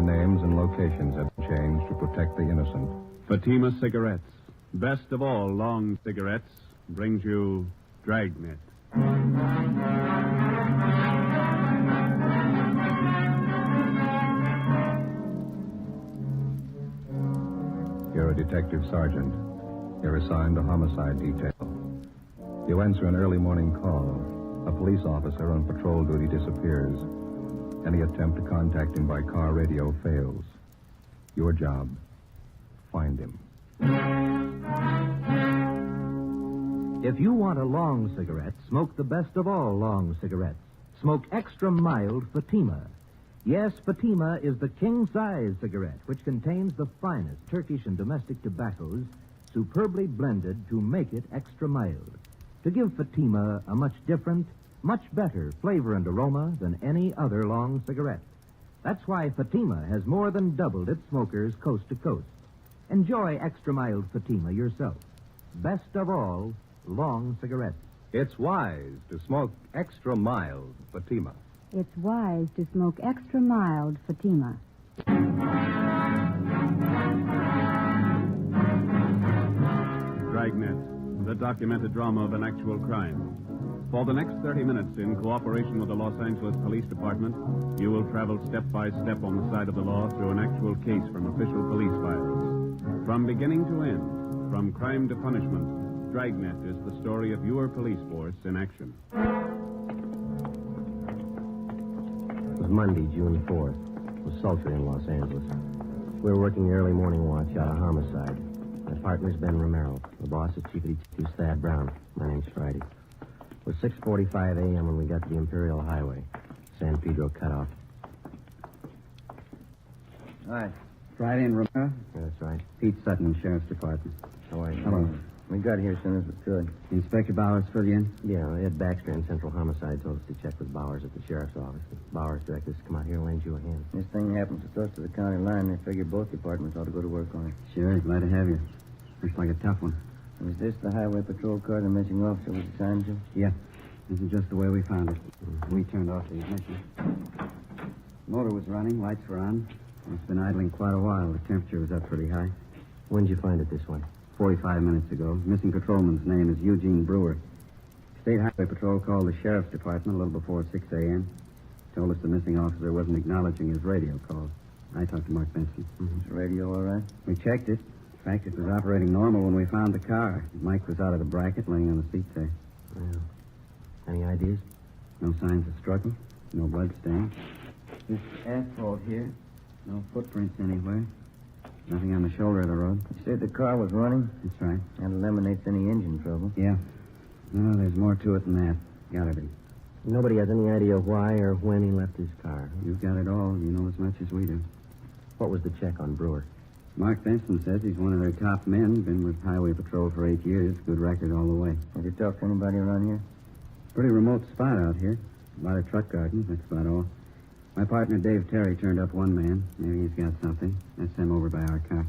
names and locations have been changed to protect the innocent. Fatima Cigarettes, best of all long cigarettes, brings you Dragnet. You're a detective sergeant. You're assigned to homicide detail. You answer an early morning call. A police officer on patrol duty disappears. Any attempt to contact him by car radio fails. Your job, find him. If you want a long cigarette, smoke the best of all long cigarettes. Smoke extra mild Fatima. Yes, Fatima is the king-size cigarette, which contains the finest Turkish and domestic tobaccos, superbly blended to make it extra mild, to give Fatima a much different, much better flavor and aroma than any other long cigarette. That's why Fatima has more than doubled its smokers coast to coast. Enjoy extra mild Fatima yourself. Best of all, long cigarettes. It's wise to smoke extra mild Fatima. It's wise to smoke extra mild Fatima. Dragnet, the documented drama of an actual crime. For the next 30 minutes, in cooperation with the Los Angeles Police Department, you will travel step by step on the side of the law through an actual case from official police files. From beginning to end, from crime to punishment, Dragnet is the story of your police force in action. It was Monday, June 4th. It was sultry in Los Angeles. We were working the early morning watch out of homicide. My partner's Ben Romero. The boss is Chief Detective Thad Brown. My name's Friday. It was 6:45 a.m. when we got to the Imperial Highway. San Pedro cutoff. All right. Friday and Romero? That's right. Pete Sutton, Sheriff's Department. How are you? Hello. We got here as soon as we could. Inspector Bowers fill you in? Yeah, Ed Baxter in Central Homicide told us to check with Bowers at the sheriff's office. Bowers directed us to come out here and lend you a hand. This thing happens so close to the county line, they figure both departments ought to go to work on it. Sure, glad to have you. Looks like a tough one. Is this the highway patrol car the missing officer was assigned to? Yeah. This is just the way we found it. We turned off the ignition. Motor was running, lights were on. It's been idling quite a while. The temperature was up pretty high. When'd you find it this way? 45 minutes ago. Missing patrolman's name is Eugene Brewer. State Highway Patrol called the Sheriff's Department a little before 6 a.m. Told us the missing officer wasn't acknowledging his radio call. I talked to Mark Benson. Is the radio all right? We checked it. In fact, it was operating normal when we found the car. Mike was out of the bracket, laying on the seat there. Yeah. Any ideas? No signs of struggle. No blood stain. This asphalt here. No footprints anywhere. Nothing on the shoulder of the road. You said the car was running? That's right. That eliminates any engine trouble. Yeah. No, there's more to it than that. Gotta be. Nobody has any idea why or when he left his car. You've got it all. You know as much as we do. What was the check on Brewer? Mark Benson says he's one of their top men. Been with Highway Patrol for 8 years. Good record all the way. Have you talked to anybody around here? Pretty remote spot out here. A lot of truck gardens. That's about all. My partner, Dave Terry, turned up one man. Maybe he's got something. That's him over by our car.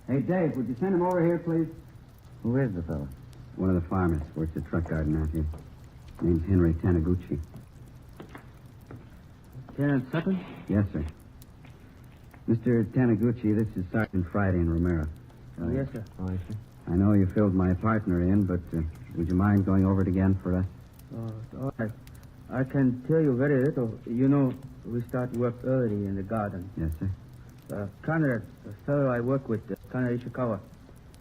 Hey, Dave, would you send him over here, please? Who is the fellow? One of the farmers. Works at truck garden out here. Name's Henry Taniguchi. Lieutenant Sutton? Yes, sir. Mr. Taniguchi, this is Sergeant Friday in Romero. Oh, yes, sir. Oh, I see. I know you filled my partner in, but would you mind going over it again for us? All right. I can tell you very little. You know, we start work early in the garden. Yes, sir. Conrad, the fellow I work with, Conrad Ishikawa,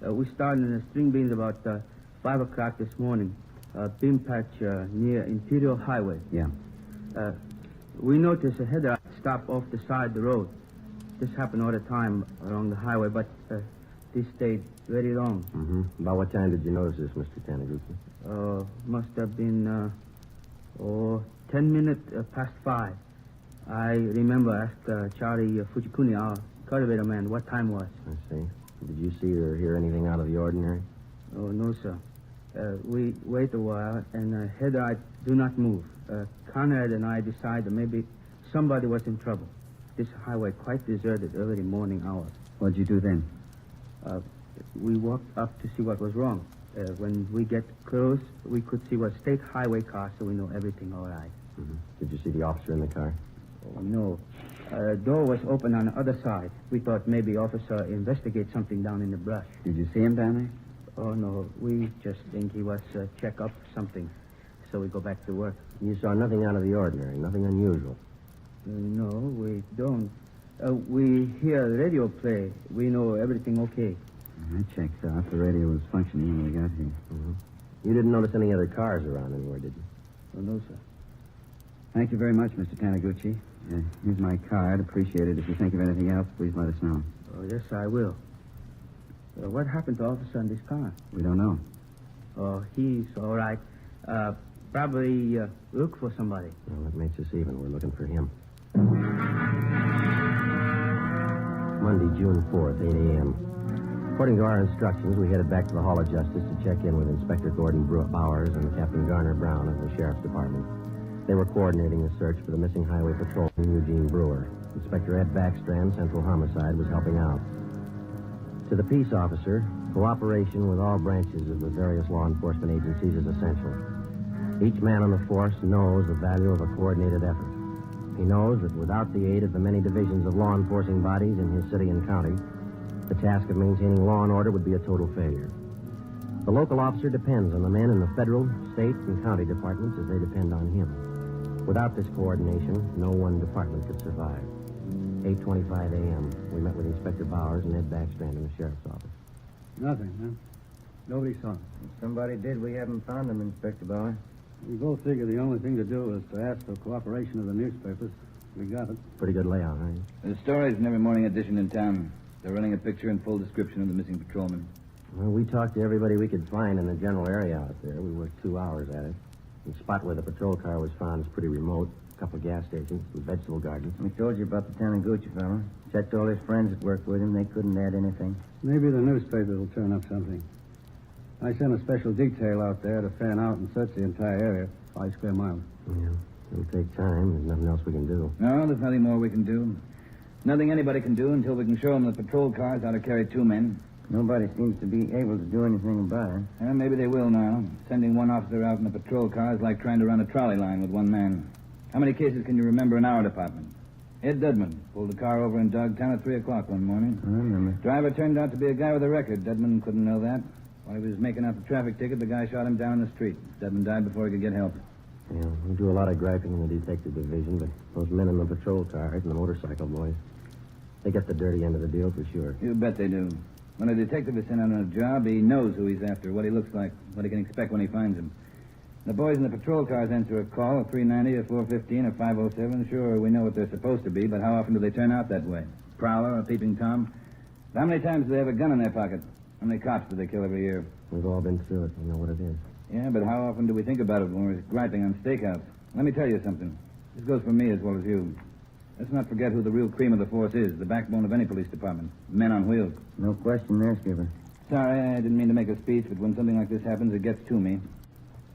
we started in the string beans about 5 o'clock this morning. Bean patch near Imperial Highway. Yeah. We noticed a headlight stop off the side of the road. This happened all the time along the highway, but this stayed very long. Mm-hmm. About what time did you notice this, Mr. Taniguchi? Must have been 10 minutes past 5. I remember asked Charlie Fujikuni, our cultivator man, what time was. I see. Did you see or hear anything out of the ordinary? Oh, no, sir. We wait a while, and headlight do not move. Conrad and I decided maybe somebody was in trouble. This highway quite deserted early morning hours. What'd you do then? We walked up to see what was wrong. When we get close, we could see what state highway car, so we know everything all right. Mm-hmm. Did you see the officer in the car? Oh, no. Door was open on the other side. We thought maybe officer investigate something down in the brush. Did you see him down there? Oh, no. We just think he was check up something. So we go back to work. You saw nothing out of the ordinary, nothing unusual. No, we don't. We hear the radio play. We know everything okay. That checks out. The radio was functioning when we got here. Mm-hmm. You didn't notice any other cars around anywhere, did you? Oh, no, sir. Thank you very much, Mr. Taniguchi. Here's my card. Appreciate it. If you think of anything else, please let us know. Oh, yes, I will. What happened to officer in this car? We don't know. Oh, he's all right. Probably look for somebody. Well, that makes us even. We're looking for him. Monday, June 4th, 8 a.m. According to our instructions, we headed back to the Hall of Justice to check in with Inspector Gordon Bowers and Captain Garner Brown of the Sheriff's Department. They were coordinating a search for the missing highway patrolman, Eugene Brewer. Inspector Ed Backstrand, Central Homicide, was helping out. To the peace officer, cooperation with all branches of the various law enforcement agencies is essential. Each man on the force knows the value of a coordinated effort. He knows that without the aid of the many divisions of law enforcing bodies in his city and county, the task of maintaining law and order would be a total failure. The local officer depends on the men in the federal, state, and county departments as they depend on him. Without this coordination, no one department could survive. 8:25 a.m. We met with Inspector Bowers and Ed Backstrand in the sheriff's office. Nothing, huh? Nobody saw him. If somebody did, we haven't found him, Inspector Bowers. We both figured the only thing to do was to ask for cooperation of the newspapers. We got it. Pretty good layout, huh? The stories in every morning edition in town. They're running a picture and full description of the missing patrolman. Well, we talked to everybody we could find in the general area out there. We worked 2 hours at it. The spot where the patrol car was found is pretty remote. A couple of gas stations, some vegetable gardens. We told you about the Taniguchi fellow. Checked all his friends that worked with him. They couldn't add anything. Maybe the newspapers will turn up something. I sent a special detail out there to fan out and search the entire area, 5 square miles. Yeah, it'll take time. There's nothing else we can do. No, there's nothing more we can do. Nothing anybody can do until we can show them the patrol cars how to carry 2 men. Nobody seems to be able to do anything about it. And maybe they will now. Sending one officer out in a patrol car is like trying to run a trolley line with 1 man. How many cases can you remember in our department? Ed Dudman pulled a car over in Dogtown at 3 o'clock one morning. I remember. Driver turned out to be a guy with a record. Dudman couldn't know that. While he was making out the traffic ticket, the guy shot him down in the street. Dudman died before he could get help. Yeah, we do a lot of griping in the detective division, but those men in the patrol cars and the motorcycle boys, they get the dirty end of the deal for sure. You bet they do. When a detective is sent out on a job, he knows who he's after, what he looks like, what he can expect when he finds him. The boys in the patrol cars answer a call at 390 or 415 or 507. Sure, we know what they're supposed to be, but how often do they turn out that way? Prowler or peeping Tom? How many times do they have a gun in their pocket? How many cops do they kill every year? We've all been through it. We know what it is. Yeah, but how often do we think about it when we're griping on stakeouts? Let me tell you something. This goes for me as well as you. Let's not forget who the real cream of the force is, the backbone of any police department. Men on wheels. No question there, Skipper. Sorry, I didn't mean to make a speech, but when something like this happens, it gets to me.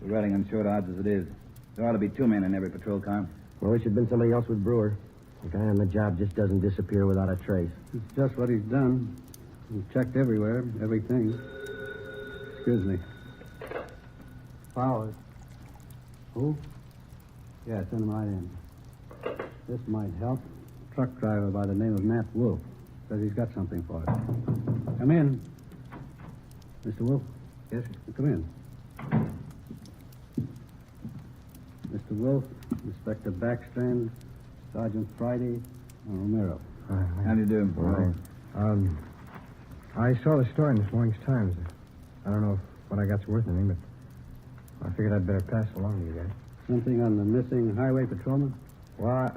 We're riding on short odds as it is. There ought to be 2 men in every patrol car. Well, it should have been somebody else with Brewer. The guy on the job just doesn't disappear without a trace. It's just what he's done. He's checked everywhere, everything. Excuse me. Powers. Who? Yeah, send him right in. This might help. Truck driver by the name of Nat Wolf. Says he's got something for us. Come in. Mr. Wolf? Yes, sir. Come in. Mr. Wolf, Inspector Backstrand, Sergeant Friday, and Romero. How do you do? All right. I saw the story in this morning's Times. I don't know if what I got's worth anything, but I figured I'd better pass it along to you guys. Something on the missing highway patrolman? Well,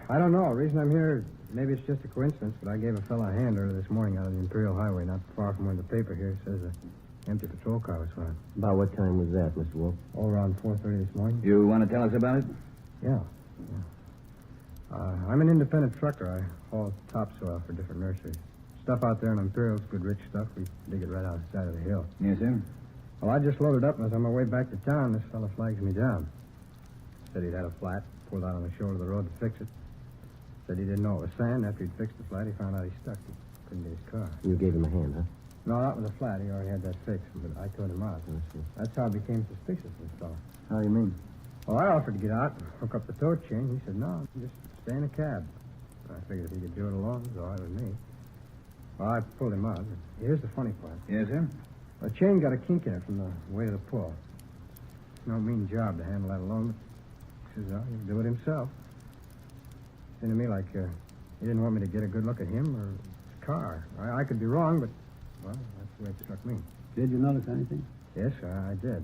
I don't know. The reason I'm here, maybe it's just a coincidence, but I gave a fellow a hand earlier this morning out of the Imperial Highway, not far from where the paper here says an empty patrol car was found. About what time was that, Mr. Wolf? All around 4:30 this morning. You want to tell us about it? Yeah. I'm an independent trucker. I haul topsoil for different nurseries. Stuff out there in Imperial's good rich stuff. We dig it right out the side of the hill. Yes, sir. Well, I just loaded up and was on my way back to town. This fellow flags me down. Said he'd had a flat, pulled out on the shoulder of the road to fix it. Said he didn't know it was sand. After he'd fixed the flat, he found out he stuck. He couldn't get his car. You gave him a hand, huh? No, that was a flat. He already had that fixed, but I towed him out. That's how I became suspicious of this fellow. How do you mean? Well, I offered to get out, hook up the tow chain. He said, no, just stay in a cab. I figured if he could do it alone, it was all right with me. Well, I pulled him out. Here's the funny part. Yes, sir? The chain got a kink in it from the weight of the pull. It's no mean job to handle that alone, but he says, well, he'll do it himself. Seemed to me like he didn't want me to get a good look at him or his car. I could be wrong, but, well, that's the way it struck me. Did you notice anything? Yes, I did.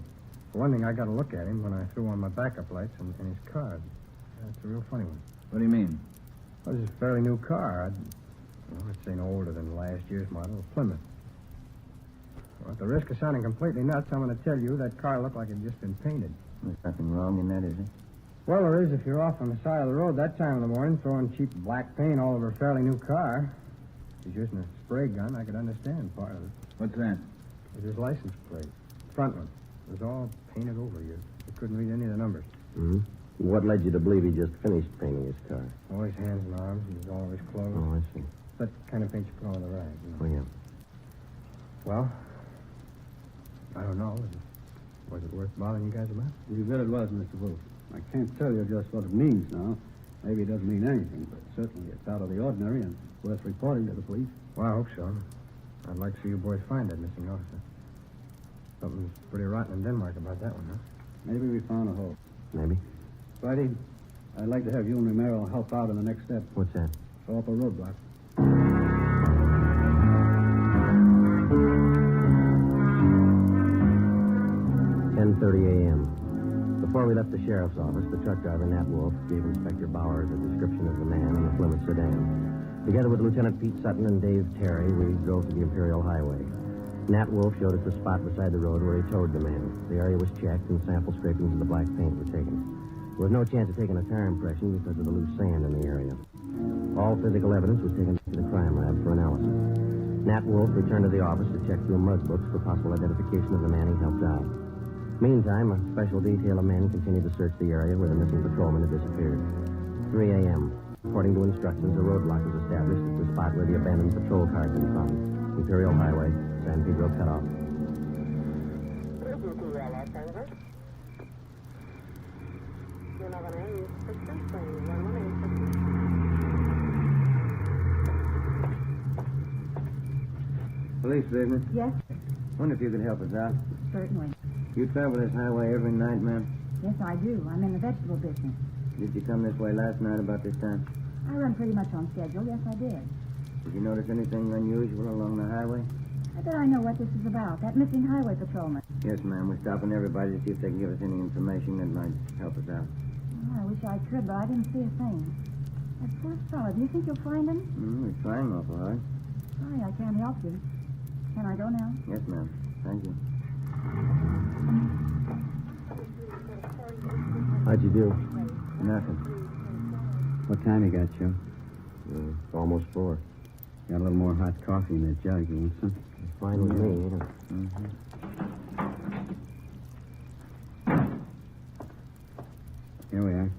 For one thing, I got to look at him when I threw on my backup lights and his car. That's a real funny one. What do you mean? Well, this is a fairly new car. I'd say no older than last year's model, a Plymouth. Well, at the risk of sounding completely nuts, I'm going to tell you that car looked like it had just been painted. There's nothing wrong in that, is there? Well, there is if you're off on the side of the road that time of the morning throwing cheap black paint all over a fairly new car. If he's using a spray gun, I could understand part of it. What's that? It was his license plate. Front one. It was all painted over. You couldn't read any of the numbers. Mm-hmm. What led you to believe he just finished painting his car? All his hands and arms and all of his clothes. Oh, I see. That kind of paint you put on the rag, you know. Oh, yeah. Well, I don't know. Was it worth bothering you guys about? You bet it was, Mr. Wolf. I can't tell you just what it means now. Maybe it doesn't mean anything, but certainly it's out of the ordinary and worth reporting to the police. Well, I hope so. I'd like to see you boys find that missing officer. Something's pretty rotten in Denmark about that one, huh? Maybe we found a hole. Maybe. Friday, I'd like to have you and Romero help out in the next step. What's that? Throw up a roadblock. 10:30 a.m. Before we left the sheriff's office, the truck driver, Nat Wolf, gave Inspector Bowers a description of the man in the Plymouth sedan. Together with Lieutenant Pete Sutton and Dave Terry, we drove to the Imperial Highway. Nat Wolf showed us the spot beside the road where he towed the man. The area was checked and sample scrapings of the black paint were taken. There was no chance of taking a tire impression because of the loose sand in the area. All physical evidence was taken to the crime lab for analysis. Nat Wolf returned to the office to check through mug books for possible identification of the man he helped out. Meantime, a special detail of men continued to search the area where the missing patrolman had disappeared. 3 a.m. According to instructions, a roadblock was established at the spot where the abandoned patrol car had been found. Imperial Highway, San Pedro cutoff. Police business. Yes, Wonder if you could help us out. certainly. You travel this highway every night, ma'am? Yes, I do. I'm in the vegetable business. Did you come this way last night about this time? I run pretty much on schedule. Yes, I did. Did you notice anything unusual along the highway? I bet I know what this is about. That missing highway patrolman. Yes, ma'am. We're stopping everybody to see if they can give us any information that might help us out. Oh, I wish I could, but I didn't see a thing. That poor fellow. Do you think you'll find him? We're trying awful hard. Sorry, I can't help you. Can I go now? Yes, ma'am. Thank you. How'd you do? Nothing. What time you got, Joe? Almost 4. Got a little more hot coffee in that jug. You want some? Fine with me, ain't it? Here we are.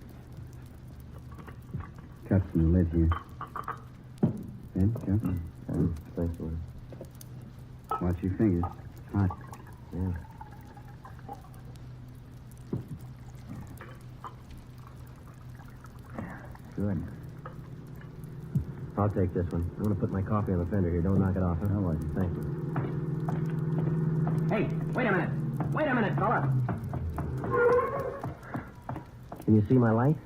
Cups in the lid here. Ben, Joe? Thanks, Lord. Watch your fingers. Hot. Yeah. Good. I'll take this one. I'm going to put my coffee on the fender here. Don't knock it off, huh? All right. Thank you. Hey, wait a minute. Wait a minute, fella. Can you see my light?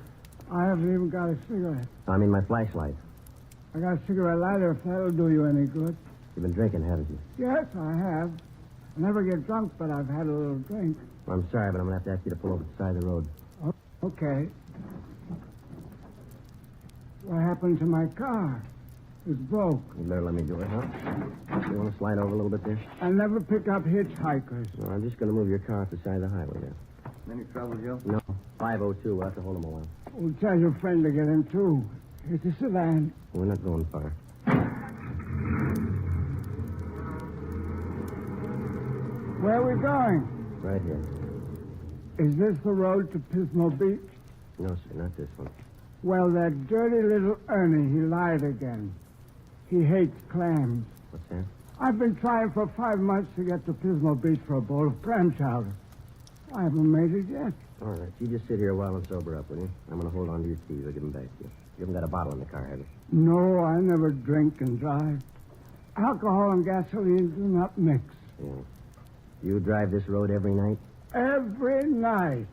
I haven't even got a cigarette. I mean my flashlight. I got a cigarette lighter if that'll do you any good. You've been drinking, haven't you? Yes, I have. I never get drunk, but I've had a little drink. Well, I'm sorry, but I'm going to have to ask you to pull over to the side of the road. Okay. What happened to my car? It broke. You better let me do it, huh? You want to slide over a little bit there? I never pick up hitchhikers. No, I'm just going to move your car off the side of the highway there. Any trouble, Joe? No, 502. We'll have to hold him a while. Well, tell your friend to get in, too. It's a sedan. We're not going far. Where are we going? Right here. Is this the road to Pismo Beach? No, sir, not this one. Well, that dirty little Ernie, he lied again. He hates clams. What's that? I've been trying for 5 months to get to Pismo Beach for a bowl of clam chowder. I haven't made it yet. All right, you just sit here a while and sober up, will you? I'm going to hold on to your keys. I'll give them back to you. You haven't got a bottle in the car, have you? No, I never drink and drive. Alcohol and gasoline do not mix. Yeah. You drive this road every night? Every night.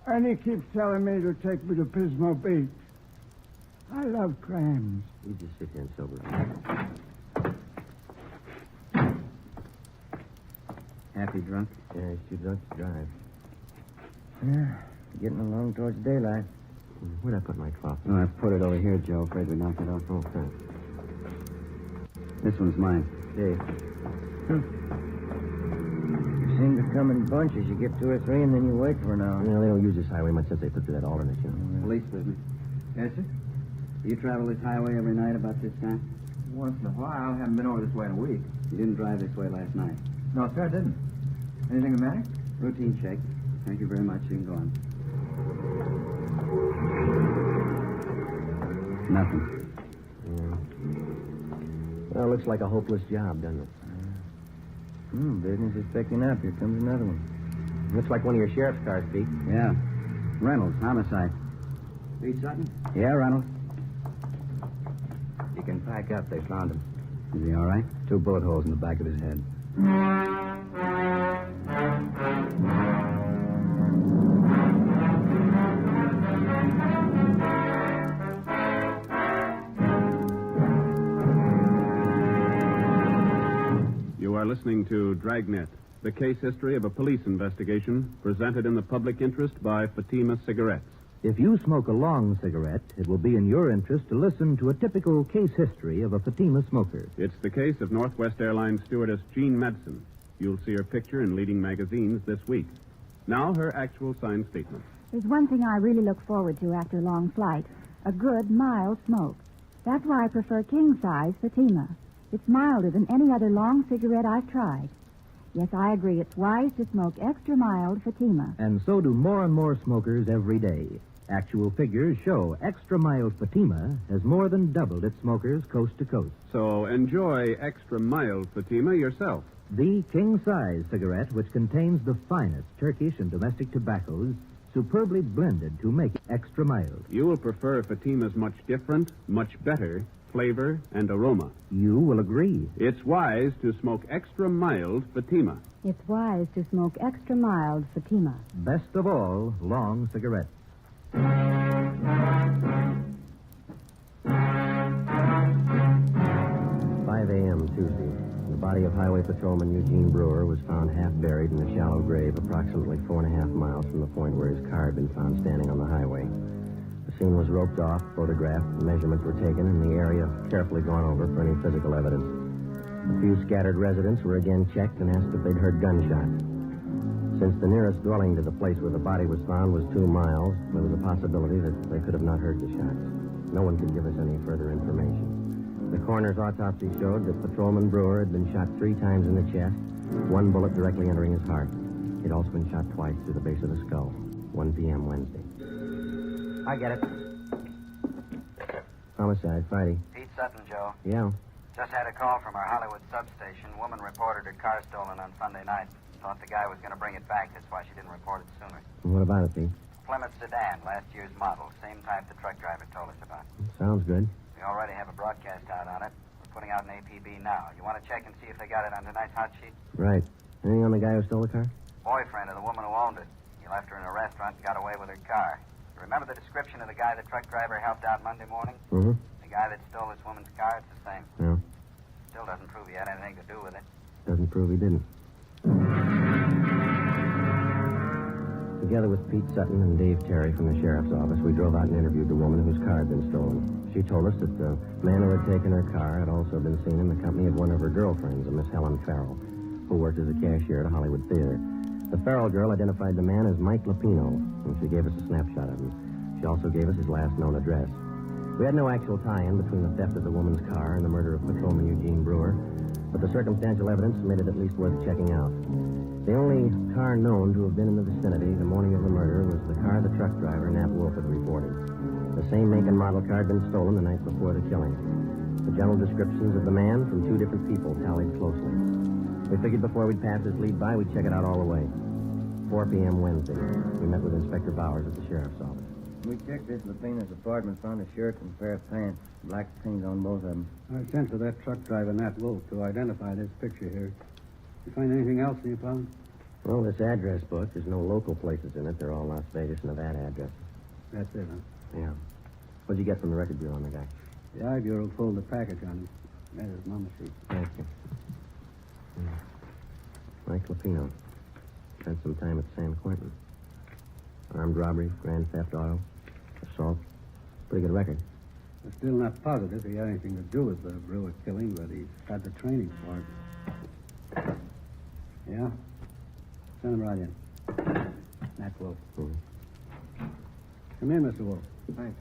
Ernie keeps telling me to take me to Pismo Beach. I love clams. You just sit here and sober up. Happy drunk? Yeah, he's too drunk to drive. Yeah, getting along towards daylight. Where'd I put my coffee? Oh, I've put it over here, Joe. Afraid we knocked it off. Oh, thanks. This one's mine. Dave. You seem to come in bunches. You get 2 or 3, and then you wait for an hour. You know, they don't use this highway much since they put through that alternate, you know. Police business. Yes, sir? You travel this highway every night about this time? Once in a while. Haven't been over this way in a week. You didn't drive this way last night. No, sir, I didn't. Anything the matter? Routine check. Thank you very much. You can go on. Nothing. Yeah. Well, looks like a hopeless job, doesn't it? Business is picking up. Here comes another one. Looks like one of your sheriff's cars, Pete. Yeah. Reynolds, homicide. Pete Sutton? Yeah, Reynolds. You can pack up. They found him. Is he all right? 2 bullet holes in the back of his head. You are listening to Dragnet, the case history of a police investigation presented in the public interest by Fatima Cigarettes. If you smoke a long cigarette, it will be in your interest to listen to a typical case history of a Fatima smoker. It's the case of Northwest Airlines stewardess Jean Madsen. You'll see her picture in leading magazines this week. Now, her actual signed statement. There's one thing I really look forward to after a long flight. A good, mild smoke. That's why I prefer king-size Fatima. It's milder than any other long cigarette I've tried. Yes, I agree. It's wise to smoke extra mild Fatima. And so do more and more smokers every day. Actual figures show extra mild Fatima has more than doubled its smokers coast to coast. So enjoy extra mild Fatima yourself. The king-size cigarette, which contains the finest Turkish and domestic tobaccos, superbly blended to make it extra mild. You will prefer Fatima's much different, much better flavor and aroma. You will agree. It's wise to smoke extra mild Fatima. It's wise to smoke extra mild Fatima. Best of all, long cigarettes. 5 a.m. Tuesday. The body of Highway Patrolman Eugene Brewer was found half buried in a shallow grave approximately 4.5 miles from the point where his car had been found standing on the highway. The scene was roped off, photographed, measurements were taken, and the area carefully gone over for any physical evidence. A few scattered residents were again checked and asked if they'd heard gunshots. Since the nearest dwelling to the place where the body was found was 2 miles, there was a possibility that they could have not heard the shots. No one could give us any further information. The coroner's autopsy showed that Patrolman Brewer had been shot 3 times in the chest, 1 bullet directly entering his heart. He'd also been shot twice through the base of the skull. 1 p.m. Wednesday. I get it. Homicide, Friday. Pete Sutton, Joe. Yeah. Just had a call from our Hollywood substation. Woman reported her car stolen on Sunday night. Thought the guy was going to bring it back. That's why she didn't report it sooner. And what about it, Pete? Plymouth sedan, last year's model. Same type the truck driver told us about. Sounds good. We already have a broadcast out on it. We're putting out an APB now. You want to check and see if they got it on tonight's hot sheet? Right. Anything on the guy who stole the car? Boyfriend of the woman who owned it. He left her in a restaurant and got away with her car. Remember the description of the guy the truck driver helped out Monday morning? Mm-hmm. The guy that stole this woman's car, it's the same. Yeah. Still doesn't prove he had anything to do with it. Doesn't prove he didn't. Together with Pete Sutton and Dave Terry from the sheriff's office, we drove out and interviewed the woman whose car had been stolen. She told us that the man who had taken her car had also been seen in the company of one of her girlfriends, a Miss Helen Farrell, who worked as a cashier at a Hollywood theater. The Farrell girl identified the man as Mike Lapino, and she gave us a snapshot of him. She also gave us his last known address. We had no actual tie-in between the theft of the woman's car and the murder of Patrolman Eugene Brewer, but the circumstantial evidence made it at least worth checking out. The only car known to have been in the vicinity the morning of the murder was the car the truck driver, Nat Wolf, had reported. The same make and model car had been stolen the night before the killing. The general descriptions of the man from 2 different people tallied closely. We figured before we'd pass this lead by, we'd check it out all the way. 4 p.m. Wednesday. We met with Inspector Bowers at the sheriff's office. We checked this Lapina's apartment, found a shirt and a pair of pants. Black paint on both of them. I sent to that truck driver, Nat Wolf, to identify this picture here. You find anything else in your phone? Well, this address book, there's no local places in it. They're all Las Vegas, Nevada addresses. That's it, huh? Yeah. What'd you get from the record bureau on the guy? The I Bureau pulled the package on him. There's his mama sheet. Thank you. Mike Lapino. Spent some time at San Quentin. Armed robbery, grand theft auto, assault. Pretty good record. We're still not positive he had anything to do with the Brewer killing, but he's got the training for it. Yeah? Send him right in. Nat Wolf. Mm-hmm. Come in, Mr. Wolf. Thanks.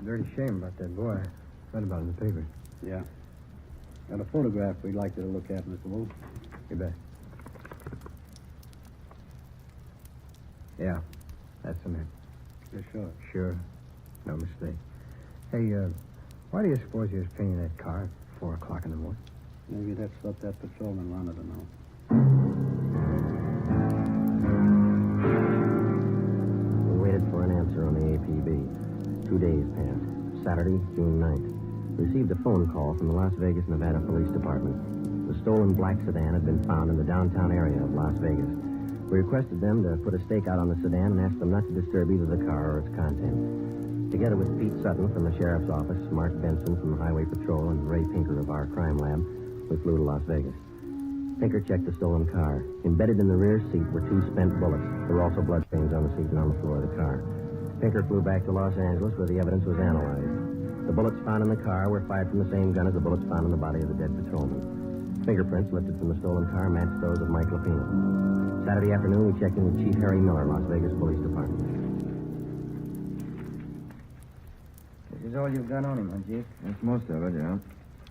A dirty shame about that boy. I read about it in the paper. Yeah. Got a photograph we'd like you to look at, Mr. Wolf. You bet. Yeah, that's the man. You're sure? Sure. No mistake. Hey, why do you suppose you was painting that car at 4 o'clock in the morning? Maybe that's what that patrolman wanted to know. We waited for an answer on the APB. 2 days passed. Saturday, June 9th. Received a phone call from the Las Vegas, Nevada Police Department. The stolen black sedan had been found in the downtown area of Las Vegas. We requested them to put a stake out on the sedan and asked them not to disturb either the car or its contents. Together with Pete Sutton from the sheriff's office, Mark Benson from the Highway Patrol, and Ray Pinker of our crime lab, we flew to Las Vegas. Pinker checked the stolen car. Embedded in the rear seat were 2 spent bullets. There were also bloodstains on the seat and on the floor of the car. Pinker flew back to Los Angeles where the evidence was analyzed. The bullets found in the car were fired from the same gun as the bullets found in the body of the dead patrolman. Fingerprints lifted from the stolen car matched those of Mike Lapino. Saturday afternoon, we checked in with Chief Harry Miller, Las Vegas Police Department. This is all you've got on him, huh, Chief? That's most of it, yeah.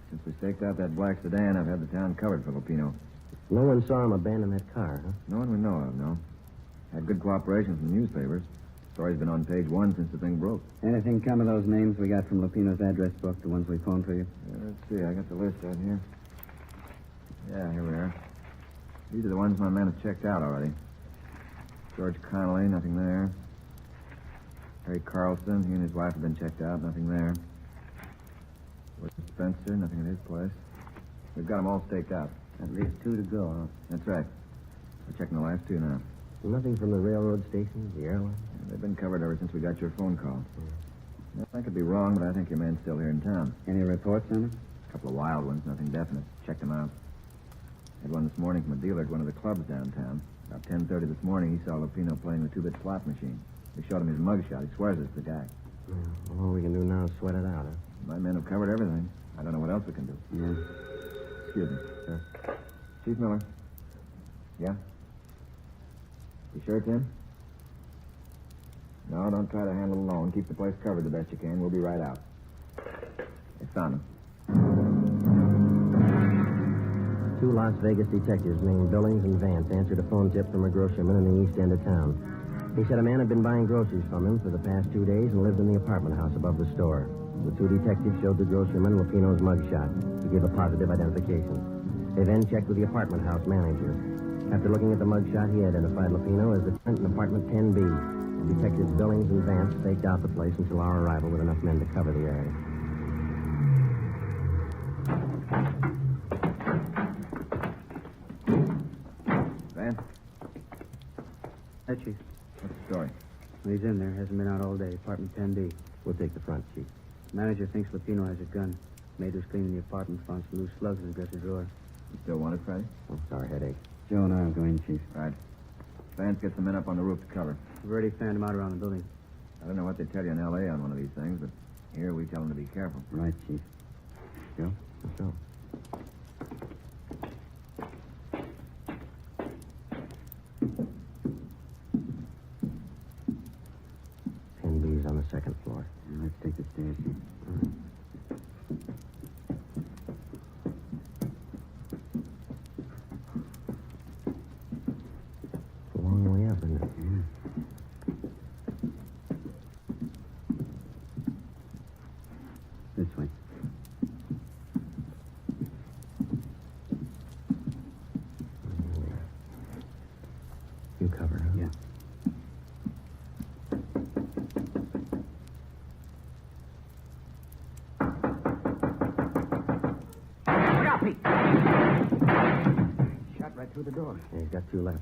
Since we staked out that black sedan, I've had the town covered for Lupino. No one saw him abandon that car, huh? No one we know of, no. Had good cooperation from the newspapers. Story's been on page 1 since the thing broke. Anything come of those names we got from Lupino's address book, the ones we phoned for you? Let's see, I got the list out here. Yeah, here we are. These are the ones my men have checked out already. George Connolly, nothing there. Harry Carlson, he and his wife have been checked out, nothing there. William Spencer, nothing at his place. We've got them all staked out. At least 2 to go, huh? That's right. We're checking the last 2 now. Nothing from the railroad stations, the airline? Yeah, they've been covered ever since we got your phone call. I could be wrong, but I think your man's still here in town. Any reports on him? A couple of wild ones, nothing definite. Checked them out. Had one this morning from a dealer at one of the clubs downtown. About 10:30 this morning, he saw Lupino playing the 2-bit slot machine. They showed him his mugshot. He swears it's the guy. Yeah, well, all we can do now is sweat it out, huh? My men have covered everything. I don't know what else we can do. Yeah. Excuse me. Sir. Chief Miller. Yeah? You sure, Tim? No, don't try to handle it alone. Keep the place covered the best you can. We'll be right out. They found him. 2 Las Vegas detectives named Billings and Vance answered a phone tip from a grocerman in the east end of town. He said a man had been buying groceries from him for the past 2 days and lived in the apartment house above the store. The 2 detectives showed the grocerman Lupino's mugshot to give a positive identification. They then checked with the apartment house manager. After looking at the mugshot, he identified Lupino as the tenant in apartment 10B. Detectives Billings and Vance staked out the place until our arrival with enough men to cover the area. Vance? Hey, Chief. What's the story? Well, he's in there. Hasn't been out all day. Apartment 10D. We'll take the front, Chief. Manager thinks Lupino has a gun. Maid was cleaning the apartment, found some loose slugs in the dresser drawer. You still want it, Freddy? Oh, sorry, headache. Joe and I will go in, Chief. Right. Vance, get some men up on the roof to cover. We've already fanned him out around the building. I don't know what they tell you in L.A. on one of these things, but here we tell them to be careful. Right, Chief. Joe? So. B's on the second floor. Let's take the stairs, Chief. It's a long way up, isn't it? Yeah. This way. me. Shot right through the door. Yeah, he's got 2 left.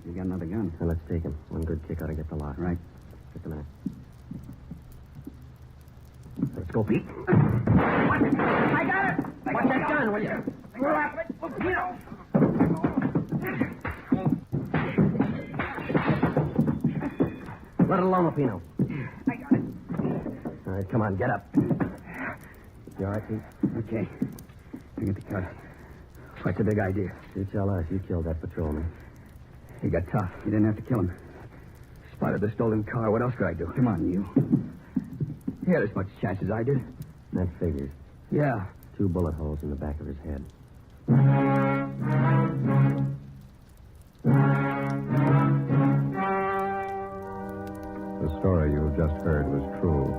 You got another gun. Now, let's take him. One good kick ought to get the lot. Right. Just a minute. Let's go, Pete. I got it! Watch that gun, will you? Let it alone, Lupino. I got it. All right, come on, get up. You all right, Pete? Okay. I get the cut. What's the big idea? You tell us. You killed that patrolman. He got tough. You didn't have to kill him. Spotted the stolen car. What else could I do? Come on, you. He had as much chance as I did. That figures. Yeah. 2 bullet holes in the back of his head. The story you have just heard was true.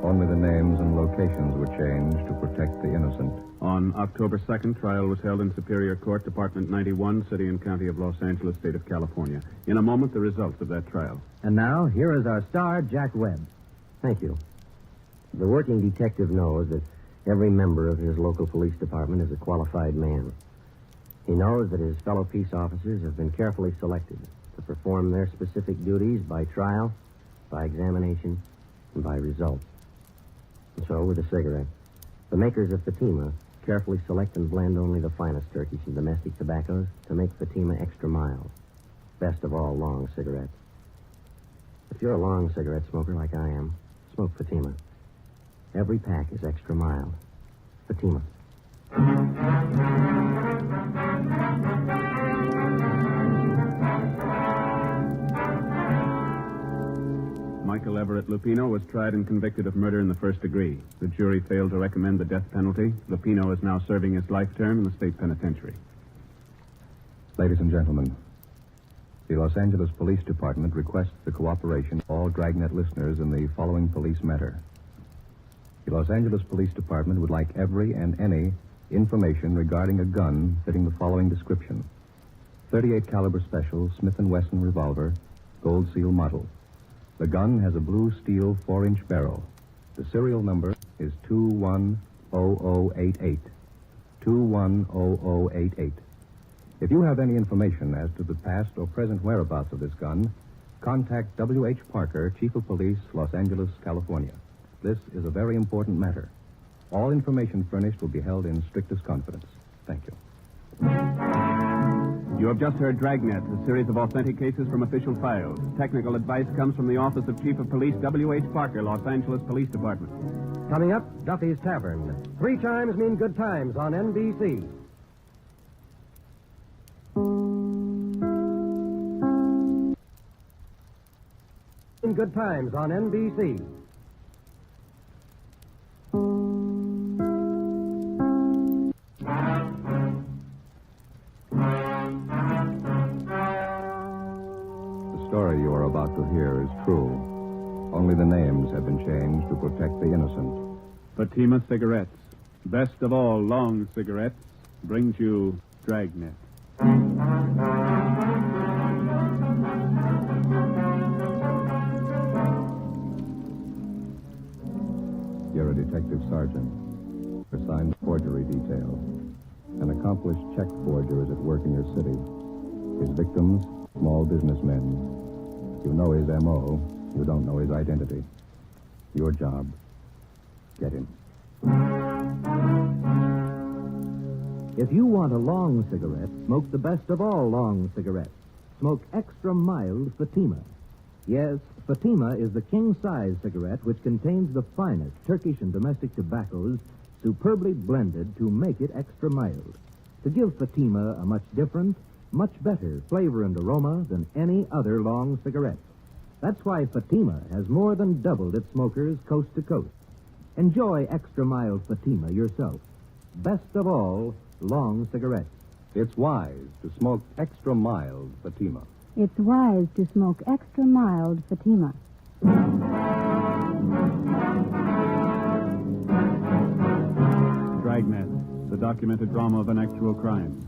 Only the names and locations were changed to protect the innocent. On October 2nd, trial was held in Superior Court, Department 91, City and County of Los Angeles, State of California. In a moment, the results of that trial. And now, here is our star, Jack Webb. Thank you. The working detective knows that every member of his local police department is a qualified man. He knows that his fellow peace officers have been carefully selected to perform their specific duties by trial, by examination, and by results. And so, with a cigarette, the makers of Fatima carefully select and blend only the finest Turkish and domestic tobaccos to make Fatima extra mild. Best of all, long cigarettes. If you're a long cigarette smoker like I am, smoke Fatima. Every pack is extra mild. Fatima. Michael Everett Lupino was tried and convicted of murder in the first degree. The jury failed to recommend the death penalty. Lupino is now serving his life term in the state penitentiary. Ladies and gentlemen, the Los Angeles Police Department requests the cooperation of all Dragnet listeners in the following police matter. The Los Angeles Police Department would like every and any information regarding a gun fitting the following description. 38 caliber special Smith & Wesson revolver, gold seal model. The gun has a blue steel 4-inch barrel. The serial number is 210088. 210088. If you have any information as to the past or present whereabouts of this gun, contact W.H. Parker, Chief of Police, Los Angeles, California. This is a very important matter. All information furnished will be held in strictest confidence. Thank you. You have just heard Dragnet, a series of authentic cases from official files. Technical advice comes from the Office of Chief of Police W.H. Parker, Los Angeles Police Department. Coming up, Duffy's Tavern. 3 times mean good times on NBC. Good times on NBC. The story you are about to hear is true. Only the names have been changed to protect the innocent. Fatima Cigarettes, best of all long cigarettes, brings you Dragnet. You're a detective sergeant. Assigned forgery detail. An accomplished check forger is at work in your city. His victims, small businessmen. You know his M.O. You don't know his identity. Your job, get him. If you want a long cigarette, smoke the best of all long cigarettes. Smoke extra mild Fatima. Yes, Fatima is the king-size cigarette which contains the finest Turkish and domestic tobaccos superbly blended to make it extra mild. To give Fatima a much different, much better flavor and aroma than any other long cigarette. That's why Fatima has more than doubled its smokers coast to coast. Enjoy extra mild Fatima yourself. Best of all, long cigarettes. It's wise to smoke extra mild Fatima. It's wise to smoke extra mild Fatima. Dragnet, the documented drama of an actual crime.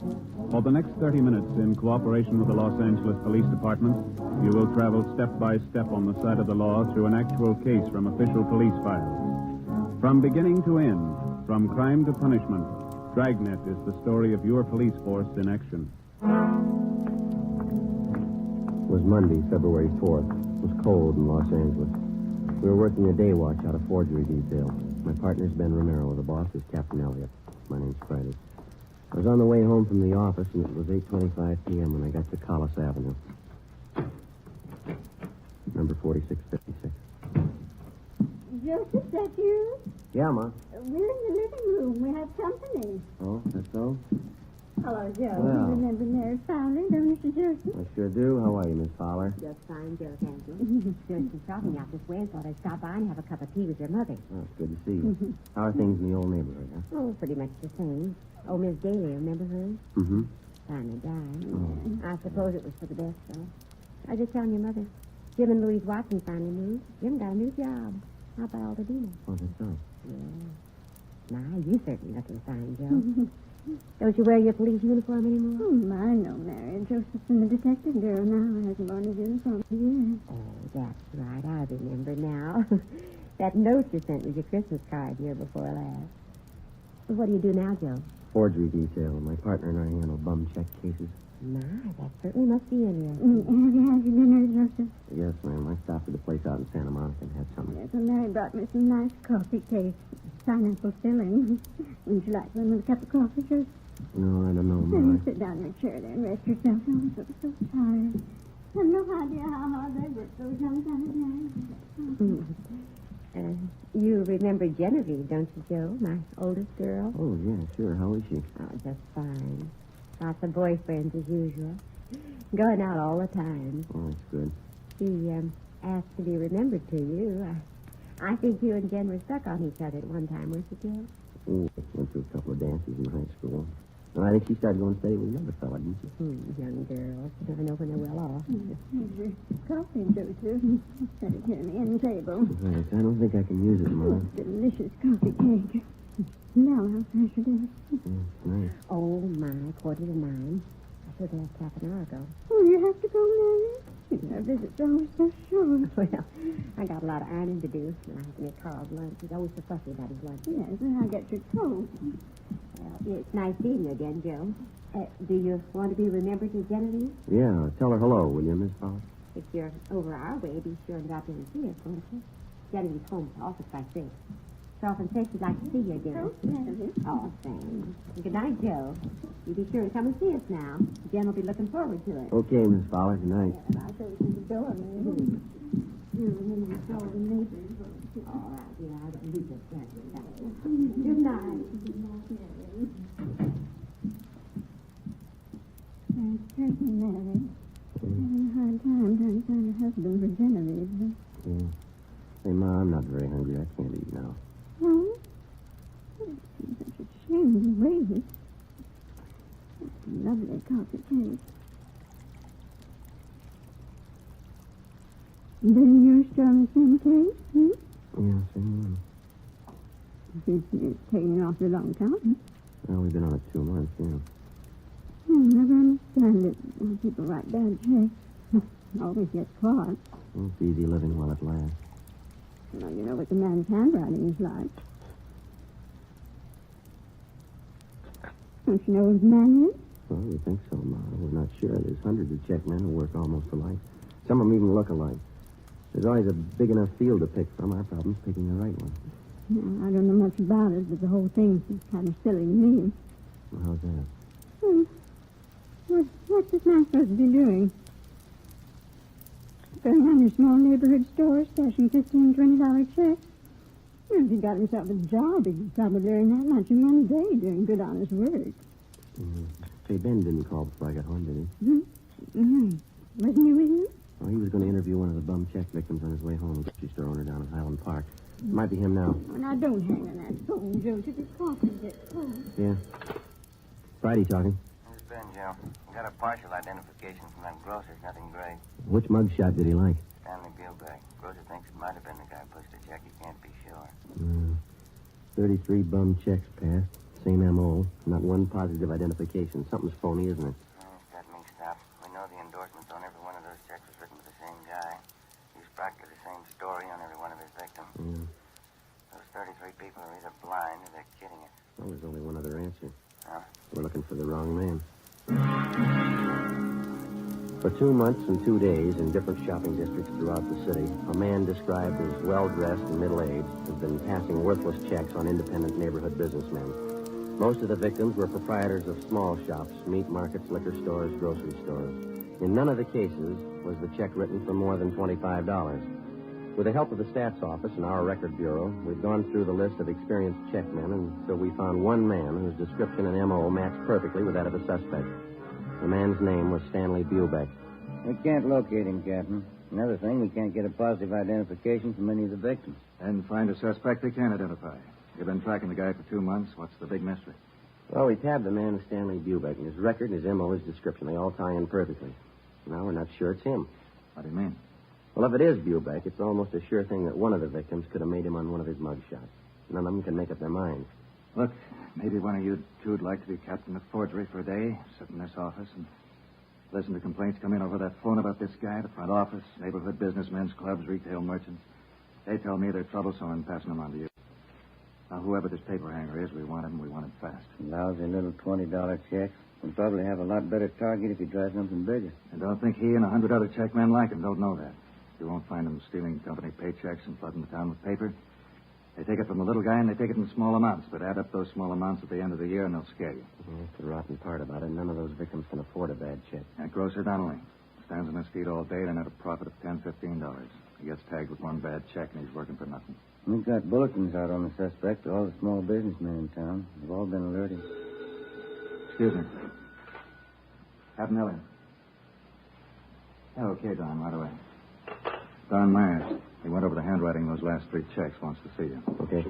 For the next 30 minutes, in cooperation with the Los Angeles Police Department, you will travel step by step on the side of the law through an actual case from official police files. From beginning to end, from crime to punishment, Dragnet is the story of your police force in action. It was Monday, February 4th. It was cold in Los Angeles. We were working a day watch out of forgery detail. My partner's Ben Romero. The boss is Captain Elliott. My name's Friday. I was on the way home from the office, and it was 8:25 p.m. when I got to Collis Avenue. Number 4656. Joseph, that you? Yeah, Ma. We're in the living room. We have company. Oh, that's so? Hello, Joe. Well. You remember Mary Fowler, don't you, Mr. Joseph? I sure do. How are you, Miss Fowler? Just fine, Joe, thank you. Joseph's shopping out this way and thought I'd stop by and have a cup of tea with your mother. Oh, it's good to see you. How are things in the old neighborhood, huh? Oh, pretty much the same. Oh, Miss Daly, remember her? Mm-hmm. Finally died. Oh. I suppose it was for the best, though. I was just telling your mother. Jim and Louise Watson finally moved. Jim got a new job. How about Altadena? Oh, that's so. Yeah. My, you certainly looking fine, Joe. Don't you wear your police uniform anymore? Oh, my, no, Mary. Joseph's in the detective bureau now. Hasn't worn his uniform for years. Oh, that's right. I remember now. That note you sent with your Christmas card year before last. What do you do now, Joe? Forgery detail. My partner and I handle bum check cases. My, that certainly must be interesting. Have you had your dinner, Joseph? Yes, ma'am. I stopped at a place out in Santa Monica and had something. Yes, well, Mary brought me some nice coffee cakes. Pineapple filling. Wouldn't you like one with a cup of coffee, Joseph? No, I don't know, Then Ma. you sit down in your chair there and rest yourself. Oh, I'm so tired. I have no idea how hard they work, those young fellas. You remember Genevieve, don't you, Joe? My oldest girl? Oh, yeah, sure. How is she? Oh, just fine. Lots of boyfriends as usual. Going out all the time. Oh, that's good. She asked to be remembered to you. I think you and Jen were stuck on each other at one time, weren't you, Joe? Oh, went to a couple of dances in high school. And I think she started going steady with another fella, didn't she? Young girls. You never know when they're well off. Here's your coffee, Joseph. Set it here on the end table. Right. I don't think I can use it, Ma. Delicious coffee cake. Now, how fresh it is. Yeah, nice. Oh, my, 8:45. I should have left half an hour ago. Oh, you have to go, Mary? Our visit's always so short. Well, I got a lot of ironing to do. And I have to make Carl's lunch. He's always so fussy about his lunch. Yes, and I get your coat. Well, it's nice seeing you again, Joe. Do you want to be remembered as Genevieve? Yeah, tell her hello, will you, Miss Fowler? If you're over our way, be sure and drop in and see us, won't you? Genevieve's home at the office by 6. So often says she'd like to see you again. Oh, thanks. Good night, Joe. You be sure to come and see us now. Jen will be looking forward to it. Okay, Miss Fowler. Good night. I'll show you the door, Mary. You remember the door, the neighbors. All right, yeah, I don't leave it there. Good night. There's certain Mary. Having a hard time trying to find a husband for Genevieve. Yeah. Hey, Ma, I'm not very hungry. I can't eat now. Oh? It seems such a shame to waste. That's a lovely coffee cake. Then you're still on the same case, Yeah, same one. You're taking it awfully long time. Well, we've been on it 2 months, yeah. I'll never understand it when people write bad checks. Always get caught. Well, it's easy living while it lasts. Well, you know what the man's handwriting is like. Don't you know his man is? Well, we think so, Ma. We're not sure. There's hundreds of check men who work almost alike. Some of them even look alike. There's always a big enough field to pick from. Our problem's picking the right one. Well, I don't know much about it, but the whole thing's kind of silly to me. Well, how's that? What's this man supposed to be doing? Going around your small neighborhood store, stashing $15, $20 checks? Well, if he got himself a job, he could probably earn that much in one day doing good, honest work. Say, Ben didn't call before I got home, did he? Wasn't he with you? Well, he was going to interview one of the bum check victims on his way home, a grocery store owner down in Highland Park. Might be him now. Oh, now, don't hang on that phone, Joseph. It's coffee gets cold. Yeah. Friday talking. This is Ben, Joe. We got a partial identification from that grocer's, nothing great. Which mugshot did he like? Stanley Beelberg. Grocer thinks it might have been the guy who pushed the check. He can't be sure. 33 bum checks passed. Same M.O. Not one positive identification. Something's phony, isn't it? It's got me stopped. We know the endorsements on every one of those checks was written with the same guy. Used practically the same story on every one of his victims. Yeah. Those 33 people are either blind or they're kidding us. Well, there's only one other answer. Huh? We're looking for the wrong man. For 2 months and 2 days in different shopping districts throughout the city, a man described as well-dressed and middle-aged has been passing worthless checks on independent neighborhood businessmen. Most of the victims were proprietors of small shops, meat markets, liquor stores, grocery stores. In none of the cases was the check written for more than $25. With the help of the Stats Office and our Record Bureau, we've gone through the list of experienced checkmen until we found one man whose description and M.O. matched perfectly with that of a suspect. The man's name was Stanley Bubeck. We can't locate him, Captain. Another thing, we can't get a positive identification from any of the victims. And find a suspect they can identify. You've been tracking the guy for 2 months. What's the big mystery? Well, we tabbed the man as Stanley Bubeck, and his record and his M.O., his description, they all tie in perfectly. Now we're not sure it's him. What do you mean? Well, if it is Bubeck, it's almost a sure thing that one of the victims could have made him on one of his mug shots. None of them can make up their minds. Look, maybe one of you two would like to be captain of forgery for a day, sit in this office and listen to complaints come in over that phone about this guy, the front office, neighborhood businessmen's clubs, retail merchants. They tell me they're troublesome and passing them on to you. Now, whoever this paper hanger is, we want him, and we want him fast. Lousy little $20 checks. We'll probably have a lot better target if he tries something bigger. And don't think he and 100 other checkmen like him don't know that. You won't find them stealing company paychecks and flooding the town with paper. They take it from the little guy, and they take it in small amounts, but add up those small amounts at the end of the year, and they'll scare you. That's the rotten part about it. None of those victims can afford a bad check. That grocer Donnelly stands on his feet all day to net a profit of $10, $15. He gets tagged with one bad check, and he's working for nothing. We've got bulletins out on the suspect to all the small businessmen in town. They've all been alerted. Excuse me. Captain Elliott. Yeah, okay, Don, right away. Don Myers. He went over the handwriting of those last 3 checks. Wants to see you. Okay.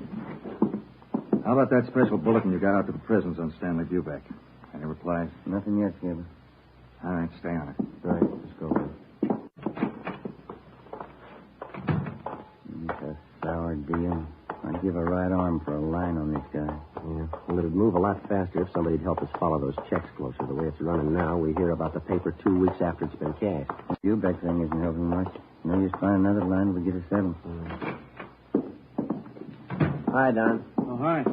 How about that special bulletin you got out to the prisons on Stanley Bubeck? Any replies? Nothing yet, Skipper. All right, stay on it. Right, let's go. It's a sour deal. I'd give a right arm for a line on this guy. Yeah. Well, it'd move a lot faster if somebody'd help us follow those checks closer. The way it's running now, we hear about the paper 2 weeks after it's been cashed. The Bubeck thing isn't helping much. No use find another line we get it settled. Hi, Don. Oh, hi.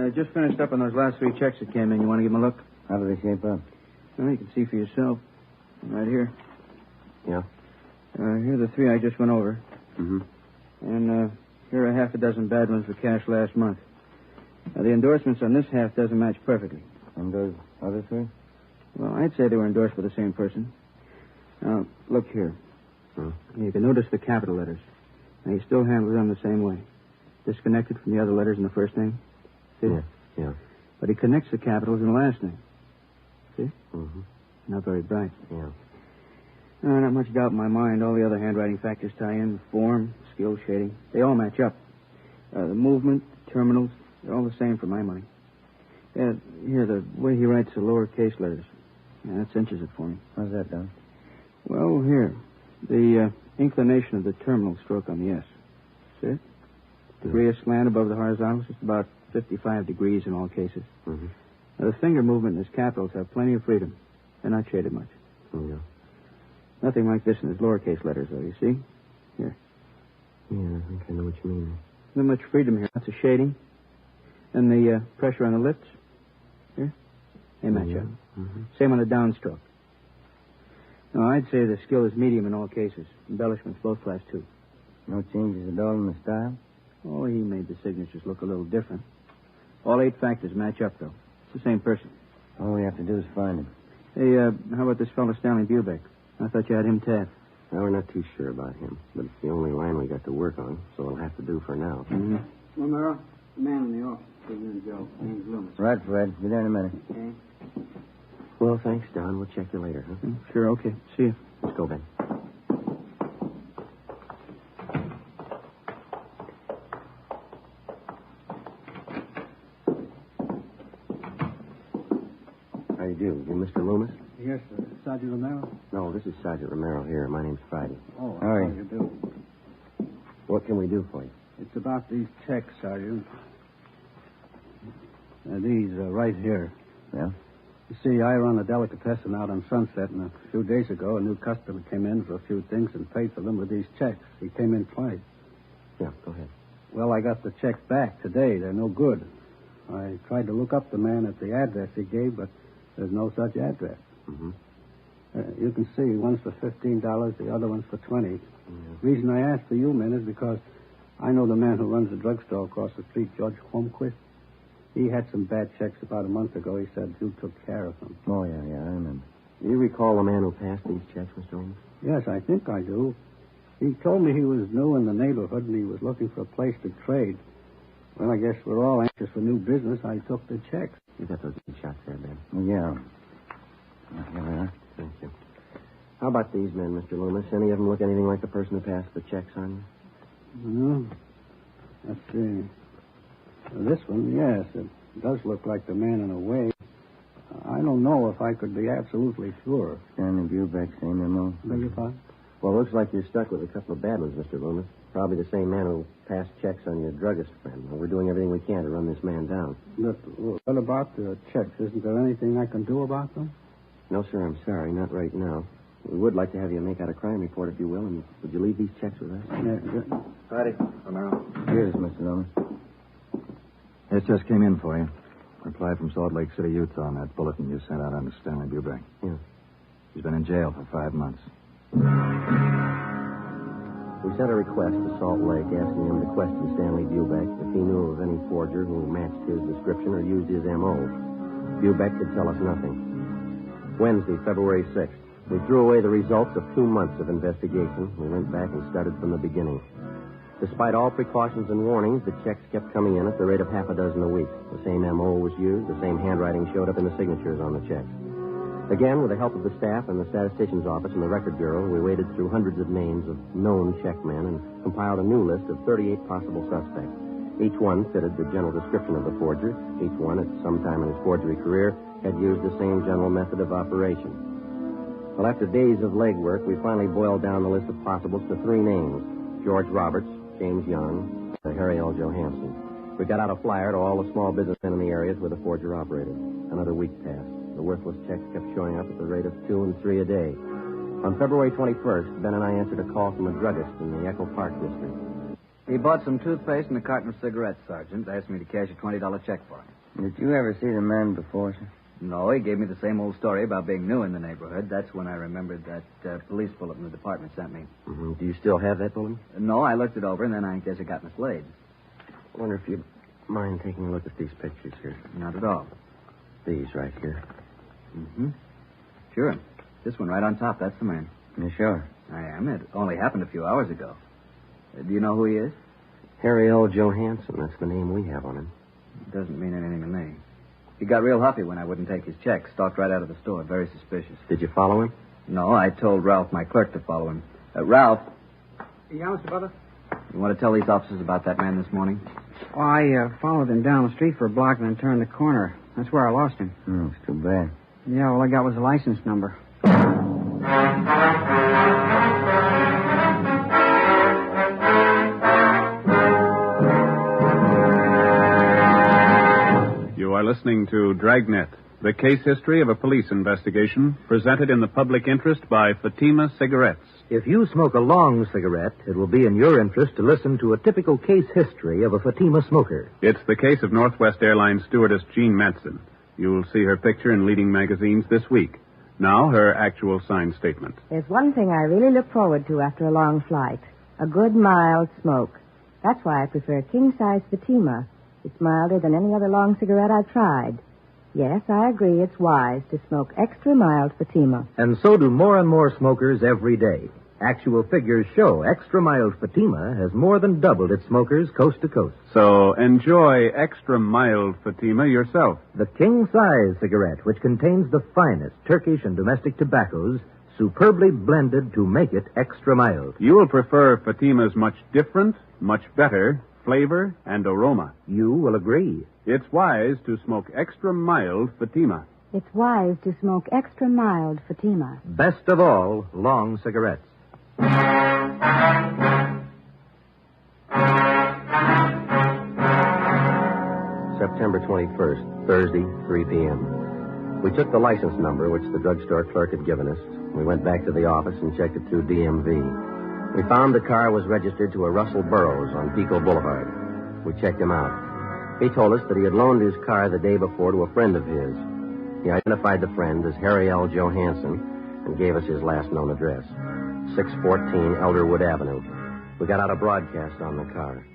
Just finished up on those last 3 checks that came in. You want to give them a look? How do they shape up? Well, you can see for yourself. Right here. Yeah? Here are the 3 I just went over. Mm-hmm. And here are half a dozen bad ones for cash last month. Now, the endorsements on this half doesn't match perfectly. And those other 3? Well, I'd say they were endorsed by the same person. Now, look here. You can notice the capital letters. Now, he still handles them the same way. Disconnected from the other letters in the first name. See? Yeah. But he connects the capitals in the last name. See? Mm-hmm. Not very bright. Yeah. Not much doubt in my mind. All the other handwriting factors tie in. Form, skill, shading. They all match up. The movement, terminals, they're all the same for my money. Here, the way he writes the lowercase letters. Yeah, that cinches it for me. How's that, Don? Well, here. The inclination of the terminal stroke on the S. See it? Degree of slant above the horizontal is just about 55 degrees in all cases. Mm-hmm. Now, the finger movement in his capitals have plenty of freedom. They're not shaded much. Yeah. Nothing like this in his lowercase letters, though, you see? Here. Yeah, I think I know what you mean. Not much freedom here. Lots of shading. And the pressure on the lips. Here. They match up. Mm-hmm. Same on the downstroke. No, I'd say the skill is medium in all cases. Embellishments, both class 2. No changes at all in the style? Oh, he made the signatures look a little different. All 8 factors match up, though. It's the same person. All we have to do is find him. Hey, how about this fellow Stanley Bubeck? I thought you had him tapped. Well, we're not too sure about him, but it's the only line we got to work on, so it'll have to do for now. Mm-hmm. Well, Merrill, the man in the office, President Joe. Name's Loomis. Right, Fred. Be there in a minute. Okay. Well, thanks, Don. We'll check you later, huh? Sure, okay. See you. Let's go, Ben. How do you do? You Mr. Loomis? Yes, sir. Sergeant Romero? No, this is Sergeant Romero here. My name's Friday. Oh, How are how you do? What can we do for you? It's about these checks, Sergeant. These right here. Yeah? You see, I run a delicatessen out on Sunset, and a few days ago, a new customer came in for a few things and paid for them with these checks. He came in twice. Yeah, go ahead. Well, I got the checks back today. They're no good. I tried to look up the man at the address he gave, but there's no such address. Mm-hmm. You can see one's for $15, the other one's for $20. The reason I asked for you men is because I know the man who runs the drugstore across the street, George Holmquist. He had some bad checks about a month ago. He said you took care of them. Oh, yeah, I remember. Do you recall the man who passed these checks, Mr. Holmes? Yes, I think I do. He told me he was new in the neighborhood and he was looking for a place to trade. Well, I guess we're all anxious for new business. I took the checks. You got those shots there, Ben? Yeah. Here we are. Thank you. How about these men, Mr. Loomis? Any of them look anything like the person who passed the checks on you? No. Let's see. This one, yes, it does look like the man in a way. I don't know if I could be absolutely sure. Stanley Bubeck, same MO. Beg your pardon? Well, it looks like you're stuck with a couple of bad ones, Mr. Loomis. Probably the same man who passed checks on your druggist friend. Well, we're doing everything we can to run this man down. But what about the checks? Isn't there anything I can do about them? No, sir, I'm sorry. Not right now. We would like to have you make out a crime report, if you will, and would you leave these checks with us? Yeah, good. Friday. Romero. Here's Mr. Loomis. This just came in for you. Reply from Salt Lake City, Utah on that bulletin you sent out on Stanley Bubeck. Yeah. He's been in jail for 5 months. We sent a request to Salt Lake asking him to question Stanley Bubeck if he knew of any forger who matched his description or used his M.O. Bubeck could tell us nothing. Wednesday, February 6th. We threw away the results of 2 months of investigation. We went back and started from the beginning. Despite all precautions and warnings, the checks kept coming in at the rate of half a dozen a week. The same M.O. was used. The same handwriting showed up in the signatures on the checks. Again, with the help of the staff and the statistician's office and the record bureau, we waded through hundreds of names of known checkmen and compiled a new list of 38 possible suspects. Each one fitted the general description of the forger. Each one, at some time in his forgery career, had used the same general method of operation. Well, after days of legwork, we finally boiled down the list of possibles to 3 names: George Roberts, James Young, and Harry L. Johansson. We got out a flyer to all the small businessmen in the areas where the forger operated. Another week passed. The worthless checks kept showing up at the rate of 2 and 3 a day. On February 21st, Ben and I answered a call from a druggist in the Echo Park district. He bought some toothpaste and a carton of cigarettes, Sergeant. Asked me to cash a $20 check for him. Did you ever see the man before, sir? No, he gave me the same old story about being new in the neighborhood. That's when I remembered that police bulletin the department sent me. Mm-hmm. Do you still have that bulletin? No, I looked it over, and then I guess it got mislaid. I wonder if you'd mind taking a look at these pictures here. Not at all. These right here. Mm-hmm. Sure. This one right on top, that's the man. You sure? I am. It only happened a few hours ago. Do you know who he is? Harry L. Johansson. That's the name we have on him. It doesn't mean anything to me. He got real huffy when I wouldn't take his check. Stalked right out of the store. Very suspicious. Did you follow him? No, I told Ralph, my clerk, to follow him. Ralph. Yeah, Mr. Butler? You want to tell these officers about that man this morning? Oh, I followed him down the street for a block and then turned the corner. That's where I lost him. Oh, it's too bad. Yeah, all I got was a license number. You are listening to Dragnet, the case history of a police investigation presented in the public interest by Fatima Cigarettes. If you smoke a long cigarette, it will be in your interest to listen to a typical case history of a Fatima smoker. It's the case of Northwest Airlines stewardess Jean Matson. You'll see her picture in leading magazines this week. Now, her actual signed statement. There's one thing I really look forward to after a long flight. A good, mild smoke. That's why I prefer king-size Fatima. It's milder than any other long cigarette I've tried. Yes, I agree it's wise to smoke extra mild Fatima. And so do more and more smokers every day. Actual figures show extra mild Fatima has more than doubled its smokers coast to coast. So enjoy extra mild Fatima yourself. The king-size cigarette, which contains the finest Turkish and domestic tobaccos, superbly blended to make it extra mild. You will prefer Fatima's much different, much better flavor and aroma. You will agree. It's wise to smoke extra mild Fatima. It's wise to smoke extra mild Fatima. Best of all, long cigarettes. September 21st, Thursday, 3 p.m. We took the license number which the drugstore clerk had given us. We went back to the office and checked it through DMV. We found the car was registered to a Russell Burroughs on Pico Boulevard. We checked him out. He told us that he had loaned his car the day before to a friend of his. He identified the friend as Harry L. Johansson and gave us his last known address, 614 Elderwood Avenue. We got out a broadcast on the car.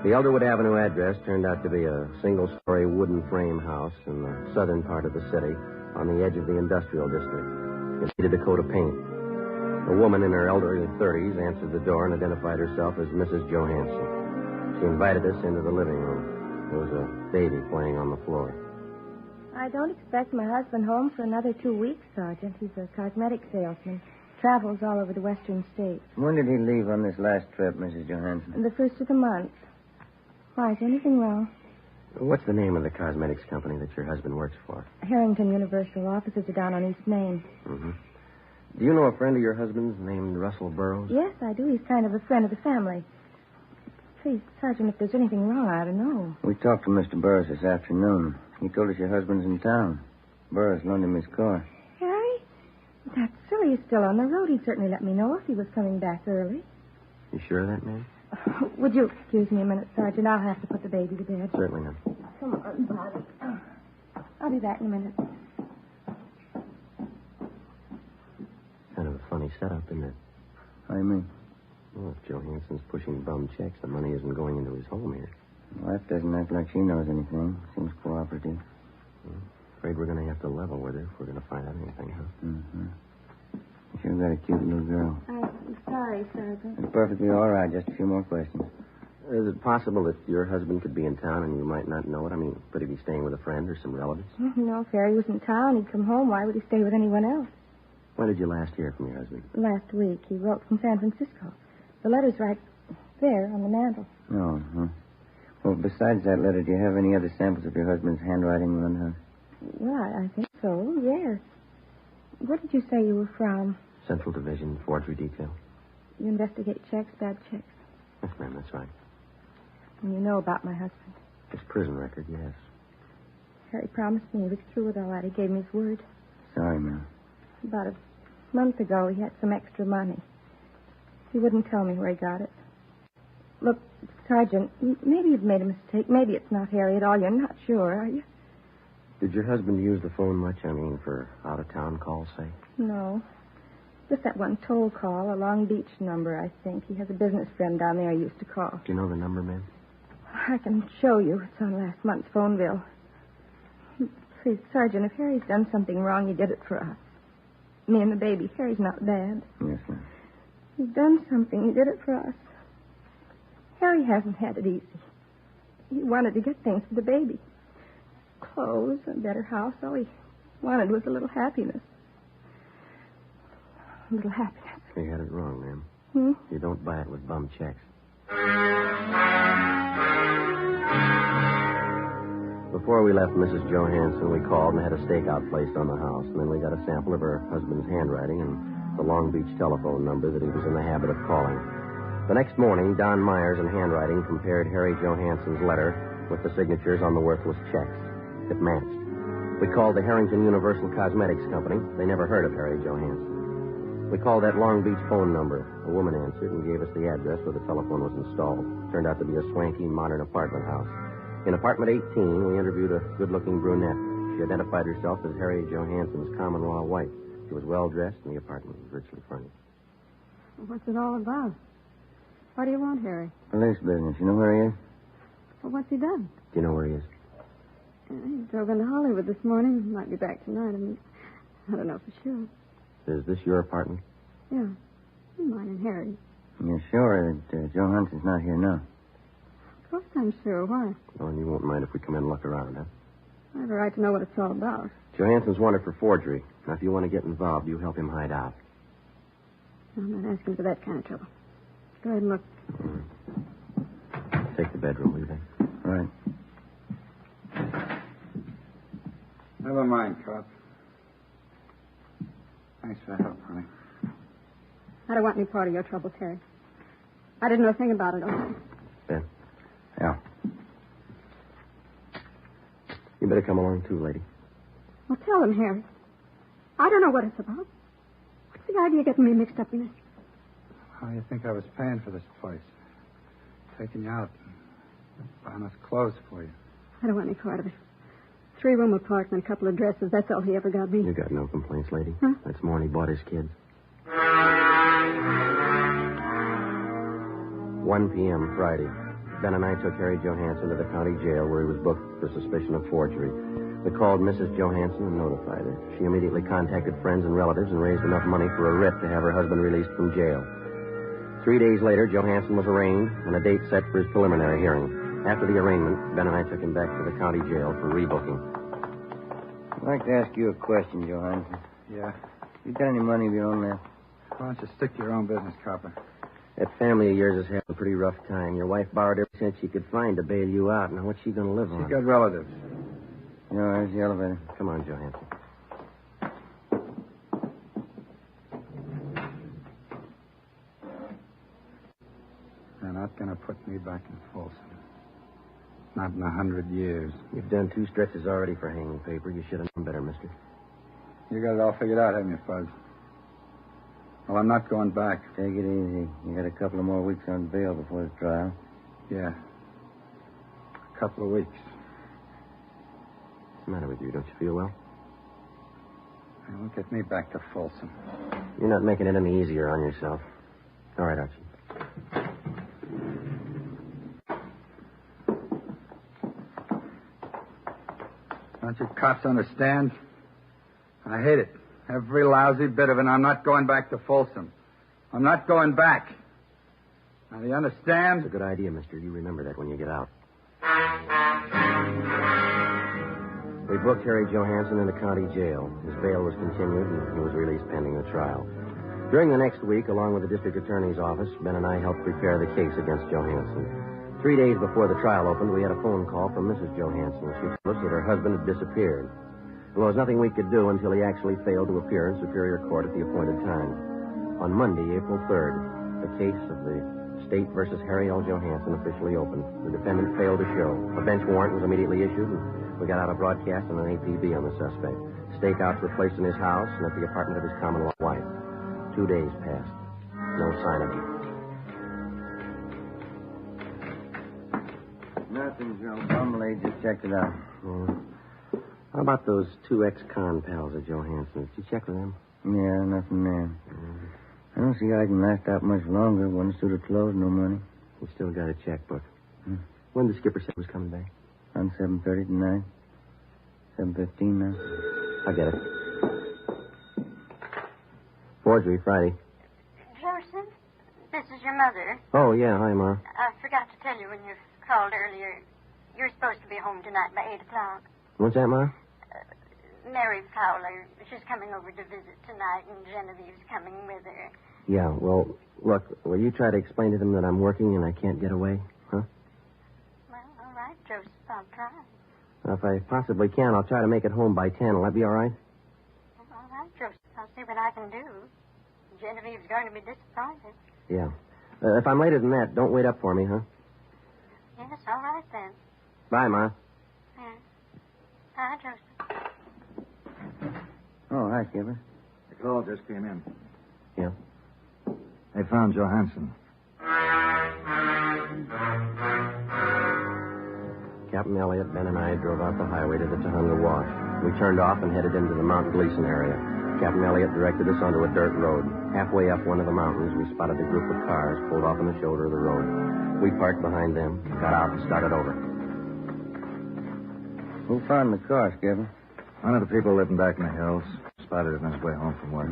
The Elderwood Avenue address turned out to be a single-story wooden frame house in the southern part of the city on the edge of the industrial district. It needed a coat of paint. A woman in her elderly 30s answered the door and identified herself as Mrs. Johansson. She invited us into the living room. There was a baby playing on the floor. I don't expect my husband home for another 2 weeks, Sergeant. He's a cosmetic salesman. Travels all over the western states. When did he leave on this last trip, Mrs. Johansson? The first of the month. Why, is anything wrong? What's the name of the cosmetics company that your husband works for? Harrington Universal. Offices are down on East Main. Mm-hmm. Do you know a friend of your husband's named Russell Burroughs? Yes, I do. He's kind of a friend of the family. Please, Sergeant, if there's anything wrong, I ought to know. We talked to Mr. Burroughs this afternoon. He told us your husband's in town. Burroughs loaned him his car. Harry? That's silly. He's still on the road. He'd certainly let me know if he was coming back early. You sure of that, ma'am? Would you excuse me a minute, Sergeant? I'll have to put the baby to bed. Certainly, ma'am. Come on, Bobby. I'll be back in a minute. Kind of a funny setup, isn't it? How do you mean? Well, if Johansson's pushing bum checks, the money isn't going into his home here. Wife doesn't act like she knows anything. Seems cooperative. Afraid we're going to have to level with her if we're going to find out anything, huh? Mm-hmm. You sure got a cute little girl. I'm sorry, Sergeant. It's perfectly all right. Just a few more questions. Is it possible that your husband could be in town and you might not know it? I mean, could he be staying with a friend or some relatives? No, if Harry was in town, he'd come home. Why would he stay with anyone else? When did you last hear from your husband? Last week. He wrote from San Francisco. The letter's right there on the mantel. Oh, huh. Well, besides that letter, do you have any other samples of your husband's handwriting around the house? Well, I think so, yes. Where did you say you were from? Central Division, Forgery Detail. You investigate checks, bad checks. Yes, ma'am, that's right. And you know about my husband. His prison record, yes. Harry promised me he was through with all that. He gave me his word. Sorry, ma'am. About a month ago, he had some extra money. He wouldn't tell me where he got it. Look, Sergeant, maybe you've made a mistake. Maybe it's not Harry at all. You're not sure, are you? Did your husband use the phone much? I mean, for out-of-town calls, say? No. Just that one toll call, a Long Beach number, I think. He has a business friend down there he used to call. Do you know the number, ma'am? I can show you. It's on last month's phone bill. Please, Sergeant, if Harry's done something wrong, he did it for us. Me and the baby. Harry's not bad. Yes, ma'am. He's done something. He did it for us. Harry hasn't had it easy. He wanted to get things for the baby. Clothes, a better house. All he wanted was a little happiness. A little happiness. You had it wrong, ma'am. You don't buy it with bum checks. Before we left Mrs. Johansson, we called and had a stakeout placed on the house. And then we got a sample of her husband's handwriting and the Long Beach telephone number that he was in the habit of calling. The next morning, Don Myers in handwriting compared Harry Johansson's letter with the signatures on the worthless checks. It matched. We called the Harrington Universal Cosmetics Company. They never heard of Harry Johansson. We called that Long Beach phone number. A woman answered and gave us the address where the telephone was installed. Turned out to be a swanky, modern apartment house. In apartment 18, we interviewed a good-looking brunette. She identified herself as Harry Johansson's common-law wife. She was well-dressed, and the apartment was virtually furnished. What's it all about? What do you want, Harry? Police business. You know where he is? Well, what's he done? Do you know where he is? He drove into Hollywood this morning. Might be back tonight. I don't know for sure. Is this your apartment? Yeah. Mine and Harry. You're sure that Johansson's not here now? Of course I'm sure. Why? Oh, and you won't mind if we come in and look around, huh? I have a right to know what it's all about. Johansson's wanted for forgery. Now, if you want to get involved, you help him hide out. I'm not asking for that kind of trouble. Go ahead and look. Take the bedroom, will you, Ben? Right. Never mind, Cop. Thanks for the help, honey. I don't want any part of your troubles, Harry. I didn't know a thing about it, okay? Ben? Yeah. You better come along, too, lady. Well, tell them, Harry. I don't know what it's about. What's the idea of getting me mixed up in it? How do you think I was paying for this place? Taking you out, Buy enough clothes for you. I don't want any part of it. 3-room apartment, a couple of dresses. That's all he ever got me. You got no complaints, lady. Huh? That's more than he bought his kids. 1 p.m. Friday. Ben and I took Harry Johansson to the county jail where he was booked for suspicion of forgery. We called Mrs. Johansson and notified her. She immediately contacted friends and relatives and raised enough money for a writ to have her husband released from jail. 3 days later, Johansson was arraigned and a date set for his preliminary hearing. After the arraignment, Ben and I took him back to the county jail for rebooking. I'd like to ask you a question, Johansson. Yeah? You got any money of your own left? Why don't you stick to your own business, copper? That family of yours has had a pretty rough time. Your wife borrowed every cent she could find to bail you out. Now, what's she going to live on? She got relatives. No, there's the elevator. Come on, Johansson. They're not going to put me back in Folsom. Not in 100 years. You've done 2 stretches already for hanging paper. You should have known better, mister. You got it all figured out, haven't you, Fuzz? Well, I'm not going back. Take it easy. You got a couple of more weeks on bail before the trial. Yeah. A couple of weeks. What's the matter with you? Don't you feel well? They won't get me back to Folsom. You're not making it any easier on yourself. All right, Archie. Don't you cops understand? I hate it. Every lousy bit of it. I'm not going back to Folsom. I'm not going back. Now, do you understand? It's a good idea, mister. You remember that when you get out. We booked Harry Johansson in the county jail. His bail was continued, and he was released pending the trial. During the next week, along with the district attorney's office, Ben and I helped prepare the case against Johansson. 3 days before the trial opened, we had a phone call from Mrs. Johansson. She told us that her husband had disappeared. There was nothing we could do until he actually failed to appear in Superior Court at the appointed time. On Monday, April 3rd, the case of the State versus Harry L. Johansson officially opened. The defendant failed to show. A bench warrant was immediately issued, and we got out a broadcast and an APB on the suspect. Stakeouts were placed in his house and at the apartment of his common-law wife. 2 days passed. No sign of him. Nothing, Joe. Bumley just checked it out. How about those 2 ex-con pals of Johansson's? Did you check with them? Yeah, nothing there. I don't see how I can last out much longer. One suit of clothes, no money. We still got a checkbook. When the skipper said he was coming back? On 7:30 tonight. 7:15 now. I get it. Forgery, Friday. Joseph, this is your mother. Oh, yeah. Hi, Ma. I forgot to tell you when you called earlier. You're supposed to be home tonight by 8 o'clock. What's that, Ma? Mary Fowler, she's coming over to visit tonight, and Genevieve's coming with her. Yeah, well, look, will you try to explain to them that I'm working and I can't get away? Huh? Well, all right, Joseph, I'll try. If I possibly can, I'll try to make it home by 10. Will that be all right? Well, all right, Joseph, I'll see what I can do. Genevieve's going to be disappointed. Yeah. If I'm later than that, don't wait up for me, huh? Yes, all right then. Bye, Ma. Yeah. Bye, Joseph. Oh, hi, Skipper. The call just came in. Yeah? They found Johansson. Captain Elliott, Ben, and I drove out the highway to the Tahunga Wash. We turned off and headed into the Mount Gleason area. Captain Elliott directed us onto a dirt road. Halfway up one of the mountains, we spotted a group of cars pulled off on the shoulder of the road. We parked behind them, got out, and started over. Who found the car, Skipper? One of the people living back in the hills spotted it on his way home from work.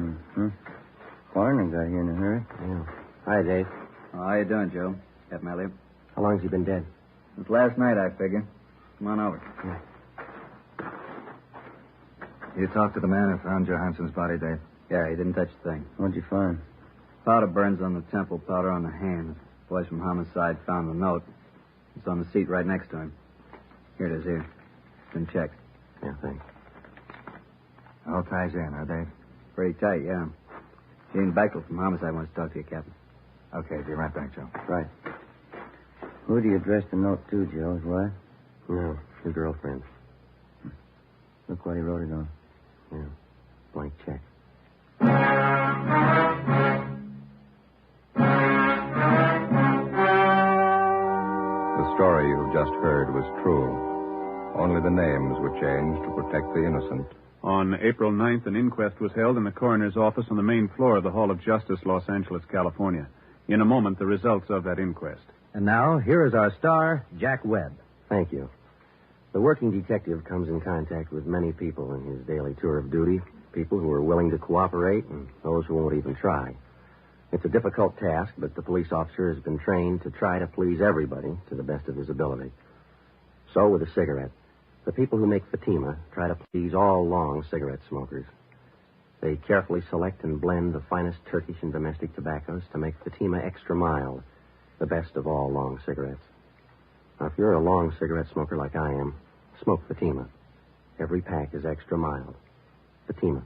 Coroner got here in a hurry. Yeah. Hi, Dave. How you doing, Joe? Captain Elliott. How long's he been dead? Since last night, I figure. Come on over. Yeah. You talked to the man who found Johansson's body, Dave? Yeah, he didn't touch a thing. What'd you find? Powder burns on the temple, powder on the hand. Boys from homicide found the note. It's on the seat right next to him. Here it is, here. It's been checked. Yeah, thanks. All ties in, huh, Dave? Pretty tight, yeah. Gene Bechtel from homicide wants to talk to you, Captain. Okay, be right back, Joe. Right. Who do you address the note to, Joe? His wife? No, his girlfriend. Look what he wrote it on. Yeah, blank check. The story story you've just heard was true. Only the names were changed to protect the innocent. On April 9th, an inquest was held in the coroner's office on the main floor of the Hall of Justice, Los Angeles, California. In a moment, the results of that inquest. And now, here is our star, Jack Webb. Thank you. The working detective comes in contact with many people in his daily tour of duty, people who are willing to cooperate and those who won't even try. It's a difficult task, but the police officer has been trained to try to please everybody to the best of his ability. So with a cigarette, the people who make Fatima try to please all long cigarette smokers. They carefully select and blend the finest Turkish and domestic tobaccos to make Fatima extra mild, the best of all long cigarettes. Now, if you're a long cigarette smoker like I am, smoke Fatima. Every pack is extra mild. Fatima.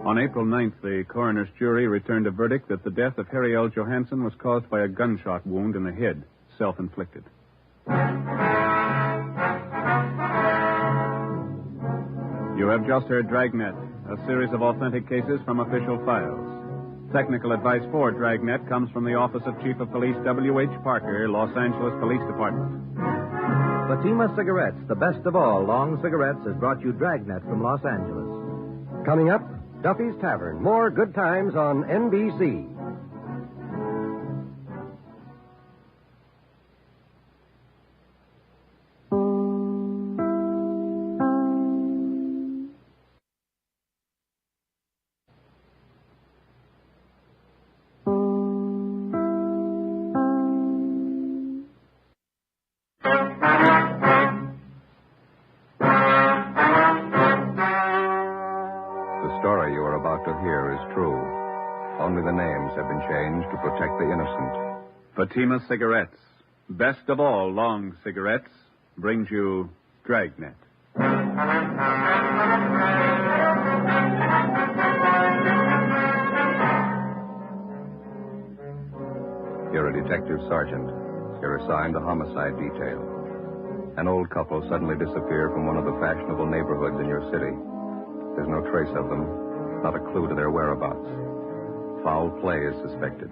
On April 9th, the coroner's jury returned a verdict that the death of Harry L. Johansson was caused by a gunshot wound in the head, self-inflicted. You have just heard Dragnet, a series of authentic cases from official files. Technical advice for Dragnet comes from the Office of Chief of Police W.H. Parker, Los Angeles Police Department. Fatima Cigarettes, the best of all long cigarettes, has brought you Dragnet from Los Angeles. Coming up, Duffy's Tavern. More good times on NBC. The story you are about to hear is true. Only the names have been changed to protect the innocent. Fatima Cigarettes, best of all long cigarettes, brings you Dragnet. You're a detective sergeant. You're assigned a homicide detail. An old couple suddenly disappear from one of the fashionable neighborhoods in your city. There's no trace of them, not a clue to their whereabouts. Foul play is suspected.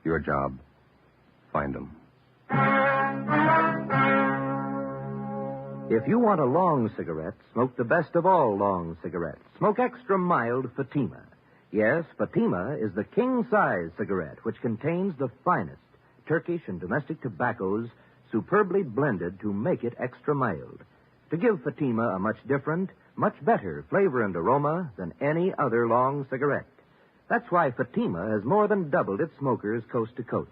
Your job, find them. If you want a long cigarette, smoke the best of all long cigarettes. Smoke extra mild Fatima. Yes, Fatima is the king-size cigarette, which contains the finest Turkish and domestic tobaccos superbly blended to make it extra mild, to give Fatima a much different, much better flavor and aroma than any other long cigarette. That's why Fatima has more than doubled its smokers coast to coast.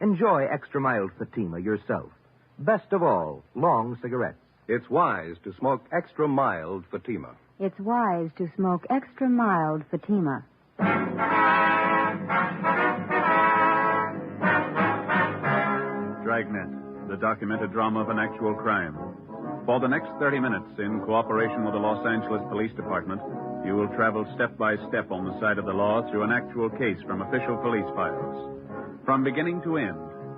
Enjoy extra mild Fatima yourself. Best of all, long cigarettes. It's wise to smoke extra mild Fatima. It's wise to smoke extra mild Fatima. Dragnet, the documented drama of an actual crime. For the next 30 minutes, in cooperation with the Los Angeles Police Department, you will travel step by step on the side of the law through an actual case from official police files. From beginning to end,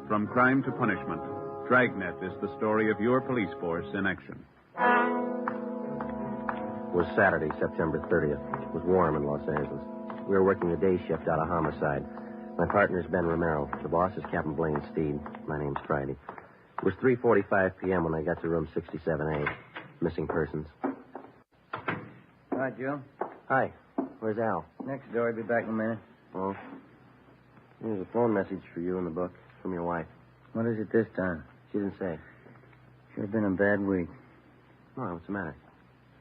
from crime to punishment, Dragnet is the story of your police force in action. It was Saturday, September 30th. It was warm in Los Angeles. We were working the day shift out of homicide. My partner's Ben Romero. The boss is Captain Blaine Steed. My name's Friday. It was 3:45 p.m. when I got to room 67A. Missing persons. Hi, Joe. Hi. Where's Al? Next door. I'll be back in a minute. Oh. There's a phone message for you in the book from your wife. What is it this time? She didn't say. Sure been a bad week. Oh, what's the matter?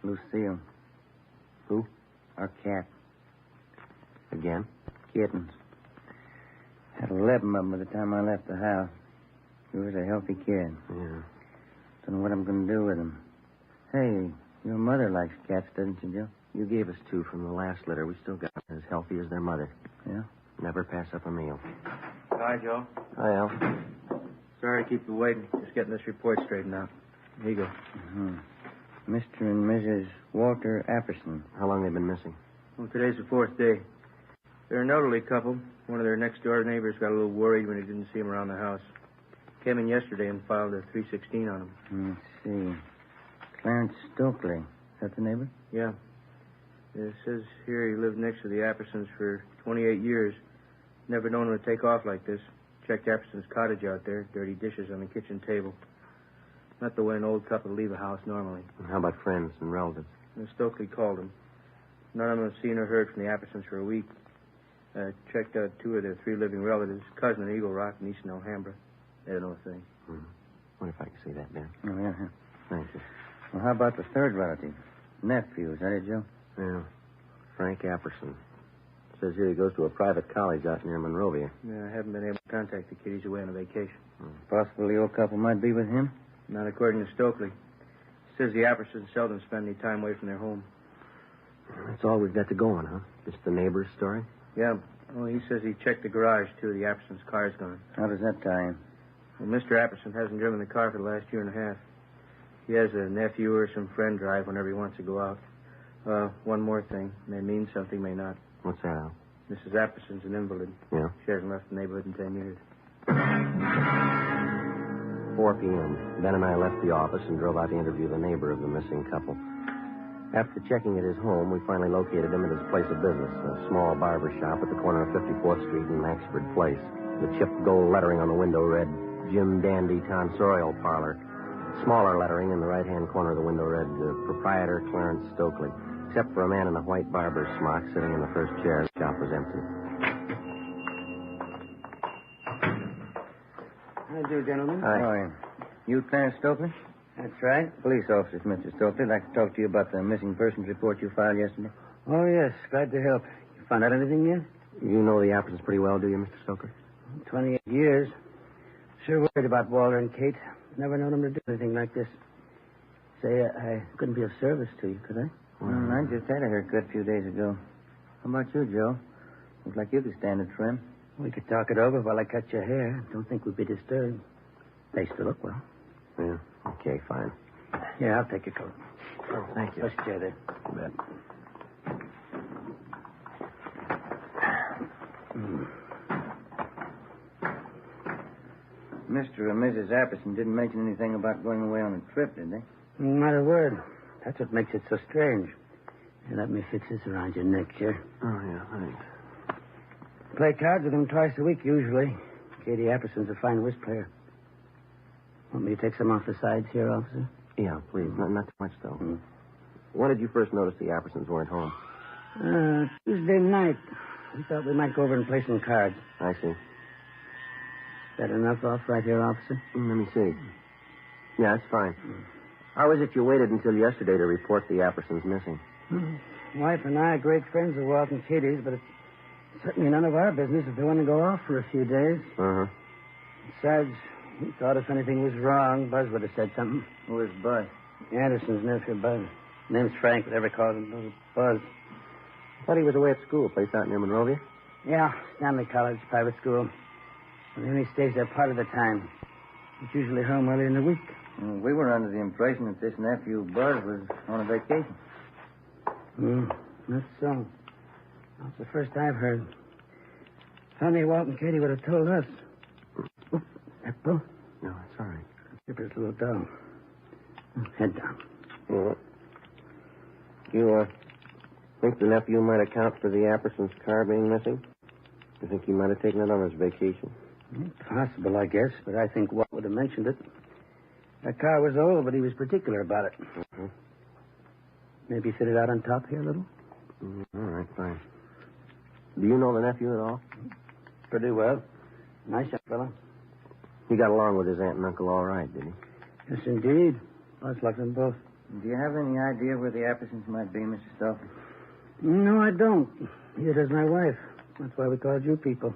Lucille. Who? Our cat. Again? Kittens. Had 11 of them by the time I left the house. He was a healthy kid. Yeah. Don't know what I'm going to do with him. Hey, your mother likes cats, doesn't she, Joe? You gave us 2 from the last litter. We still got them, as healthy as their mother. Yeah? Never pass up a meal. Hi, Joe. Hi, Al. Sorry to keep you waiting. Just getting this report straightened out. Here you go. Mm-hmm. Mr. and Mrs. Walter Apperson. How long they been missing? Well, today's the 4th day. They're an elderly couple. One of their next-door neighbors got a little worried when he didn't see him around the house. Came in yesterday and filed a 316 on him. Let's see. Clarence Stokely. Is that the neighbor? Yeah. It says here he lived next to the Appersons for 28 years. Never known him to take off like this. Checked Apperson's cottage out there. Dirty dishes on the kitchen table. Not the way an old couple would leave a house normally. And how about friends and relatives? And Stokely called him. None of them have seen or heard from the Appersons for a week. Checked out 2 of their 3 living relatives, cousin in Eagle Rock and East in Alhambra. They don't know a thing. Wonder if I can see that, Dan. Oh, yeah. Thank you. Well, how about the third relative? Nephew, is that it, Joe? Yeah. Frank Apperson. Says here he goes to a private college out near Monrovia. Yeah, I haven't been able to contact the kid. He's away on a vacation. Possible the old couple might be with him? Not according to Stokely. Says the Appersons seldom spend any time away from their home. That's all we've got to go on, huh? Just the neighbor's story? Yeah. Well, he says he checked the garage, too. The Appersons' car's gone. How does that tie in? Well, Mr. Apperson hasn't driven the car for the last year and a half. He has a nephew or some friend drive whenever he wants to go out. One more thing. May mean something, may not. What's that, Al? Mrs. Apperson's an invalid. Yeah? She hasn't left the neighborhood in 10 years. 4 p.m. Ben and I left the office and drove out to interview the neighbor of the missing couple. After checking at his home, we finally located him at his place of business, a small barber shop at the corner of 54th Street and Maxford Place. The chipped gold lettering on the window read, Jim Dandy Tonsorial Parlor. Smaller lettering in the right-hand corner of the window read, Proprietor Clarence Stokely. Except for a man in a white barber's smock sitting in the first chair, the shop was empty. How do you do, gentlemen? Hi. How are you? You Clarence Stokely? That's right. Police officers, Mr. Stokely. I'd like to talk to you about the missing persons report you filed yesterday. Oh, yes. Glad to help. You found out anything yet? You know the Appersons pretty well, do you, Mr. Stokely? 28 years. Sure worried about Walter and Kate. Never known them to do anything like this. Say, I couldn't be of service to you, could I? I just had a haircut a few days ago. How about you, Joe? Looks like you could stand a trim. We could talk it over while I cut your hair. Don't think we'd be disturbed. They still look well. Yeah. Okay, fine. Yeah, I'll take your coat. Oh, thank you. Push chair there. You bet. Mr. and Mrs. Apperson didn't mention anything about going away on a trip, did they? Not a word. That's what makes it so strange. Here, let me fix this around your neck, chair. Oh, yeah, thanks. Play cards with them twice a week, usually. Katie Apperson's a fine whist player. Want me to take some off the sides here, officer? Yeah, please. Not too much, though. When did you first notice the Appersons weren't home? Tuesday night. We thought we might go over and play some cards. I see. Is that enough off right here, officer? Let me see. Yeah, that's fine. How is it you waited until yesterday to report the Appersons missing? Wife and I are great friends of Walt and Katie's, but it's certainly none of our business if they want to go off for a few days. Uh-huh. Besides, we thought if anything was wrong, Buzz would have said something. Who is Buzz? Anderson's nephew, Buzz. Name's Frank, but everybody calls him Buzz. I thought he was away at school, a place out near Monrovia. Yeah, Stanley College, private school. But he only stays there part of the time. He's usually home early in the week. We were under the impression that this nephew, Buzz, was on a vacation. That's so. That's the first I've heard. Funny, Walt and Katie would have told us. Apple? No, it's all right. Keep it a little down. Head down. Yeah. You, think the nephew might account for the Appersons' car being missing? You think he might have taken it on his vacation? Possible, I guess, but I think Walt would have mentioned it. That car was old, but he was particular about it. Mm-hmm. Maybe fit it out on top here a little? All right, fine. Do you know the nephew at all? Pretty well. Nice young fellow. He got along with his aunt and uncle all right, did he? Yes, indeed. Much like them both. Do you have any idea where the Appersons might be, Mr. Stokely? No, I don't. Neither does my wife. That's why we called you people.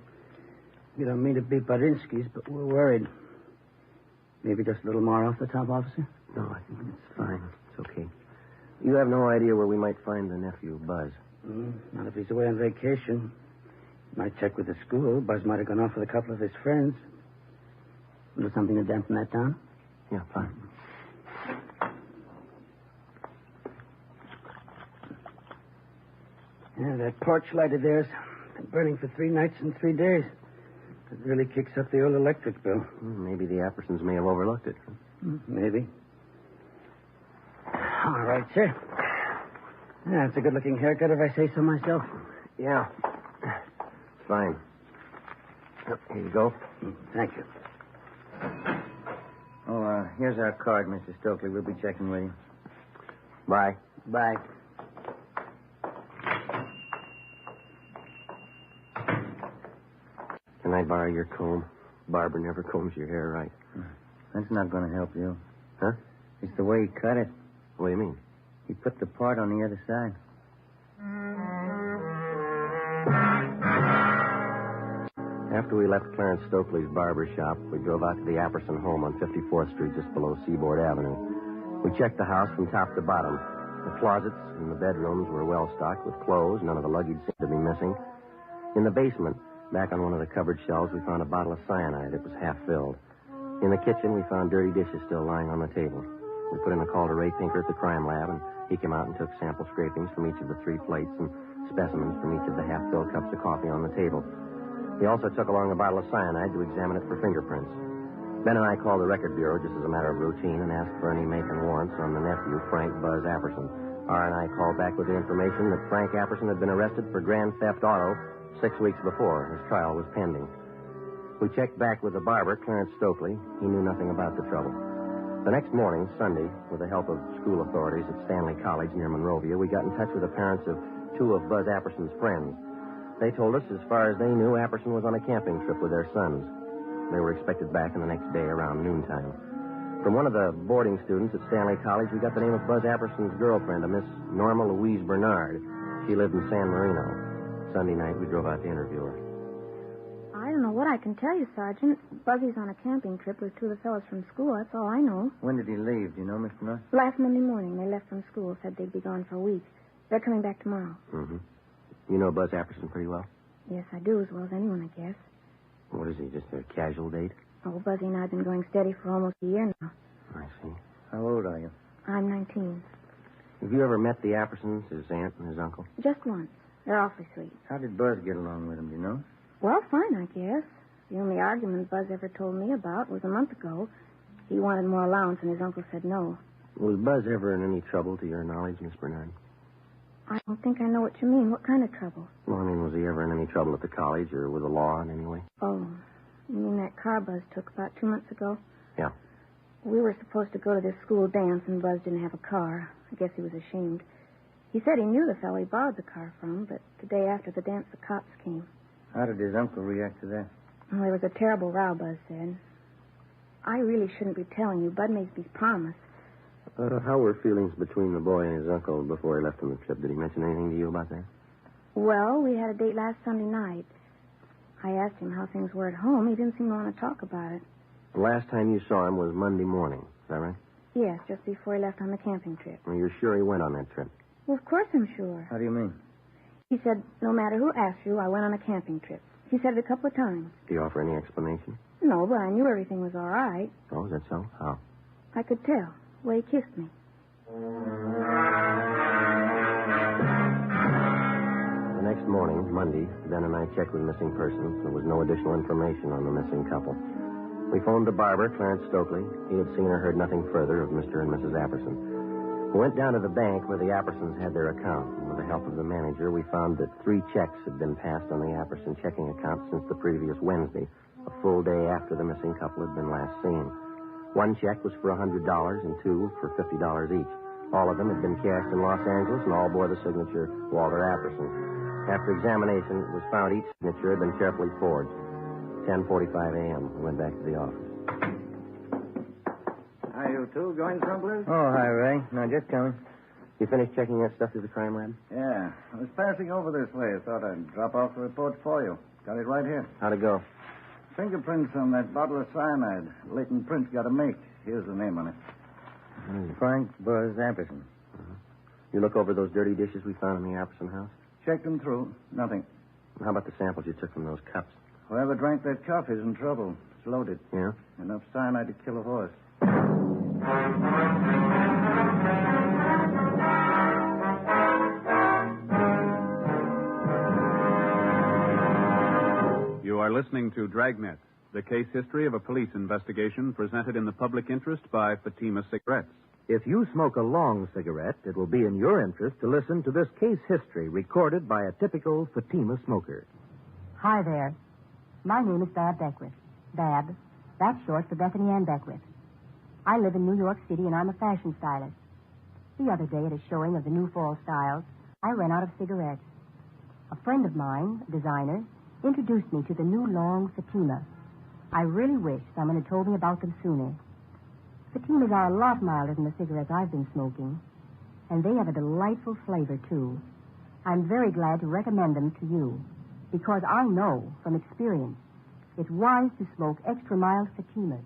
We don't mean to be Badinsky's, but we're worried. Maybe just a little more off the top, officer? No, I think it's fine. It's okay. You have no idea where we might find the nephew, Buzz? Not if he's away on vacation. Might check with the school. Buzz might have gone off with a couple of his friends. Do something to dampen that down? Yeah, fine. Yeah, that porch light of theirs been burning for 3 nights and 3 days. It really kicks up the old electric bill. Maybe the Appersons may have overlooked it. Maybe. All right, sir. Yeah, it's a good-looking haircut if I say so myself. Yeah. Fine. Here you go. Thank you. Oh, here's our card, Mr. Stokely. We'll be checking with you. Bye. Bye. Can I borrow your comb? Barbara never combs your hair right. That's not going to help you. Huh? It's the way he cut it. What do you mean? He put the part on the other side. After we left Clarence Stokely's barber shop, we drove out to the Apperson home on 54th Street, just below Seaboard Avenue. We checked the house from top to bottom. The closets and the bedrooms were well stocked with clothes. None of the luggage seemed to be missing. In the basement, back on one of the cupboard shelves, we found a bottle of cyanide. It was half filled. In the kitchen, we found dirty dishes still lying on the table. We put in a call to Ray Pinker at the crime lab, and he came out and took sample scrapings from each of the 3 plates and specimens from each of the half-filled cups of coffee on the table. He also took along a bottle of cyanide to examine it for fingerprints. Ben and I called the record bureau just as a matter of routine and asked for any make and warrants on the nephew, Frank Buzz Apperson. R&I called back with the information that Frank Apperson had been arrested for grand theft auto 6 weeks before. His trial was pending. We checked back with the barber, Clarence Stokely. He knew nothing about the trouble. The next morning, Sunday, with the help of school authorities at Stanley College near Monrovia, we got in touch with the parents of 2 of Buzz Apperson's friends. They told us, as far as they knew, Apperson was on a camping trip with their sons. They were expected back in the next day around noontime. From one of the boarding students at Stanley College, we got the name of Buzz Apperson's girlfriend, a Miss Norma Louise Bernard. She lived in San Marino. Sunday night, we drove out to interview her. I don't know what I can tell you, Sergeant. Buzzy's on a camping trip with 2 of the fellows from school. That's all I know. When did he leave? Do you know, Mr. North? Last Monday morning, they left from school, said they'd be gone for a week. They're coming back tomorrow. Mm-hmm. You know Buzz Apperson pretty well? Yes, I do, as well as anyone, I guess. What is he, just a casual date? Oh, Buzzy and I have been going steady for almost a year now. I see. How old are you? I'm 19. Have you ever met the Appersons, his aunt and his uncle? Just once. They're awfully sweet. How did Buzz get along with him, do you know? Well, fine, I guess. The only argument Buzz ever told me about was a month ago. He wanted more allowance, and his uncle said no. Was Buzz ever in any trouble, to your knowledge, Miss Bernard? I don't think I know what you mean. What kind of trouble? Well, I mean, was he ever in any trouble at the college or with the law in any way? Oh, you mean that car Buzz took about 2 months ago? Yeah. We were supposed to go to this school dance, and Buzz didn't have a car. I guess he was ashamed. He said he knew the fellow he borrowed the car from, but the day after the dance, the cops came. How did his uncle react to that? Well, there was a terrible row, Buzz said. I really shouldn't be telling you. Bud made me promise. How were feelings between the boy and his uncle before he left on the trip? Did he mention anything to you about that? Well, we had a date last Sunday night. I asked him how things were at home. He didn't seem to want to talk about it. The last time you saw him was Monday morning. Is that right? Yes, just before he left on the camping trip. Well, you're sure he went on that trip? Well, of course I'm sure. How do you mean? He said, no matter who asked you, I went on a camping trip. He said it a couple of times. Did he offer any explanation? No, but I knew everything was all right. Oh, is that so? How? I could tell. The way he kissed me. The next morning, Monday, Ben and I checked with missing persons. There was no additional information on the missing couple. We phoned the barber, Clarence Stokely. He had seen or heard nothing further of Mr. and Mrs. Apperson. We went down to the bank where the Appersons had their account. And with the help of the manager, we found that 3 checks had been passed on the Apperson checking account since the previous Wednesday, a full day after the missing couple had been last seen. 1 check was for $100 and 2 for $50 each. All of them had been cashed in Los Angeles and all bore the signature Walter Apperson. After examination, it was found each signature had been carefully forged. 10:45 a.m. We went back to the office. Are you two going someplace? Oh, hi, Ray. No, just coming. You finished checking that stuff through the crime lab? Yeah. I was passing over this way. I thought I'd drop off the report for you. Got it right here. How'd it go? Fingerprints on that bottle of cyanide. Latent print's got a make. Here's the name on it. Frank Buzz Apperson. You look over those dirty dishes we found in the Apperson house? Checked them through. Nothing. How about the samples you took from those cups? Whoever drank that coffee's in trouble. It's loaded. Yeah? Enough cyanide to kill a horse. You are listening to Dragnet, the case history of a police investigation presented in the public interest by Fatima Cigarettes. If you smoke a long cigarette, it will be in your interest to listen to this case history recorded by a typical Fatima smoker. Hi there. My name is Bab Beckwith. Bab, that's short for Bethany Ann Beckwith. I live in New York City, and I'm a fashion stylist. The other day, at a showing of the new fall styles, I ran out of cigarettes. A friend of mine, a designer, introduced me to the new long Fatima. I really wish someone had told me about them sooner. Fatimas are a lot milder than the cigarettes I've been smoking, and they have a delightful flavor, too. I'm very glad to recommend them to you, because I know from experience it's wise to smoke extra mild Fatimas.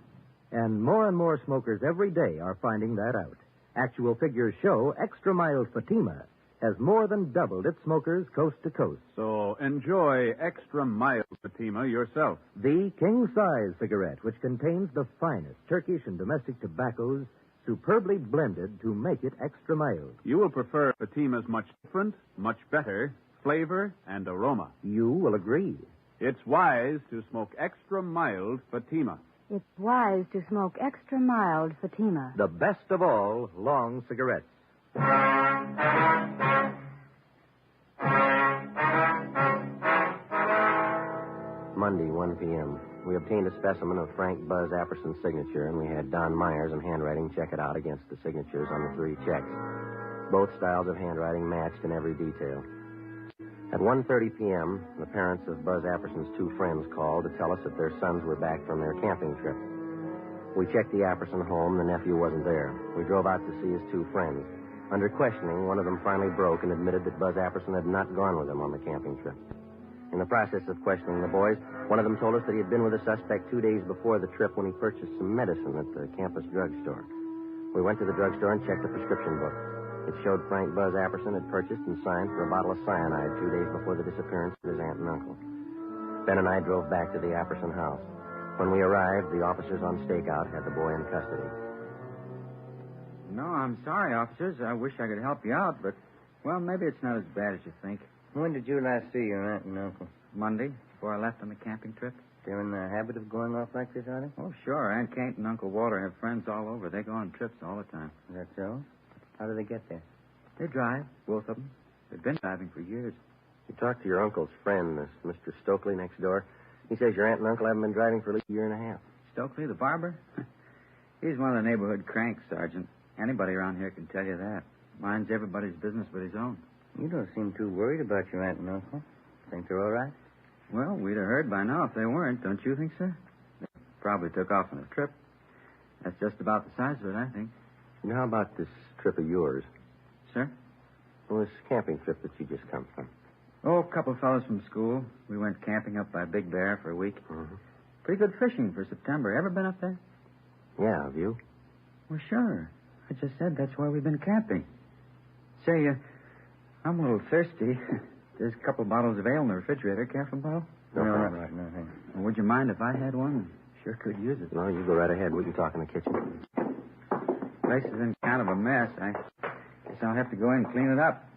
And more smokers every day are finding that out. Actual figures show extra mild Fatima has more than doubled its smokers coast to coast. So enjoy extra mild Fatima yourself. The king-size cigarette, which contains the finest Turkish and domestic tobaccos superbly blended to make it extra mild. You will prefer Fatima's much different, much better flavor and aroma. You will agree. It's wise to smoke extra mild Fatima. It's wise to smoke extra mild Fatima. The best of all long cigarettes. Monday, 1 p.m. We obtained a specimen of Frank Buzz Apperson's signature, and we had Don Myers in handwriting check it out against the signatures on the 3 checks. Both styles of handwriting matched in every detail. At 1:30 p.m., the parents of Buzz Apperson's 2 friends called to tell us that their sons were back from their camping trip. We checked the Apperson home. The nephew wasn't there. We drove out to see his 2 friends. Under questioning, one of them finally broke and admitted that Buzz Apperson had not gone with them on the camping trip. In the process of questioning the boys, one of them told us that he had been with the suspect 2 days before the trip when he purchased some medicine at the campus drugstore. We went to the drugstore and checked the prescription book. It showed Frank Buzz Apperson had purchased and signed for a bottle of cyanide 2 days before the disappearance of his aunt and uncle. Ben and I drove back to the Apperson house. When we arrived, the officers on stakeout had the boy in custody. No, I'm sorry, officers. I wish I could help you out, but, well, maybe it's not as bad as you think. When did you last see your aunt and uncle? Monday, before I left on the camping trip. They're in the habit of going off like this, are they? Oh, sure. Aunt Kate and Uncle Walter have friends all over. They go on trips all the time. Is that so? How do they get there? They drive, both of them. They've been driving for years. You talked to your uncle's friend, this Mr. Stokely next door. He says your aunt and uncle haven't been driving for at least a year and a half. Stokely, the barber? He's one of the neighborhood cranks, Sergeant. Anybody around here can tell you that. Minds everybody's business but his own. You don't seem too worried about your aunt and uncle. Think they're all right? Well, we'd have heard by now if they weren't, don't you think, sir? They probably took off on a trip. That's just about the size of it, I think. And how about this trip of yours? Sir? Well, this camping trip that you just come from. Oh, a couple of fellows from school. We went camping up by Big Bear for a week. Mm-hmm. Pretty good fishing for September. Ever been up there? Yeah, have you? Well, sure. I just said that's why we've been camping. Say, I'm a little thirsty. There's a couple of bottles of ale in the refrigerator. Care for a bottle? No, right. No, thanks. Well, would you mind if I had one? Sure could use it. No, you go right ahead. We can talk in the kitchen. Place is in kind of a mess. I guess I'll have to go in and clean it up.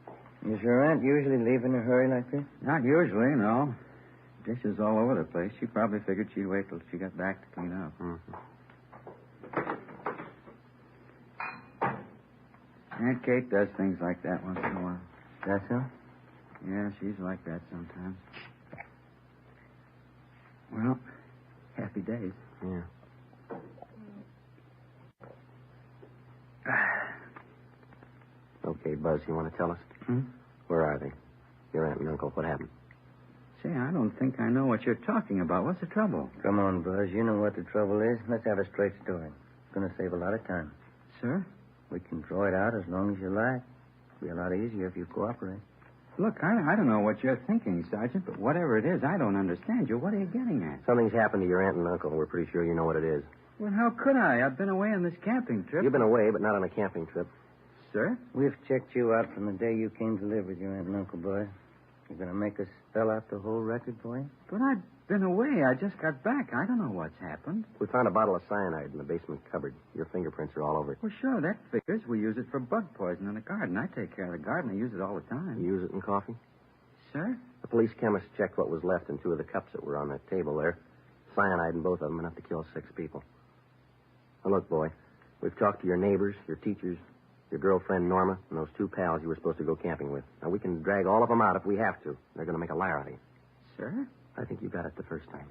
Does your aunt usually leave in a hurry like this? Not usually, no. Dishes all over the place. She probably figured she'd wait till she got back to clean up. Mm-hmm. Aunt Kate does things like that once in a while. That so? Yeah, she's like that sometimes. Well, happy days. Yeah. Okay, Buzz, you want to tell us? Where are they? Your aunt and uncle, what happened? Say, I don't think I know what you're talking about. What's the trouble? Come on, Buzz. You know what the trouble is. Let's have a straight story. It's going to save a lot of time. Sir? We can draw it out as long as you like. It'll be a lot easier if you cooperate. Look, I don't know what you're thinking, Sergeant, but whatever it is, I don't understand you. What are you getting at? Something's happened to your aunt and uncle. We're pretty sure you know what it is. Well, how could I? I've been away on this camping trip. You've been away, but not on a camping trip. Sir? We've checked you out from the day you came to live with your aunt and uncle, boy. You're going to make us spell out the whole record for you? But I've been away. I just got back. I don't know what's happened. We found a bottle of cyanide in the basement cupboard. Your fingerprints are all over it. Well, sure, that figures. We use it for bug poison in the garden. I take care of the garden. I use it all the time. You use it in coffee? Sir? The police chemist checked what was left in 2 of the cups that were on that table there. Cyanide in both of them, enough to kill 6 people. Now, look, boy, We've talked to your neighbors, your teachers, your girlfriend Norma, and those 2 pals you were supposed to go camping with. Now, we can drag all of them out if we have to. They're going to make a liar of you. Sir? I think you got it the first time.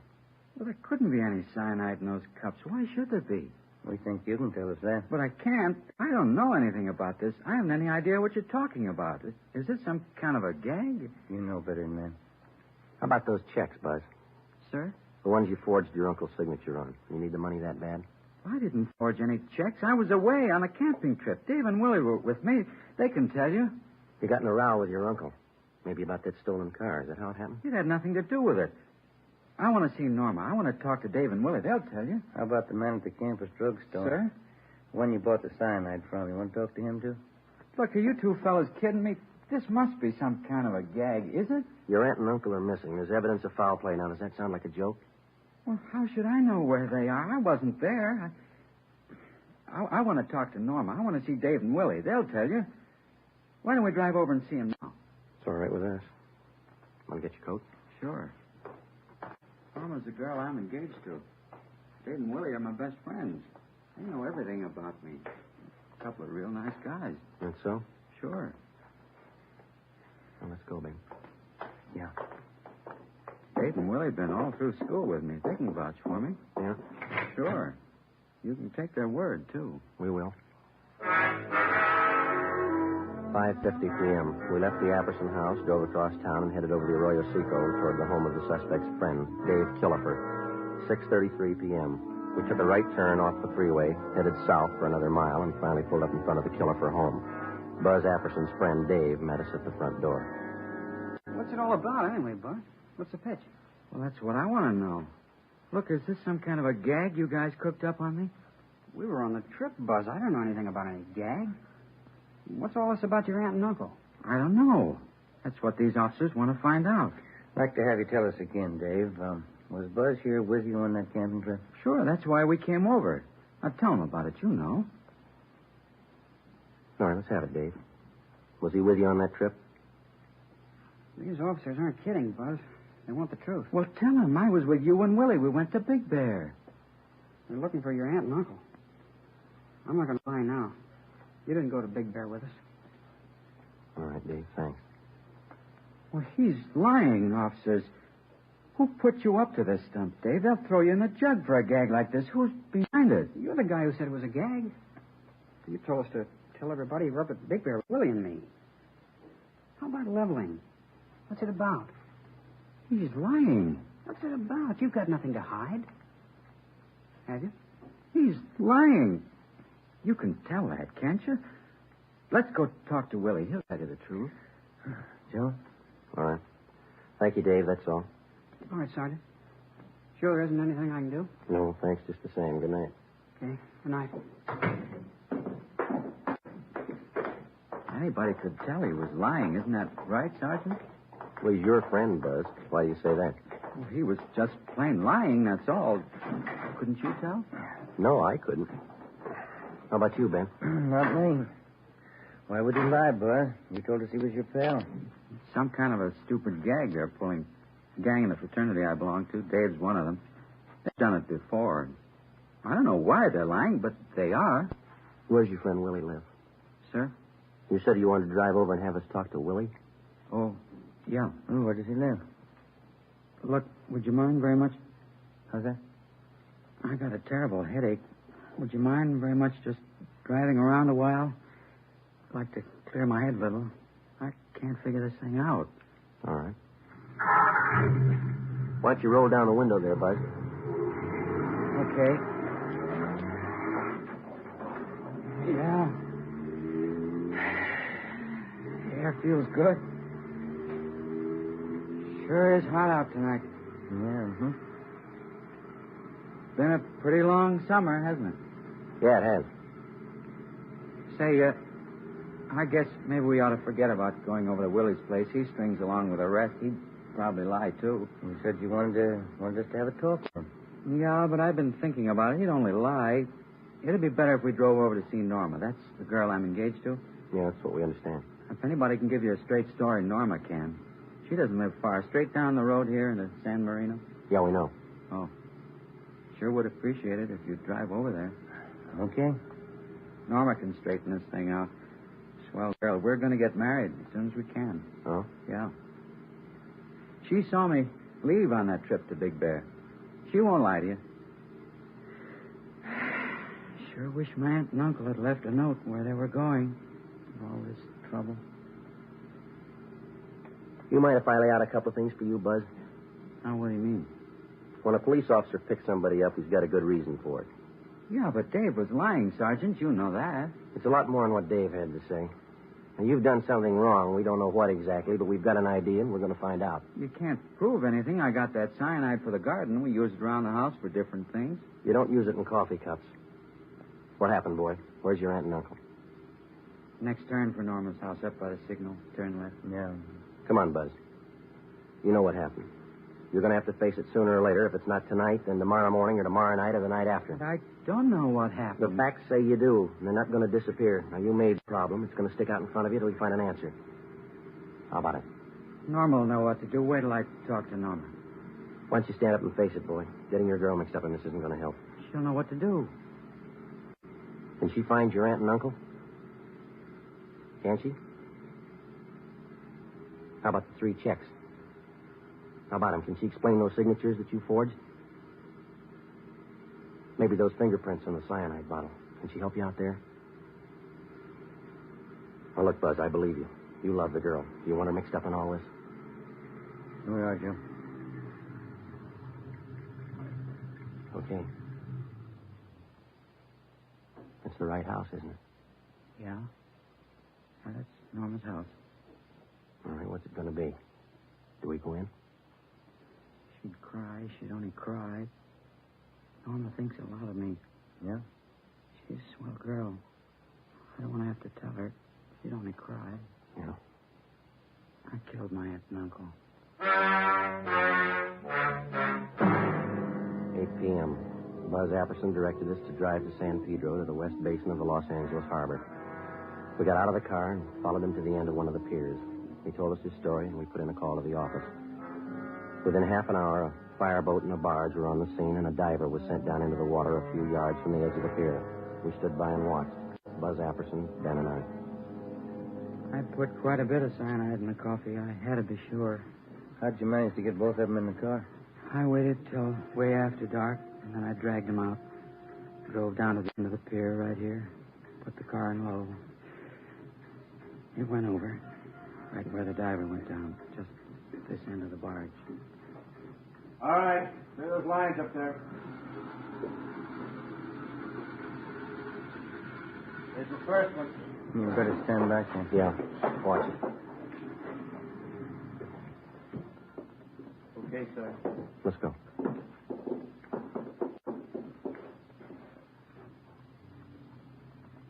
Well, there couldn't be any cyanide in those cups. Why should there be? We think you can tell us that. But I can't. I don't know anything about this. I haven't any idea what you're talking about. Is this some kind of a gag? You know better than that. How about those checks, Buzz? Sir? The ones you forged your uncle's signature on. You need the money that bad? I didn't forge any checks. I was away on a camping trip. Dave and Willie were with me. They can tell you. You got in a row with your uncle. Maybe about that stolen car. Is that how it happened? It had nothing to do with it. I want to see Norma. I want to talk to Dave and Willie. They'll tell you. How about the man at the campus drugstore? Sir? The one you bought the cyanide from. You want to talk to him, too? Look, are you two fellas kidding me? This must be some kind of a gag, is it? Your aunt and uncle are missing. There's evidence of foul play. Now, does that sound like a joke? Well, how should I know where they are? I wasn't there. I want to talk to Norma. I want to see Dave and Willie. They'll tell you. Why don't we drive over and see him now? It's all right with us. Want to get your coat? Sure. Norma's the girl I'm engaged to. Dave and Willie are my best friends. They know everything about me. A couple of real nice guys. Think so? Sure. Well, let's go, babe. Yeah. Dave and Willie have been all through school with me. They can vouch for me. Yeah? Sure. You can take their word, too. We will. 5:50 p.m. We left the Apperson house, drove across town, and headed over the Arroyo Seco toward the home of the suspect's friend, Dave Killefer. 6:33 p.m. We took a right turn off the freeway, headed south for another mile, and finally pulled up in front of the Killefer home. Buzz Apperson's friend, Dave, met us at the front door. What's it all about, anyway, Bud? What's the pitch? Well, that's what I want to know. Look, is this some kind of a gag you guys cooked up on me? We were on the trip, Buzz. I don't know anything about any gag. What's all this about your aunt and uncle? I don't know. That's what these officers want to find out. I'd like to have you tell us again, Dave. Was Buzz here with you on that camping trip? Sure, that's why we came over. Now, tell him about it. You know. All right, let's have it, Dave. Was he with you on that trip? These officers aren't kidding, Buzz. They want the truth. Well, tell him I was with you and Willie. We went to Big Bear. They're looking for your aunt and uncle. I'm not going to lie now. You didn't go to Big Bear with us. All right, Dave, thanks. Well, he's lying, officers. Who put you up to this stunt, Dave? They'll throw you in the jug for a gag like this. Who's behind it? You're the guy who said it was a gag. You told us to tell everybody you were up at Big Bear with Willie and me. How about leveling? What's it about? He's lying. What's it about? You've got nothing to hide. Have you? He's lying. You can tell that, can't you? Let's go talk to Willie. He'll tell you the truth. Joe? All right. Thank you, Dave. That's all. All right, Sergeant. Sure there isn't anything I can do? No, thanks. Just the same. Good night. Okay. Good night. Anybody could tell he was lying. Isn't that right, Sergeant? Well, he's your friend, Buzz. Why do you say that? Well, he was just plain lying, that's all. Couldn't you tell? No, I couldn't. How about you, Ben? Not me. Why would he lie, Buzz? You told us he was your pal. Some kind of a stupid gag they're pulling. The gang in the fraternity I belong to, Dave's one of them. They've done it before. I don't know why they're lying, but they are. Where's your friend Willie live? Sir? You said you wanted to drive over and have us talk to Willie? Oh, yeah. Oh, where does he live? Look, would you mind very much? How's that? I got a terrible headache. Would you mind very much just driving around a while? I'd like to clear my head a little. I can't figure this thing out. All right. Why don't you roll down the window there, Buzz? Okay. Yeah. The air feels good. Sure is hot out tonight. Yeah, Been a pretty long summer, hasn't it? Yeah, it has. Say, I guess maybe we ought to forget about going over to Willie's place. He strings along with the rest. He'd probably lie, too. You said you wanted us to have a talk with him. Yeah, but I've been thinking about it. He'd only lie. It'd be better if we drove over to see Norma. That's the girl I'm engaged to. Yeah, that's what we understand. If anybody can give you a straight story, Norma can. She doesn't live far. Straight down the road here into San Marino. Yeah, we know. Oh. Sure would appreciate it if you'd drive over there. Okay. Norma can straighten this thing out. Swell girl. We're going to get married as soon as we can. Oh? Yeah. She saw me leave on that trip to Big Bear. She won't lie to you. Sure wish my aunt and uncle had left a note where they were going. All this trouble. You mind if I lay out a couple of things for you, Buzz? Now, what do you mean? When a police officer picks somebody up, he's got a good reason for it. Yeah, but Dave was lying, Sergeant. You know that. It's a lot more than what Dave had to say. Now, you've done something wrong. We don't know what exactly, but we've got an idea, and we're going to find out. You can't prove anything. I got that cyanide for the garden. We used it around the house for different things. You don't use it in coffee cups. What happened, boy? Where's your aunt and uncle? Next turn for Norma's house, up by the signal. Turn left. Yeah. Come on, Buzz. You know what happened. You're going to have to face it sooner or later. If it's not tonight, then tomorrow morning or tomorrow night or the night after. But I don't know what happened. The facts say you do, and they're not going to disappear. Now, you made the problem. It's going to stick out in front of you till we find an answer. How about it? Norma will know what to do. Wait till I talk to Norma. Why don't you stand up and face it, boy? Getting your girl mixed up in this isn't going to help. She'll know what to do. Can she find your aunt and uncle? Can she? How about the 3 checks? How about them? Can she explain those signatures that you forged? Maybe those fingerprints on the cyanide bottle. Can she help you out there? Well, look, Buzz, I believe you. You love the girl. Do you want her mixed up in all this? Here we are, Joe. Okay. It's the right house, isn't it? Yeah. Now, that's Norma's house. All right, what's it going to be? Do we go in? She'd cry. She'd only cry. Norma thinks a lot of me. Yeah? She's a swell girl. I don't want to have to tell her. She'd only cry. Yeah. I killed my aunt and uncle. 8 p.m. Buzz Apperson directed us to drive to San Pedro to the west basin of the Los Angeles harbor. We got out of the car and followed him to the end of one of the piers. He told us his story, and we put in a call to the office. Within half an hour, a fireboat and a barge were on the scene, and a diver was sent down into the water a few yards from the edge of the pier. We stood by and watched. Buzz Apperson, Ben, and I. I put quite a bit of cyanide in the coffee. I had to be sure. How'd you manage to get both of them in the car? I waited till way after dark, and then I dragged them out. Drove down to the end of the pier right here. Put the car in low. It went over. Right where the diver went down. Just this end of the barge. All right. Clear those lines up there. There's the first one. You better stand back there. Yeah. Watch it. Okay, sir. Let's go.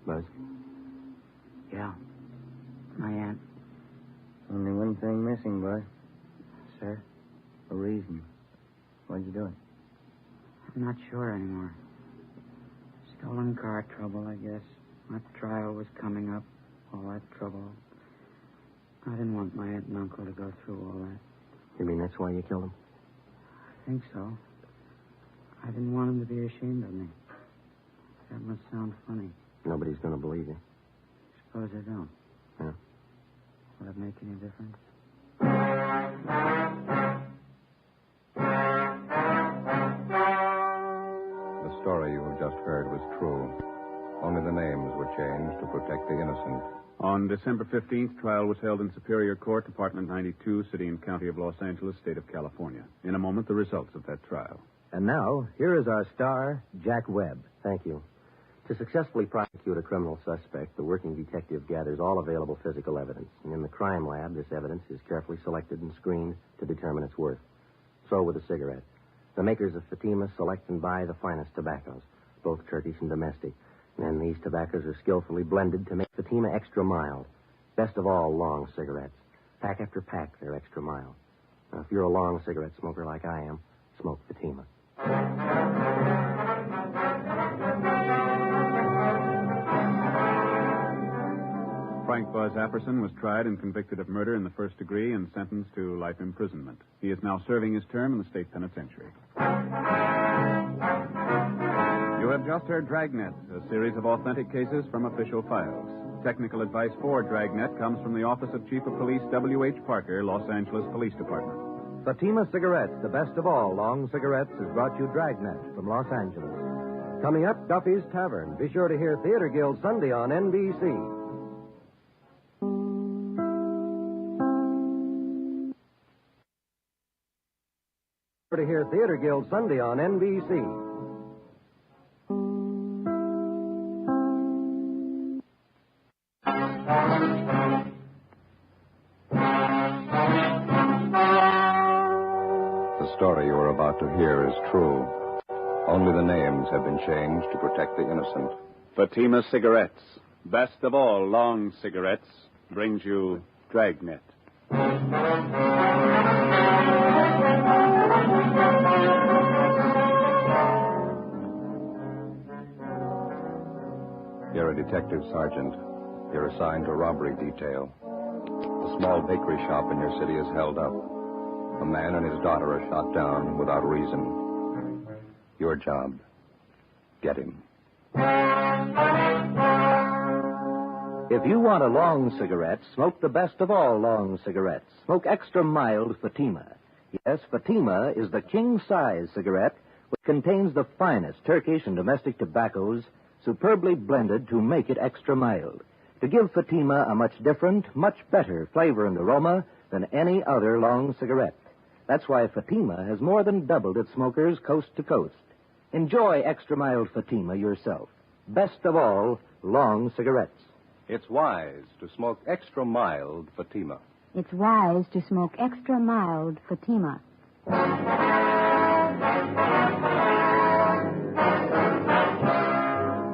Buzz? Yeah. My aunt. Only one thing missing, Buzz. Sir? A reason. Why'd you do it? I'm not sure anymore. Stolen car trouble, I guess. My trial was coming up. All that trouble. I didn't want my aunt and uncle to go through all that. You mean that's why you killed him? I think so. I didn't want them to be ashamed of me. That must sound funny. Nobody's going to believe you. Suppose I don't. Yeah. Will it make any difference? The story you have just heard was true. Only the names were changed to protect the innocent. On December 15th, trial was held in Superior Court, Department 92, City and County of Los Angeles, State of California. In a moment, the results of that trial. And now, here is our star, Jack Webb. Thank you. To successfully prosecute a criminal suspect, the working detective gathers all available physical evidence. And in the crime lab, this evidence is carefully selected and screened to determine its worth. So with a cigarette. The makers of Fatima select and buy the finest tobaccos, both Turkish and domestic. And then these tobaccos are skillfully blended to make Fatima extra mild. Best of all, long cigarettes. Pack after pack, they're extra mild. Now, if you're a long cigarette smoker like I am, smoke Fatima. Frank Buzz Apperson was tried and convicted of murder in the first degree and sentenced to life imprisonment. He is now serving his term in the state penitentiary. You have just heard Dragnet, a series of authentic cases from official files. Technical advice for Dragnet comes from the Office of Chief of Police W.H. Parker, Los Angeles Police Department. Fatima Cigarettes, the best of all long cigarettes, has brought you Dragnet from Los Angeles. Coming up, Duffy's Tavern. Be sure to hear Theater Guild Sunday on NBC. To hear Theater Guild Sunday on NBC. The story you are about to hear is true. Only the names have been changed to protect the innocent. Fatima Cigarettes, best of all long cigarettes, brings you Dragnet. You're a detective sergeant. You're assigned to robbery detail. A small bakery shop in your city is held up. A man and his daughter are shot down without reason. Your job, get him. If you want a long cigarette, smoke the best of all long cigarettes. Smoke extra mild Fatima. Yes, Fatima is the king-size cigarette which contains the finest Turkish and domestic tobaccos superbly blended to make it extra mild, to give Fatima a much different, much better flavor and aroma than any other long cigarette. That's why Fatima has more than doubled its smokers coast to coast. Enjoy extra mild Fatima yourself. Best of all, long cigarettes. It's wise to smoke extra mild Fatima. It's wise to smoke extra mild Fatima.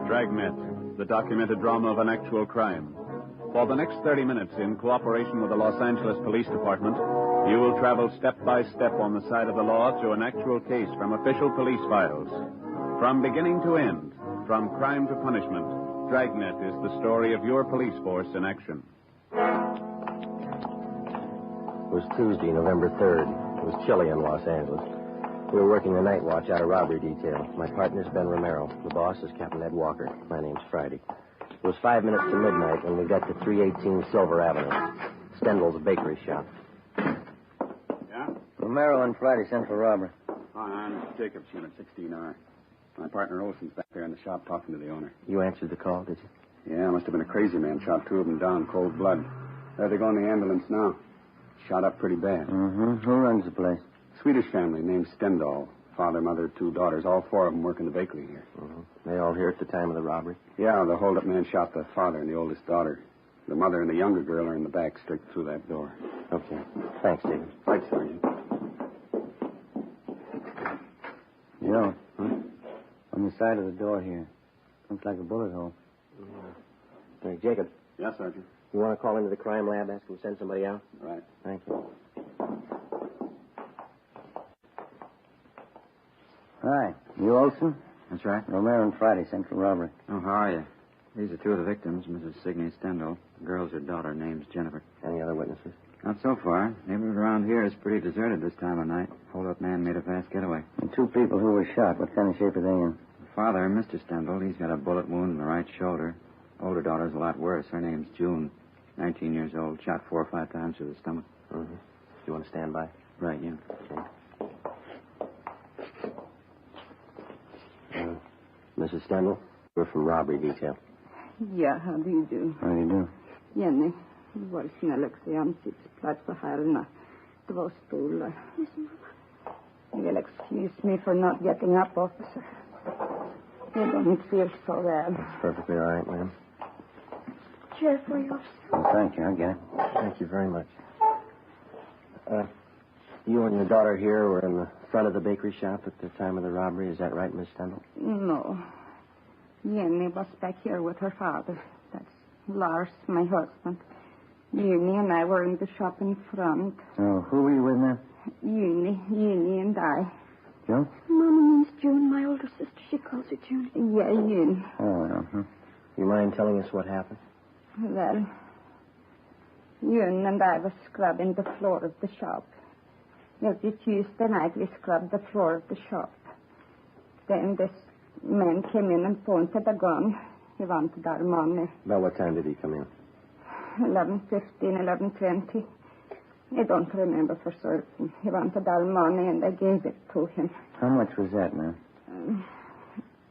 Dragnet, the documented drama of an actual crime. For the next 30 minutes, in cooperation with the Los Angeles Police Department, you will travel step by step on the side of the law through an actual case from official police files. From beginning to end, from crime to punishment, Dragnet is the story of your police force in action. It was Tuesday, November 3rd. It was chilly in Los Angeles. We were working the night watch out of robbery detail. My partner's Ben Romero. The boss is Captain Ed Walker. My name's Friday. It was 5 minutes to midnight when we got to 318 Silver Avenue, Stendel's bakery shop. Yeah? Romero and Friday, Central Robbery. Hi, I'm Jacobs, Unit 16R. My partner Olson's back there in the shop talking to the owner. You answered the call, did you? Yeah, must have been a crazy man. Shot two of them down, cold blood. There they go in the ambulance now. Shot up pretty bad. Mm-hmm. Who runs the place? Swedish family named Stendal. Father, mother, two daughters. All four of them work in the bakery here. Mm-hmm. They all here at the time of the robbery? Yeah, the hold-up man shot the father and the oldest daughter. The mother and the younger girl are in the back, straight through that door. Okay. Thanks, David. Right, Sergeant. You know, on the side of the door here, looks like a bullet hole. Hey, Jacob. Yes, Sergeant. You want to call into the crime lab, ask them to send somebody out? Right. Thank you. Hi. You Olson? That's right. Romero and Friday, Central Robbery. Oh, how are you? These are two of the victims, Mrs. Signey Stendal. The girl's her daughter, name's Jennifer. Any other witnesses? Not so far. Neighborhood around here is pretty deserted this time of night. Hold-up man made a fast getaway. And two people who were shot. What kind of shape are they in? The father, Mr. Stendal, he's got a bullet wound in the right shoulder. Older daughter's a lot worse. Her name's June. 19 years old. Shot 4 or 5 times through the stomach. Mm-hmm. You want to stand by? Right, yeah. Okay. Mrs. Stendal, we're from robbery detail. Ja, how do you do? How do you do? Jenny, var snäll i ansiktsplats så här na 2 stolar. You will excuse me for not getting up, officer. You don't feel so bad. That's perfectly all right, ma'am. Chair for you. Oh, thank you. I get it. Thank you very much. You and your daughter here were in the front of the bakery shop at the time of the robbery. Is that right, Miss Stendal? No. Jenny was back here with her father. That's Lars, my husband. Uni and I were in the shop in front. Oh, who were you with now? Uni and I. June? Mama means June, my older sister. She calls her June. Yeah, June. Oh, yeah. You mind telling us what happened? Well, June and I were scrubbing the floor of the shop. Every Tuesday night we scrubbed the floor of the shop. Then this Man came in and pointed a gun. He wanted our money. About what time did he come in? 11:15, 11:20. I don't remember for certain. He wanted our money, and I gave it to him. How much was that, ma'am?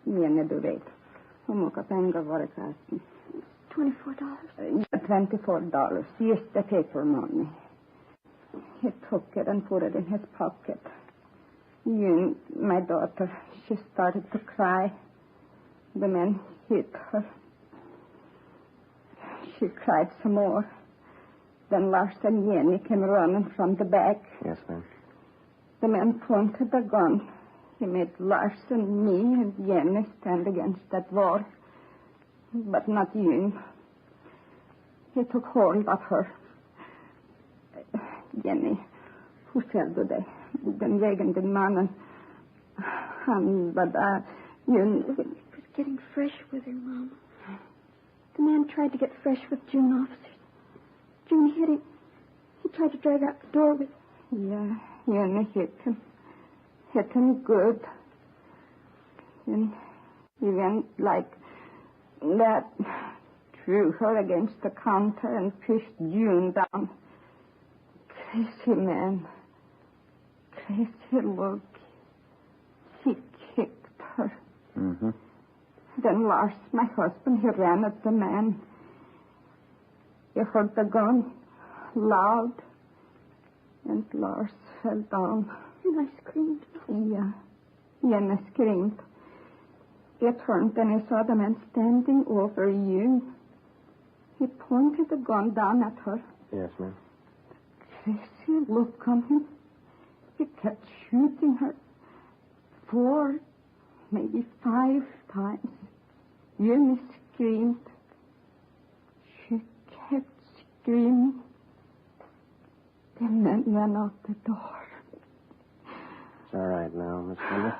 Jenny, du vet. Hur mycket pengar var det förresten? $24. $24. Just the paper money. He took it and put it in his pocket. You, my daughter, she started to cry. The man hit her. She cried some more. Then Lars and Jenny came running from the back. Yes, ma'am. The man pointed the gun. He made Lars and me and Jenny stand against that wall. But not June. He took hold of her. Jenny, hur ser du dig? Den vägen din mannen. Han var där. June... He was getting fresh with her, Mama. The man tried to get fresh with June officers. June hit him. He tried to drag out the door with... Yeah, Jenny hit him. Hit him good. And he went like that, threw her against the counter and pushed June down. Crazy man. Crazy look. He kicked her. Mm-hmm. Then Lars, my husband, he ran at the man. He heard the gun loud, and Lars fell down. And I screamed. Yeah. Jenny screamed. He turned and he saw the man standing over you. He pointed the gun down at her. Yes, ma'am. Crazy look on him. He kept shooting her 4, maybe 5 times. Jenny screamed. She kept screaming. The man ran out the door. It's all right now, Miss Kendall.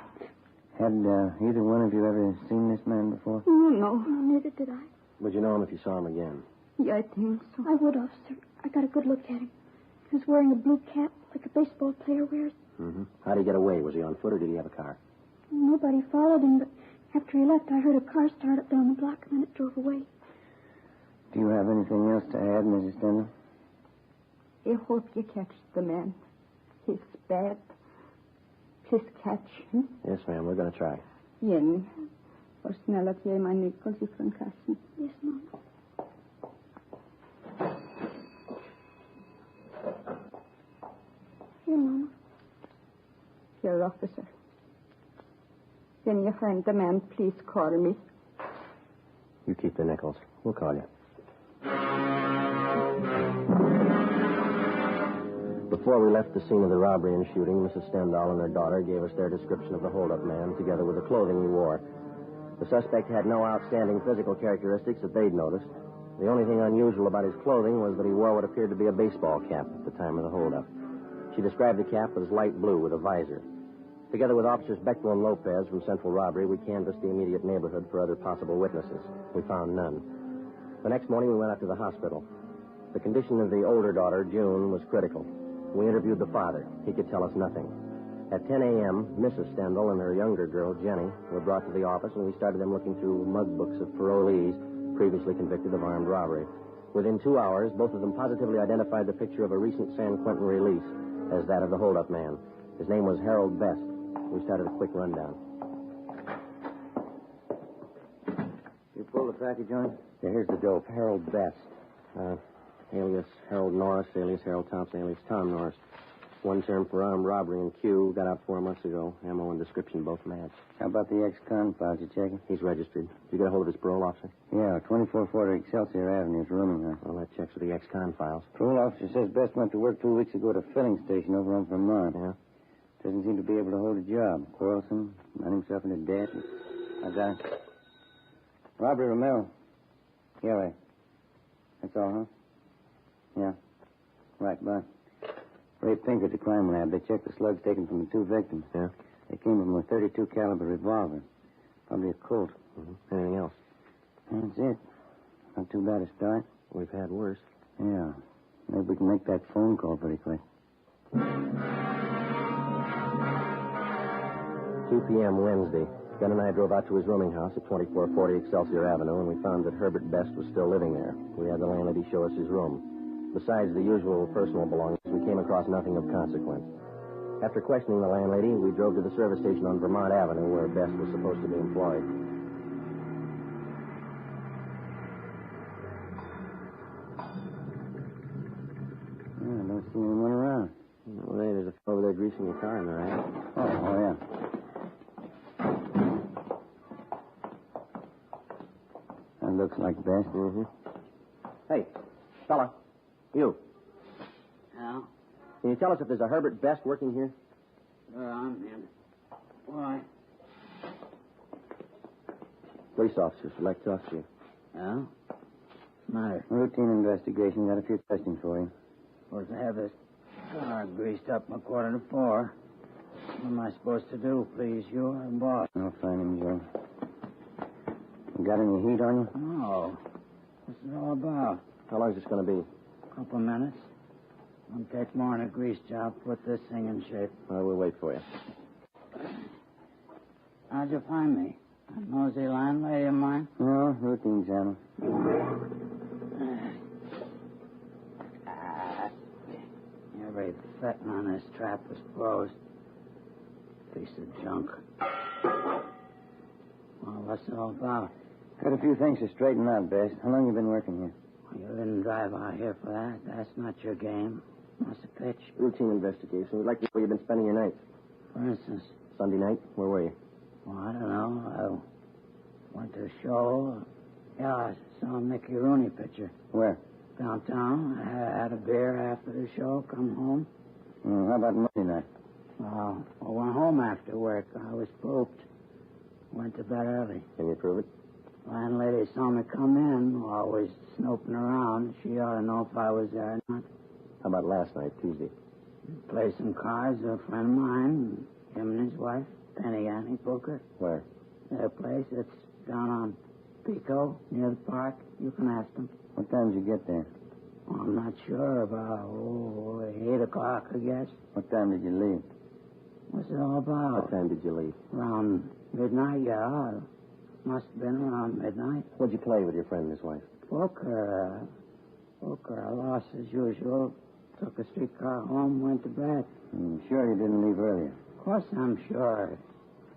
Had either one of you ever seen this man before? No. Neither did I. Would you know him if you saw him again? Yeah, I think so. I would, officer. I got a good look at him. He was wearing a blue cap like a baseball player wears. Mm-hmm. How'd he get away? Was he on foot or did he have a car? Nobody followed him, but after he left, I heard a car start up down the block, and then it drove away. Do you have anything else to add, Mrs. Stendhal? I hope you catch the man. He's bad. Please catch him. Yes, ma'am. We're going to try. Jenny, var snäll att ge mig nycklar ifrån kassan. Yes, Mom. Here, Mama. Here, officer. When you find the man, please call me. You keep the nickels. We'll call you. Before we left the scene of the robbery and shooting, Mrs. Stendhal and her daughter gave us their description of the hold-up man, together with the clothing he wore. The suspect had no outstanding physical characteristics that they'd noticed. The only thing unusual about his clothing was that he wore what appeared to be a baseball cap at the time of the hold-up. She described the cap as light blue with a visor. Together with Officers Bechtel and Lopez from Central Robbery, we canvassed the immediate neighborhood for other possible witnesses. We found none. The next morning, we went up to the hospital. The condition of the older daughter, June, was critical. We interviewed the father. He could tell us nothing. At 10 a.m., Mrs. Stendhal and her younger girl, Jenny, were brought to the office, and we started them looking through mug books of parolees previously convicted of armed robbery. Within 2 hours, both of them positively identified the picture of a recent San Quentin release as that of the hold-up man. His name was Harold Best. We started a quick rundown. You pulled the package on? Yeah, here's the dope. Harold Best. Alias Harold Norris, alias Harold Thompson, alias Tom Norris. One term for armed robbery in Q. Got out 4 months ago. Ammo and description both match. How about the ex-con files? You checking? He's registered. Did you get a hold of his parole officer? Yeah, 2440 Excelsior Avenue is rooming there. Well, that checks with the ex-con files. Parole officer says Best went to work 2 weeks ago at a filling station over on Vermont. Yeah? Doesn't seem to be able to hold a job. Quarrelsome, ran himself into debt. I got it. Robbery, Romero. Yeah, right. That's all, huh? Yeah. Right, bye. Ray Pink at the crime lab. They checked the slugs taken from the 2 victims. Yeah? They came from a .32 caliber revolver. Probably a Colt. Mm-hmm. Anything else? That's it. Not too bad a start. We've had worse. Yeah. Maybe we can make that phone call pretty quick. 2 p.m. Wednesday. Ben and I drove out to his rooming house at 2440 Excelsior Avenue, and we found that Herbert Best was still living there. We had the landlady show us his room. Besides the usual personal belongings, we came across nothing of consequence. After questioning the landlady, we drove to the service station on Vermont Avenue, where Best was supposed to be employed. I don't see anyone around. Well, there's a fellow over there greasing your car in the rack. Oh, yeah. That looks like Best. Mm-hmm. Hey, fella. You. Yeah? Can you tell us if there's a Herbert Best working here? Sure, I'm him. Why? Police officers would like to talk to you. Yeah? What's the matter? Routine investigation. Got a few questions for you. Supposed to have this car greased up a 3:45. What am I supposed to do, please? You're the boss. I'll find him, Joe. You got any heat on you? No. What's it all about? How long is this going to be? A couple minutes. Won't take more than a grease job. Put this thing in shape. Well, we'll wait for you. How'd you find me? A nosy landlady of mine? No, routine channel. Every button on this trap was closed. Piece of junk. Well, what's it all about? Got a few things to straighten out, Best. How long you been working here? Well, you didn't drive out here for that. That's not your game. What's the pitch? Routine investigation. We'd like to know where you've been spending your nights. For instance? Sunday night? Where were you? Well, I don't know. I went to a show. Yeah, I saw a Mickey Rooney picture. Where? Downtown. I had a beer after the show, come home. How about Monday night? Well, I went home after work. I was pooped. Went to bed early. Can you prove it? Landlady saw me come in, always snooping around. She ought to know if I was there or not. How about last night, Tuesday? Played some cards with a friend of mine, him and his wife, Penny Annie Booker. Where? Their place. It's down on Pico, near the park. You can ask them. What time did you get there? Well, I'm not sure. About 8 o'clock, I guess. What time did you leave? What's it all about? What time did you leave? Around midnight, yeah. Must have been around midnight. What'd you play with your friend and his wife? Poker. I lost as usual. Took a streetcar home, went to bed. Sure you didn't leave earlier? Of course I'm sure.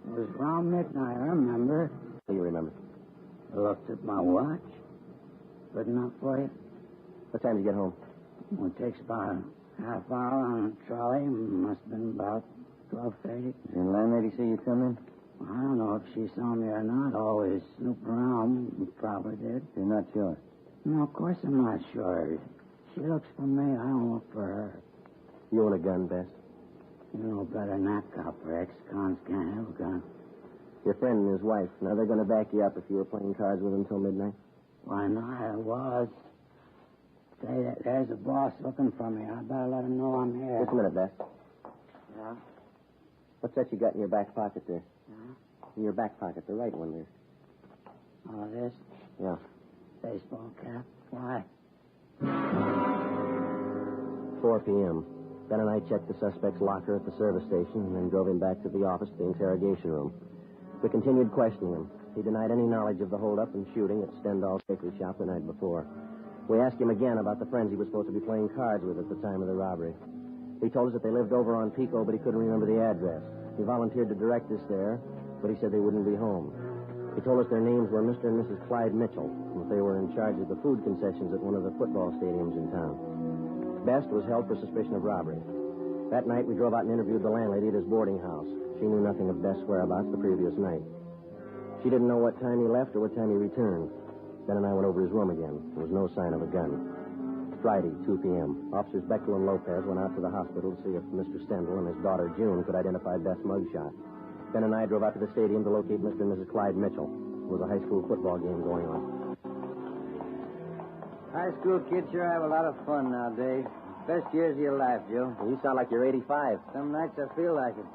It was around midnight, I remember. Do you remember? I looked at my watch. Good enough for you? What time did you get home? Well, it takes about a half hour on a trolley. Must have been about 12:30. Did your landlady see you come in? I don't know if she saw me or not. Always snooping around. Probably did. You're not sure? No, of course I'm not sure. She looks for me. I don't look for her. You own a gun, Best? You know better than that, copper. Ex-cons can't have a gun. Your friend and his wife. Now, they're going to back you up if you were playing cards with them till midnight? Why not? I was. Say, there's a boss looking for me. I better let him know I'm here. Just a minute, Best. Yeah? What's that you got in your back pocket there? Yeah? In your back pocket, the right one there. Oh, this? Yeah. Baseball cap. Why? 4 p.m. Ben and I checked the suspect's locker at the service station and then drove him back to the office to the interrogation room. We continued questioning him. He denied any knowledge of the holdup and shooting at Stendhal's bakery shop the night before. We asked him again about the friends he was supposed to be playing cards with at the time of the robbery. He told us that they lived over on Pico, but he couldn't remember the address. He volunteered to direct us there, but he said they wouldn't be home. He told us their names were Mr. and Mrs. Clyde Mitchell, and that they were in charge of the food concessions at one of the football stadiums in town. Best was held for suspicion of robbery. That night, we drove out and interviewed the landlady at his boarding house. She knew nothing of Best's whereabouts the previous night. She didn't know what time he left or what time he returned. Ben and I went over his room again. There was no sign of a gun. Friday, 2 p.m. Officers Bechtel and Lopez went out to the hospital to see if Mr. Stendhal and his daughter June could identify Best's mugshot. Ben and I drove out to the stadium to locate Mr. and Mrs. Clyde Mitchell. There was a high school football game going on. High school kids sure have a lot of fun nowadays. Best years of your life, Joe. Well, you sound like you're 85. Some nights I feel like it.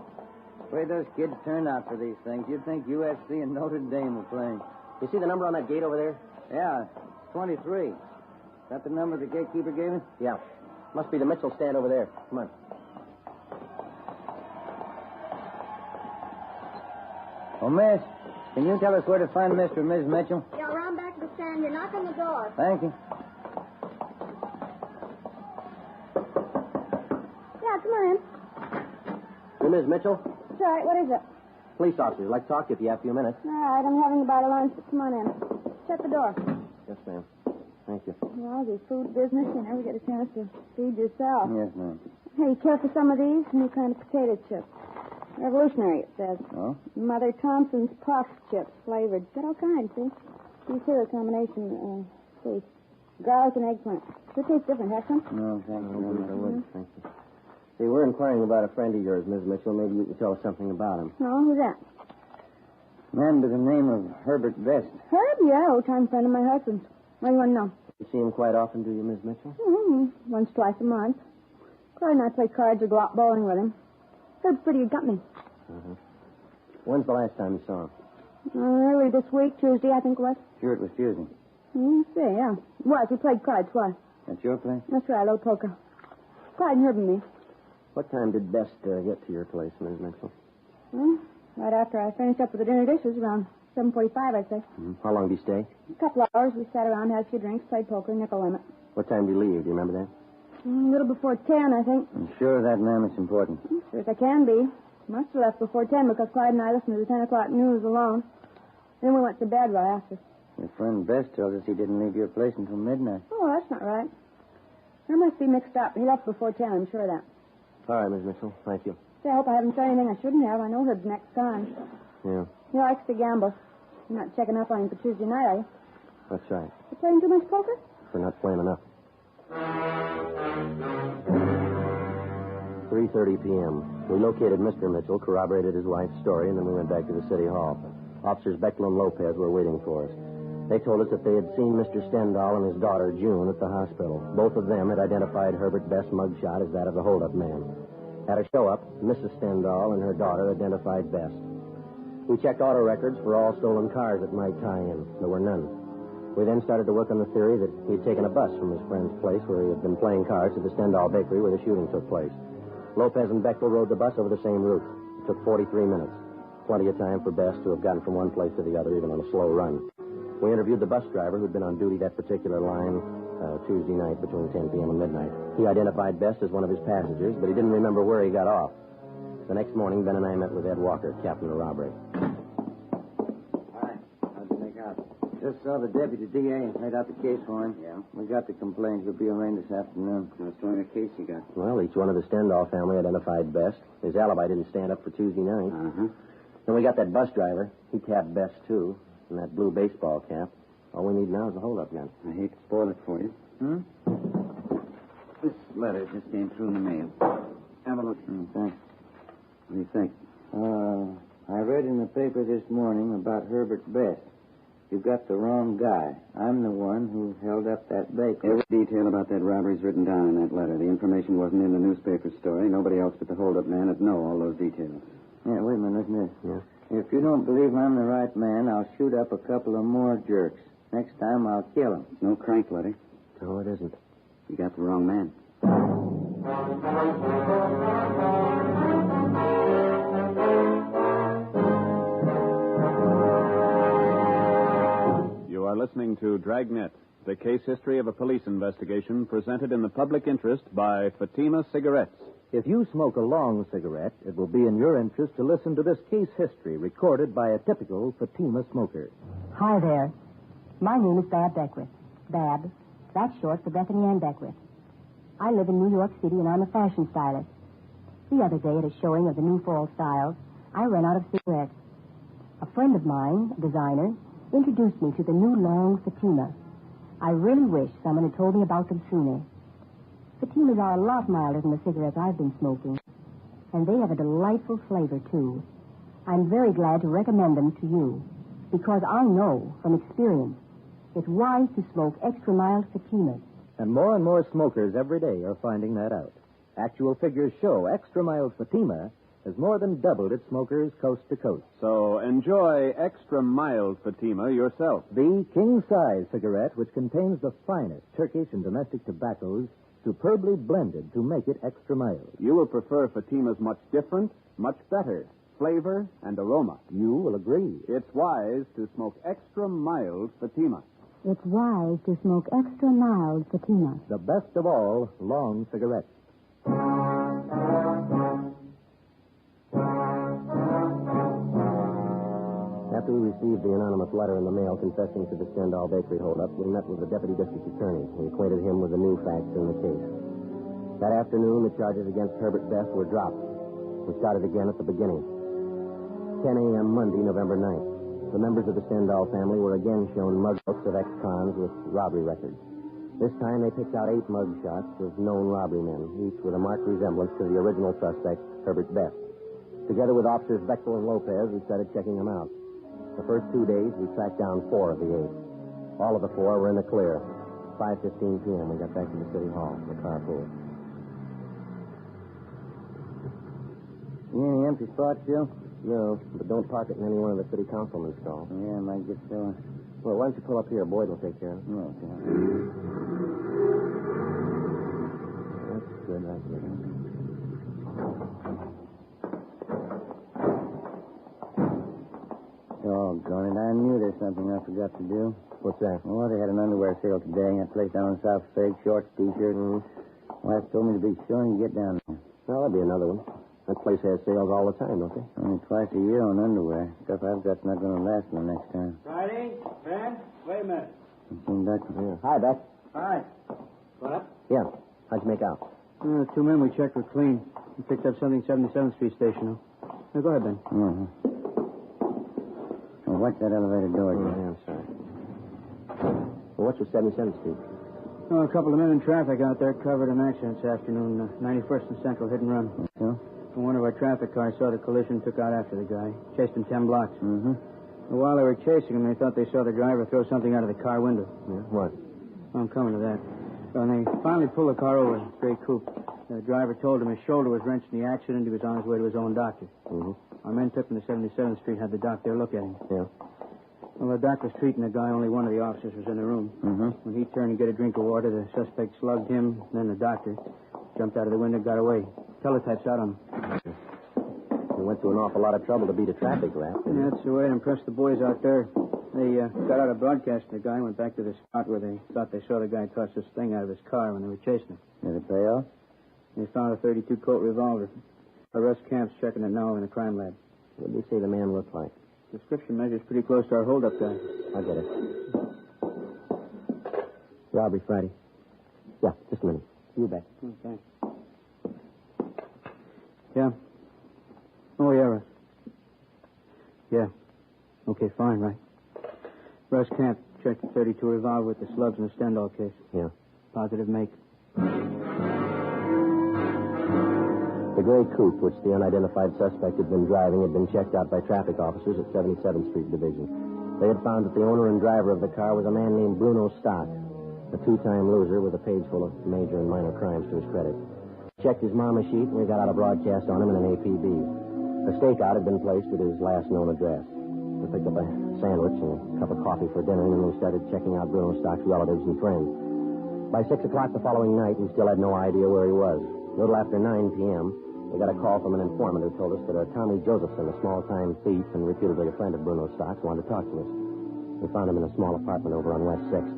The way those kids turn out for these things, you'd think UFC and Notre Dame were playing. You see the number on that gate over there? Yeah, it's 23. Is that the number the gatekeeper gave us? Yeah. Must be the Mitchell stand over there. Come on. Oh, miss, Can you tell us where to find Mr. and Ms. Mitchell? Yeah, around back of the stand. You knock on the door. Thank you. Yeah, come on in. You Ms. Mitchell? It's all right. What is it? Police officers. I'd like to talk to you if you have a few minutes. All right, I'm having a bite of lunch, but come on in. Shut the door. Yes, ma'am. Thank you. Well, the food business, you never get a chance to feed yourself. Yes, ma'am. Hey, you care for some of these? New kind of potato chips. Revolutionary, it says. Oh? Mother Thompson's puff chips, flavored. Got all kinds, see? These here are a combination, see, garlic and eggplant. They taste different. Have some? No, thank you. I would. Thank you. See, we're inquiring about a friend of yours, Ms. Mitchell. Maybe you can tell us something about him. No, who's that? Man by the name of Herbert Best. Herb? Yeah, old-time friend of my husband's. What do you want to know? You see him quite often, do you, Miss Mitchell? Mm-hmm. Once, twice a month. Clyde and I play cards or go out bowling with him. Herb's pretty good company. Uh-huh. When's the last time you saw him? Early this week, Tuesday, I think it was. Sure, it was Tuesday. See, yeah. It was. We played cards. Why? At your place? That's right, a little poker. Clyde and Herb and me. What time did Best get to your place, Miss Mitchell? Right after I finished up with the dinner dishes, around 7:45, I'd say. How long did you stay? A couple hours. We sat around, had a few drinks, played poker, nickel limit. What time did you leave? Do you remember that? A little before 10, I think. I'm sure that, ma'am, it's important. Sure as I can be. Must have left before 10 because Clyde and I listened to the 10 o'clock news alone. Then we went to bed right after. Your friend Best tells us he didn't leave your place until midnight. Oh, that's not right. There must be mixed up. He left before 10, I'm sure of that. All right, Miss Mitchell. Thank you. Say, I hope I haven't said anything I shouldn't have. I know Herb's next time. Yeah, He likes to gamble. You're not checking up on him for Tuesday night, are you? that's right. You playing too much poker? We're not playing enough. 3:30 p.m. We located Mr. Mitchell, corroborated his wife's story, and then we went back to the city hall. Officers Bechtel and Lopez were waiting for us. They told us that they had seen Mr. Stendhal and his daughter, June, at the hospital. Both of them had identified Herbert Best's mugshot as that of the holdup man. At a show-up, Mrs. Stendhal and her daughter identified Best. We checked auto records for all stolen cars that might tie in. There were none. We then started to work on the theory that he had taken a bus from his friend's place where he had been playing cards to the Stendhal bakery where the shooting took place. Lopez and Bechtel rode the bus over the same route. It took 43 minutes. Plenty of time for Best to have gotten from one place to the other, even on a slow run. We interviewed the bus driver who'd been on duty that particular line Tuesday night between 10 p.m. and midnight. He identified Best as one of his passengers, but he didn't remember where he got off. The next morning, Ben and I met with Ed Walker, captain of robbery. Hi. How'd you make out? Just saw the deputy DA. Made out the case for him. Yeah? We got the complaint. He'll be arraigned this afternoon. How strong a case you got? Well, each one of the Stendhal family identified Best. His alibi didn't stand up for Tuesday night. Uh-huh. Then we got that bus driver. He tapped Best, too. And that blue baseball cap. All we need now is a hold-up gun. I hate to spoil it for you. This letter just came through in the mail. Have a look. Thanks. What do you think? I read in the paper this morning about Herbert Best. You got the wrong guy. I'm the one who held up that bakery. Every detail about that robbery is written down in that letter. The information wasn't in the newspaper story. Nobody else but the hold-up man would know all those details. Yeah, wait a minute, listen to this. Yeah. If you don't believe I'm the right man, I'll shoot up a couple of more jerks. Next time, I'll kill them. It's no crank letter. No, it isn't. You got the wrong man. You are listening to Dragnet, the case history of a police investigation presented in the public interest by Fatima Cigarettes. If you smoke a long cigarette, it will be in your interest to listen to this case history recorded by a typical Fatima smoker. Hi there. My name is Bab Beckwith. Bab, that's short for Bethany Ann Beckwith. I live in New York City, and I'm a fashion stylist. The other day, at a showing of the new fall styles, I ran out of cigarettes. A friend of mine, a designer, introduced me to the new long Fatima. I really wish someone had told me about them sooner. Fatimas are a lot milder than the cigarettes I've been smoking, and they have a delightful flavor, too. I'm very glad to recommend them to you, because I know from experience it's wise to smoke extra mild Fatimas. And more smokers every day are finding that out. Actual figures show extra mild Fatima has more than doubled its smokers coast to coast. So enjoy extra mild Fatima yourself. The king-size cigarette, which contains the finest Turkish and domestic tobaccos, superbly blended to make it extra mild. You will prefer Fatimas much different, much better. flavor, and aroma. You will agree. It's wise to smoke extra mild Fatima. It's wise to smoke extra mild Fatima. The best of all long cigarettes. After we received the anonymous letter in the mail confessing to the Stendhal Bakery holdup, we met with the deputy district attorney and acquainted him with the new facts in the case. That afternoon, the charges against Herbert Best were dropped. We started again at the beginning. 10 a.m. Monday, November 9th. The members of the Stendhal family were again shown mug books of ex-cons with robbery records. This time, they picked out 8 mug shots of known robbery men, each with a marked resemblance to the original suspect, Herbert Best. Together with officers Bechtel and Lopez, we started checking them out. The first 2 days, we tracked down 4 of the 8. All of the 4 were in the clear. 5:15 p.m., we got back to the city hall, the carpool. You any empty spots, Joe? No, but don't park it in any one of the city councilman's stalls. Yeah, I might get so. Well, why don't you pull up here? Boyd will take care of it. Okay. That's good, that's good. Doggone it, I knew there's something I forgot to do. What's that? Well, they had an underwear sale today. That place down on South Fig, shorts, T-shirt. Wife told me to be sure and get down there. Well, that'll be another one. That place has sales all the time, don't they? Only twice a year on underwear. Stuff I've got's not going to last me next time. Friday? Ben? Wait a minute. Came back. Yeah. Hi, Beck. Hi. What? Yeah. How'd you make out? 2 men we checked were clean. We picked up something 77th Street Station. Now, go ahead, Ben. Well, watch that elevator door, Joe. Yeah, I'm sorry. Well, what's with 77th Street? Oh, a couple of men in traffic out there covered an accident this afternoon. 91st and Central, hit and run. So? One of our traffic cars saw the collision, took out after the guy. Chased him 10 blocks. Mm-hmm. While they were chasing him, they thought they saw the driver throw something out of the car window. Yeah, what? Oh, I'm coming to that. When they finally pulled the car over, gray coupe, the driver told him his shoulder was wrenched in the accident. He was on his way to his own doctor. Mm-hmm. Our men took him to 77th Street, had the doc there look at him. Yeah. Well, the doc was treating the guy. Only one of the officers was in the room. Mm-hmm. When he turned to get a drink of water, the suspect slugged him, then the doctor. Jumped out of the window, got away. Teletype's out on him. We went through an awful lot of trouble to beat a traffic rap. Yeah, that's the way it impressed the boys out there. They got out a broadcast of the guy, went back to the spot where they thought they saw the guy toss this thing out of his car when they were chasing him. Did it pay off? They found a 32 Colt revolver. Russ Camp's checking it now in the crime lab. What did you say the man looked like? Description measures pretty close to our holdup guy. I'll get it. Robbery Friday. Yeah, just a minute. You bet. Okay. Yeah. Oh, yeah, Russ. Yeah. Okay, fine, right. Russ Camp checked the 32 revolver with the slugs in the Stendhal case. Yeah. Positive make. The gray coupe, which the unidentified suspect had been driving, had been checked out by traffic officers at 77th Street Division. They had found that the owner and driver of the car was a man named Bruno Stock, a 2-time loser with a page full of major and minor crimes to his credit. Checked his mama sheet, and we got out a broadcast on him in an APB. A stakeout had been placed at his last known address. We picked up a sandwich and a cup of coffee for dinner, and then we started checking out Bruno Stock's relatives and friends. By 6 o'clock the following night, we still had no idea where he was. A little after 9 p.m., we got a call from an informant who told us that a Tommy Josephson, a small-time thief and reputedly a friend of Bruno Stock's, wanted to talk to us. We found him in a small apartment over on West 6th.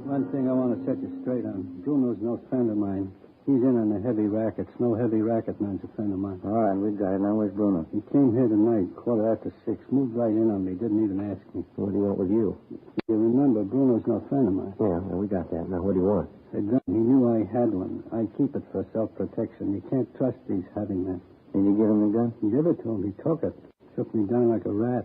One thing I want to set you straight on. Bruno's no friend of mine. He's in on the heavy rackets. No heavy racket man's a friend of mine. All right, we got it. Now, where's Bruno? He came here tonight, 6:15. Moved right in on me. Didn't even ask me. What do you want with you? You remember, Bruno's no friend of mine. Yeah, we got that. Now, what do you want? A gun. He knew I had one. I keep it for self-protection. You can't trust these having that. Did you give him the gun? He gave it to him. He took it. Shook me down like a rat.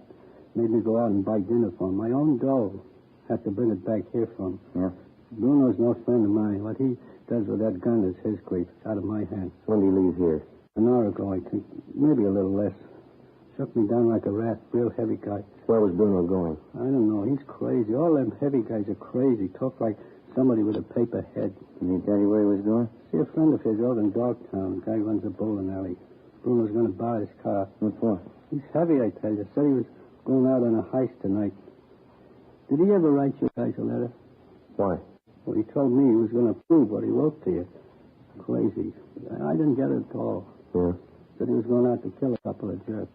Made me go out and buy dinner for him. My own dough. Had to bring it back here for him. Yeah. Bruno's no friend of mine. What he does with that gun is his grief. It's out of my hands. When did he leave here? An hour ago, I think. Maybe a little less. Shook me down like a rat. Real heavy guy. Where was Bruno going? I don't know. He's crazy. All them heavy guys are crazy. Talk like somebody with a paper head. Did he tell you where he was going? See, a friend of his out in Dogtown. The guy runs a bowling alley. Bruno's going to buy his car. What for? He's heavy, I tell you. Said he was going out on a heist tonight. Did he ever write you guys a letter? Why? Well, he told me he was going to prove what he wrote to you. Crazy. I didn't get it at all. Yeah? Said he was going out to kill a couple of jerks.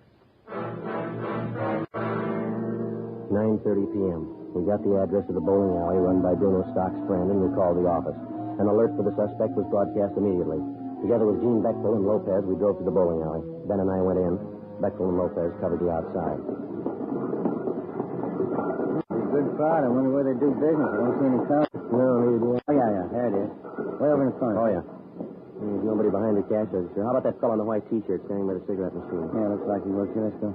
9:30 p.m. We got the address of the bowling alley run by Bruno Stock's friend, and we called the office. An alert for the suspect was broadcast immediately. Together with Gene Bechtel and Lopez, we drove to the bowling alley. Ben and I went in. Bechtel and Lopez covered the outside. Good crowd. I wonder where they do business. I don't see any cars. No, neither do I. Oh, yeah. There it is. Way over in front. Oh, yeah. There's nobody behind the cash register. How about that fellow in the white T-shirt standing by the cigarette machine? Yeah, looks like he works here. Let's go.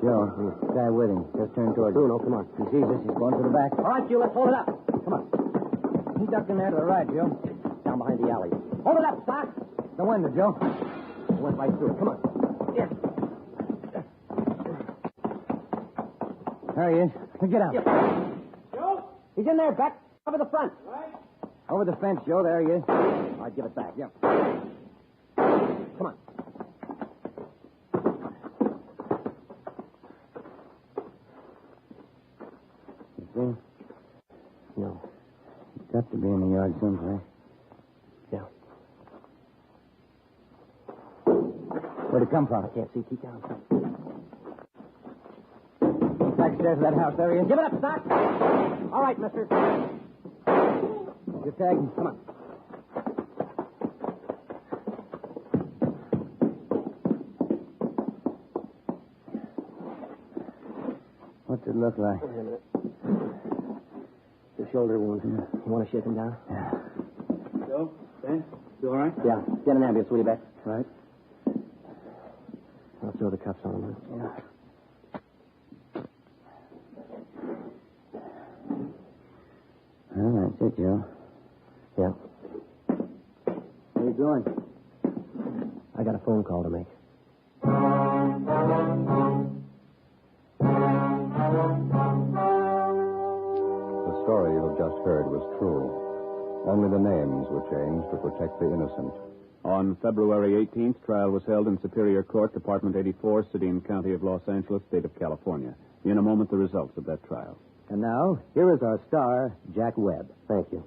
Joe, the guy with him. Just turned towards Bruno, come on. He sees us. He's going to the back. All right, Joe, let's hold it up. Come on. He ducked in there to the right, Joe. Down behind the alley. Hold it up, Stock. The window, Joe. He went right through it. Come on. Yes. There he is. Get out. Joe? He's in there, Beck. Over the front. Right. Over the fence, Joe. There he is. All right, give it back. Yep. Come on. You see? No. He's got to be in the yard someplace. Yeah. Where'd it come from? I can't see. Keep down. Backstairs of that house. There he is. Give it up, Stock. All right, mister. Your tag. Come on. What's it look like? Wait a minute. It's a shoulder wound. Yeah. You want to shake him down? Yeah. Joe? Ben? You all right? Yeah. Get an ambulance, will you, Beck? Right. I'll throw the cuffs on him. Yeah. Well, that's it, Joe. Yeah. Where you going? I got a phone call to make. The story you have just heard was true. Only the names were changed to protect the innocent. On February 18th, trial was held in Superior Court, Department 84, City and County of Los Angeles, State of California. In a moment, the results of that trial. And now, here is our star, Jack Webb. Thank you.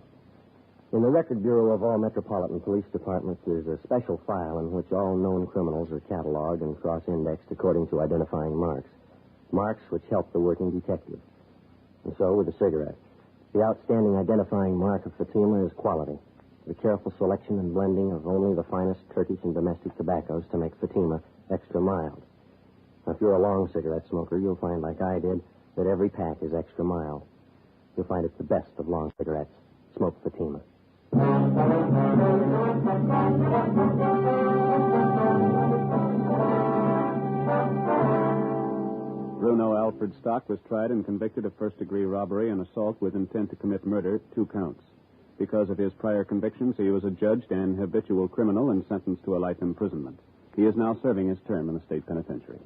In the Record Bureau of all Metropolitan Police Departments, there's a special file in which all known criminals are cataloged and cross-indexed according to identifying marks. Marks which help the working detective. And so with the cigarette. The outstanding identifying mark of Fatima is quality. The careful selection and blending of only the finest Turkish and domestic tobaccos to make Fatima extra mild. Now, if you're a long cigarette smoker, you'll find, like I did, that every pack is extra mild. You'll find it's the best of long cigarettes. Smoke Fatima. Bruno Alfred Stock was tried and convicted of first-degree robbery and assault with intent to commit murder, 2 counts. Because of his prior convictions, he was adjudged an habitual criminal and sentenced to a life imprisonment. He is now serving his term in the state penitentiary.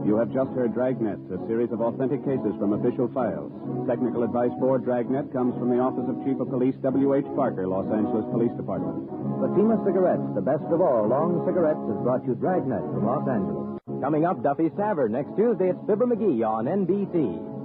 You have just heard Dragnet, a series of authentic cases from official files. Technical advice for Dragnet comes from the Office of Chief of Police W.H. Parker, Los Angeles Police Department. Fatima Cigarettes, the best of all long cigarettes, has brought you Dragnet from Los Angeles. Coming up, Duffy's Tavern. Next Tuesday, it's Fibber McGee on NBC.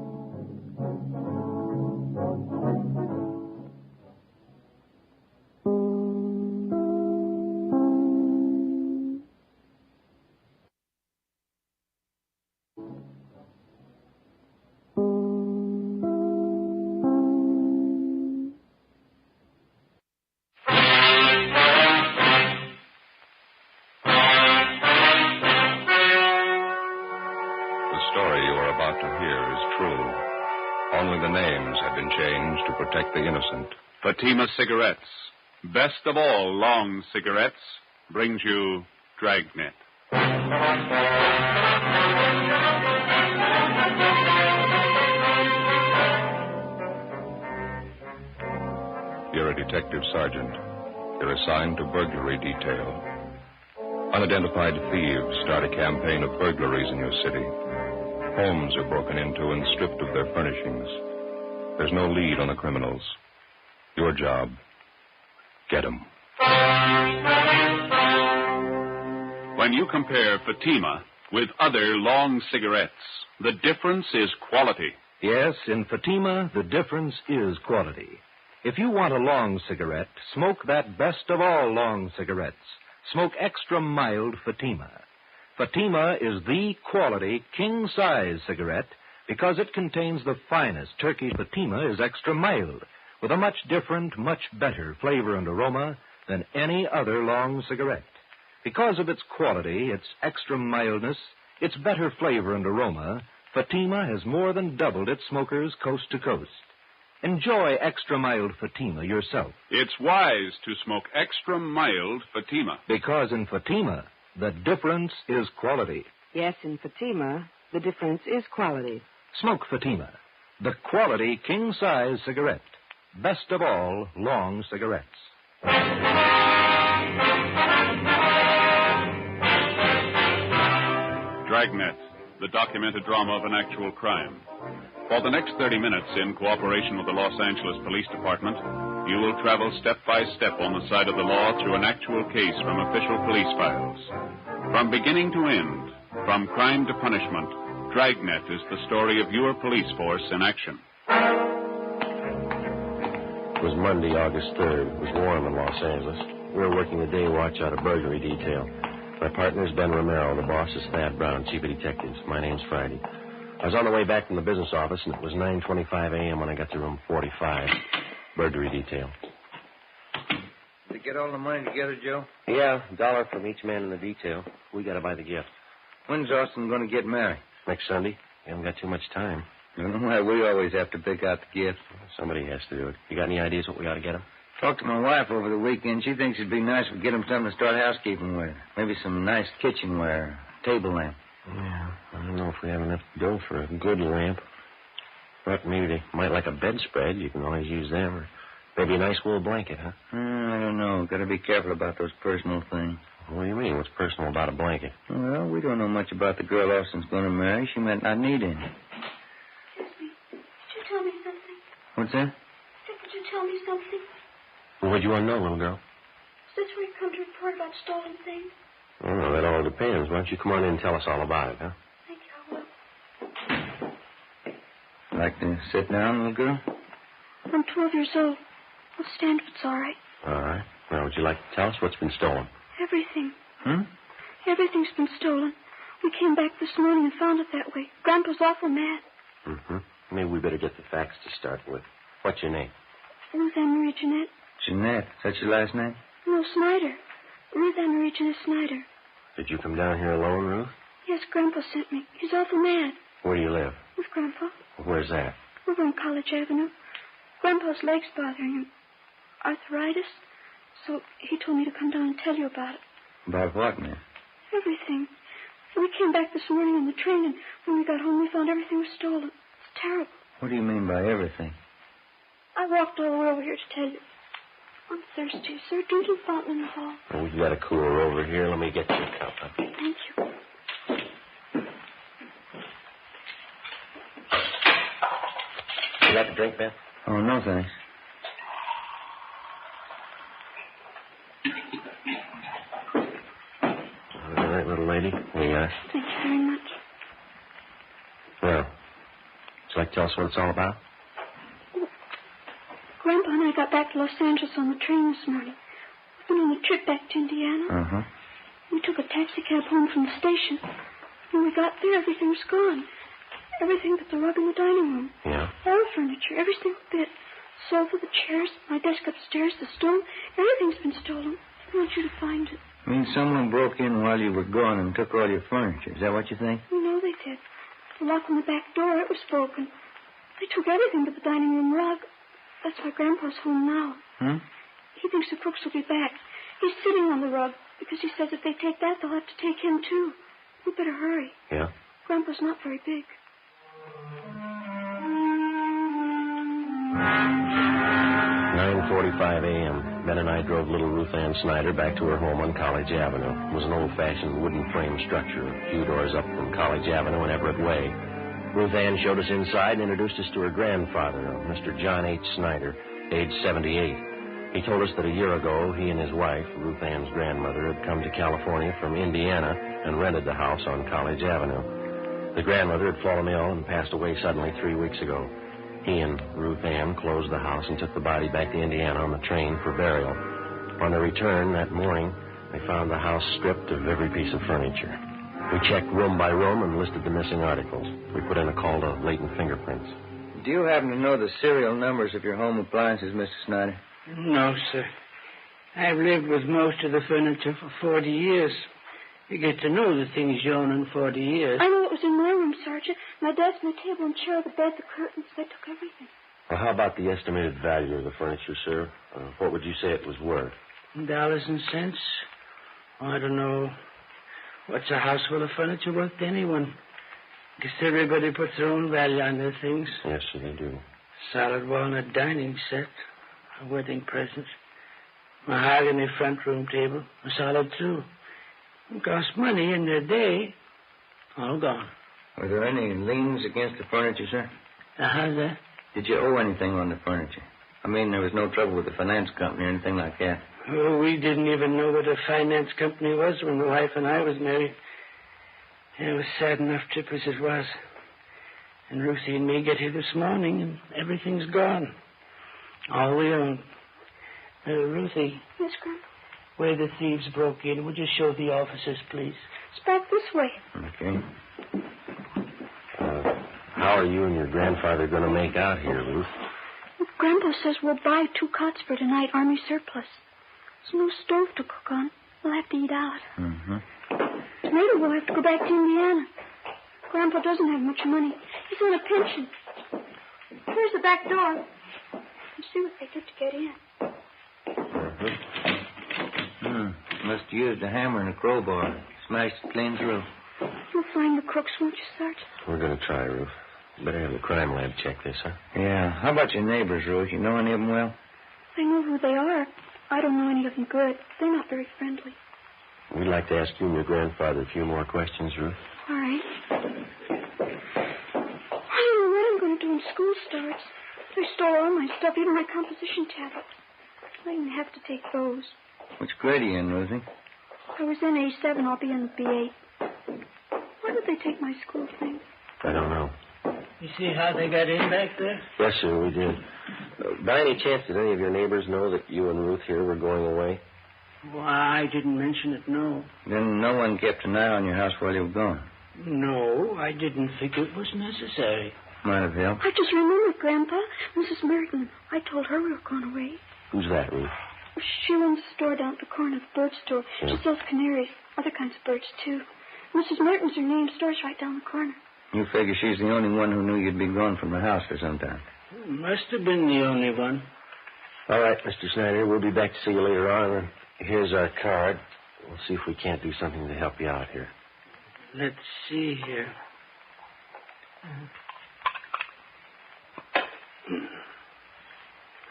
The innocent. Fatima Cigarettes, best of all long cigarettes, brings you Dragnet. You're a detective sergeant. You're assigned to burglary detail. Unidentified thieves start a campaign of burglaries in your city. Homes are broken into and stripped of their furnishings. There's no lead on the criminals. Your job, get 'em. When you compare Fatima with other long cigarettes, the difference is quality. Yes, in Fatima, the difference is quality. If you want a long cigarette, smoke that best of all long cigarettes. Smoke extra mild Fatima. Fatima is the quality king-size cigarette because it contains the finest. Turkey Fatima is extra mild, with a much different, much better flavor and aroma than any other long cigarette. Because of its quality, its extra mildness, its better flavor and aroma, Fatima has more than doubled its smokers coast to coast. Enjoy extra mild Fatima yourself. It's wise to smoke extra mild Fatima. Because in Fatima, the difference is quality. Yes, in Fatima, the difference is quality. Smoke Fatima, the quality king-size cigarette. Best of all long cigarettes. Dragnet, the documented drama of an actual crime. For the next 30 minutes, in cooperation with the Los Angeles Police Department, you will travel step by step on the side of the law through an actual case from official police files. From beginning to end, from crime to punishment, Dragnet is the story of your police force in action. It was Monday, August 3rd. It was warm in Los Angeles. We were working the day watch out of burglary detail. My partner is Ben Romero. The boss is Thad Brown, chief of detectives. My name's Friday. I was on the way back from the business office, and it was 9:25 a.m. when I got to room 45, burglary detail. Did you get all the money together, Joe? Yeah, $1 from each man in the detail. We got to buy the gift. When's Austin going to get married? Next Sunday. We haven't got too much time. You know why we always have to pick out the gift? Somebody has to do it. You got any ideas what we ought to get him? Talked to my wife over the weekend. She thinks it'd be nice if we get him something to start housekeeping with. Maybe some nice kitchenware, table lamp. Yeah, I don't know if we have enough dough for a good lamp. But maybe they might like a bedspread. You can always use them. Or maybe a nice wool blanket, huh? I don't know. Got to be careful about those personal things. What do you mean? What's personal about a blanket? Well, we don't know much about the girl Austin's going to marry. She might not need any. Excuse me. Could you tell me something? What's that? Could you tell me something? Well, what do you want to know, little girl? Is this where you come to report about stolen things? Oh, no, that all depends. Why don't you come on in and tell us all about it, huh? Thank you, I will. Like to sit down, little girl? I'm 12 years old. I'll stand if it's all right. All right. Now, would you like to tell us what's been stolen? Everything. Hmm? Everything's been stolen. We came back this morning and found it that way. Grandpa's awful mad. Mm-hmm. Maybe we better get the facts to start with. What's your name? Ruth Ann Marie Jeanette. Jeanette. Is that your last name? No, Snyder. Ruth Ann Marie Jeanette Snyder. Did you come down here alone, Ruth? Yes, Grandpa sent me. He's awful mad. Where do you live? With Grandpa. Where's that? Over on College Avenue. Grandpa's leg's bothering him. Arthritis. So he told me to come down and tell you about it. About what, man? Everything. We came back this morning on the train, and when we got home, we found everything was stolen. It's terrible. What do you mean by everything? I walked all the way over here to tell you. I'm thirsty, sir. Do you fountain in the hall? Oh, we got a cooler over here. Let me get you a cup. Huh? Thank you. You got the drink, Ben? Oh, no, thanks. All right, little lady. Here you are. Thank you very much. Well, would you like to tell us what it's all about? Grandpa and I got back to Los Angeles on the train this morning. We've been on a trip back to Indiana. Uh-huh. We took a taxi cab home from the station. When we got there, everything was gone. Everything but the rug in the dining room. Yeah? All the furniture, every single bit. The sofa, the chairs, my desk upstairs, the stove. Everything's been stolen. I want you to find it. I mean, someone broke in while you were gone and took all your furniture. Is that what you think? You know they did. The lock on the back door, it was broken. They took everything but the dining room rug. That's why Grandpa's home now. Hmm? He thinks the crooks will be back. He's sitting on the rug because he says if they take that, they'll have to take him, too. We better hurry. Yeah? Grandpa's not very big. 9:45 a.m. Ben and I drove little Ruth Ann Snyder back to her home on College Avenue. It was an old-fashioned wooden frame structure, a few doors up from College Avenue and Everett Way. Ruth Ann showed us inside and introduced us to her grandfather, Mr. John H. Snyder, age 78. He told us that a year ago, he and his wife, Ruth Ann's grandmother, had come to California from Indiana and rented the house on College Avenue. The grandmother had fallen ill and passed away suddenly 3 weeks ago. He and Ruth Ann closed the house and took the body back to Indiana on the train for burial. On their return that morning, They found the house stripped of every piece of furniture. We checked room by room and listed the missing articles. We put in a call to latent fingerprints. Do you happen to know the serial numbers of your home appliances, Mr. Snyder? No, sir. I've lived with most of the furniture for 40 years. You get to know the things you own in 40 years. I know it was in my room, Sergeant. My desk, my table, and chair, the bed, the curtains. They took everything. Well, how about the estimated value of the furniture, sir? What would you say it was worth? Dollars and cents? Oh, I don't know. What's a house full of furniture worth to anyone? Guess everybody puts their own value on their things. Yes, sir, they do. Solid walnut dining set. A wedding present. Mahogany front room table. A solid too. It cost money in their day. All gone. Were there any liens against the furniture, sir? How's that? Did you owe anything on the furniture? I mean, there was no trouble with the finance company or anything like that. Oh, we didn't even know what a finance company was when the wife and I was married. It was sad enough trip as it was. And Ruthie and me get here this morning, and everything's gone. All we own. Ruthie. Yes, Grandpa. Where the thieves broke in, would you show the officers, please? It's back this way. Okay. How are you and your grandfather going to make out here, Ruth? Grandpa says we'll buy 2 cots for tonight, Army surplus. There's no stove to cook on. We'll have to eat out. Mm-hmm. Later we'll have to go back to Indiana. Grandpa doesn't have much money. He's on a pension. Here's the back door. Let's see what they did to get in. Must have used a hammer and a crowbar. Smashed it clean through. You'll find the crooks, won't you, Sergeant? We're going to try, Ruth. Better have the crime lab check this, huh? Yeah. How about your neighbors, Ruth? You know any of them well? I know who they are. I don't know any of them good. They're not very friendly. We'd like to ask you and your grandfather a few more questions, Ruth. All right. I don't know what I'm going to do when school starts. They stole all my stuff, even my composition tablets. I didn't have to take those. Which grade are you in, Ruthie? I was in A7. I'll be in B8. Why did they take my school things? I don't know. You see how they got in back there? Yes, sir, we did. By any chance, did any of your neighbors know that you and Ruth here were going away? Well, I didn't mention it, no. Then no one kept an eye on your house while you were gone? No, I didn't think it was necessary. Might have helped. I just remembered, Grandpa. Mrs. Merton. I told her we were going away. Who's that, Ruth? She owns a store down at the corner of the bird store. Yeah. She sells canaries, other kinds of birds, too. Mrs. Merton's her name. Store's right down the corner. You figure she's the only one who knew you'd be gone from the house for some time. Must have been the only one. All right, Mr. Snyder, we'll be back to see you later on. Here's our card. We'll see if we can't do something to help you out here. Let's see here.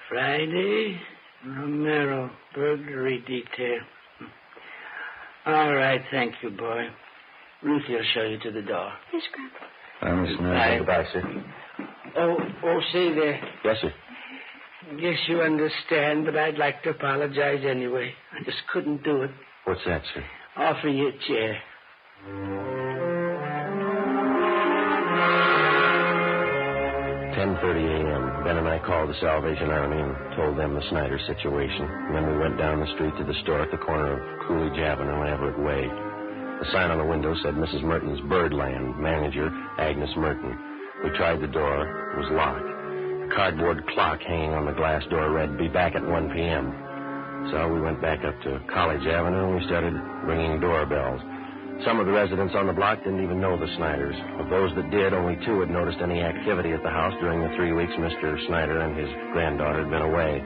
Friday, Romero, burglary detail. All right, thank you, boy. Ruthie will show you to the door. Yes, Grandpa. Mr. Snyder. Goodbye, sir. Oh, say there. Yes, sir. Guess you understand, but I'd like to apologize anyway. I just couldn't do it. What's that, sir? Offer you a chair. 10:30 a.m. Ben and I called the Salvation Army and told them the Snyder situation. And then we went down the street to the store at the corner of Coolidge Avenue and Everett Way. The sign on the window said Mrs. Merton's Birdland, manager Agnes Merton. We tried the door. It was locked. A cardboard clock hanging on the glass door read, "Be back at 1 p.m." So we went back up to College Avenue and we started ringing doorbells. Some of the residents on the block didn't even know the Snyders. Of those that did, only 2 had noticed any activity at the house during the 3 weeks Mr. Snyder and his granddaughter had been away.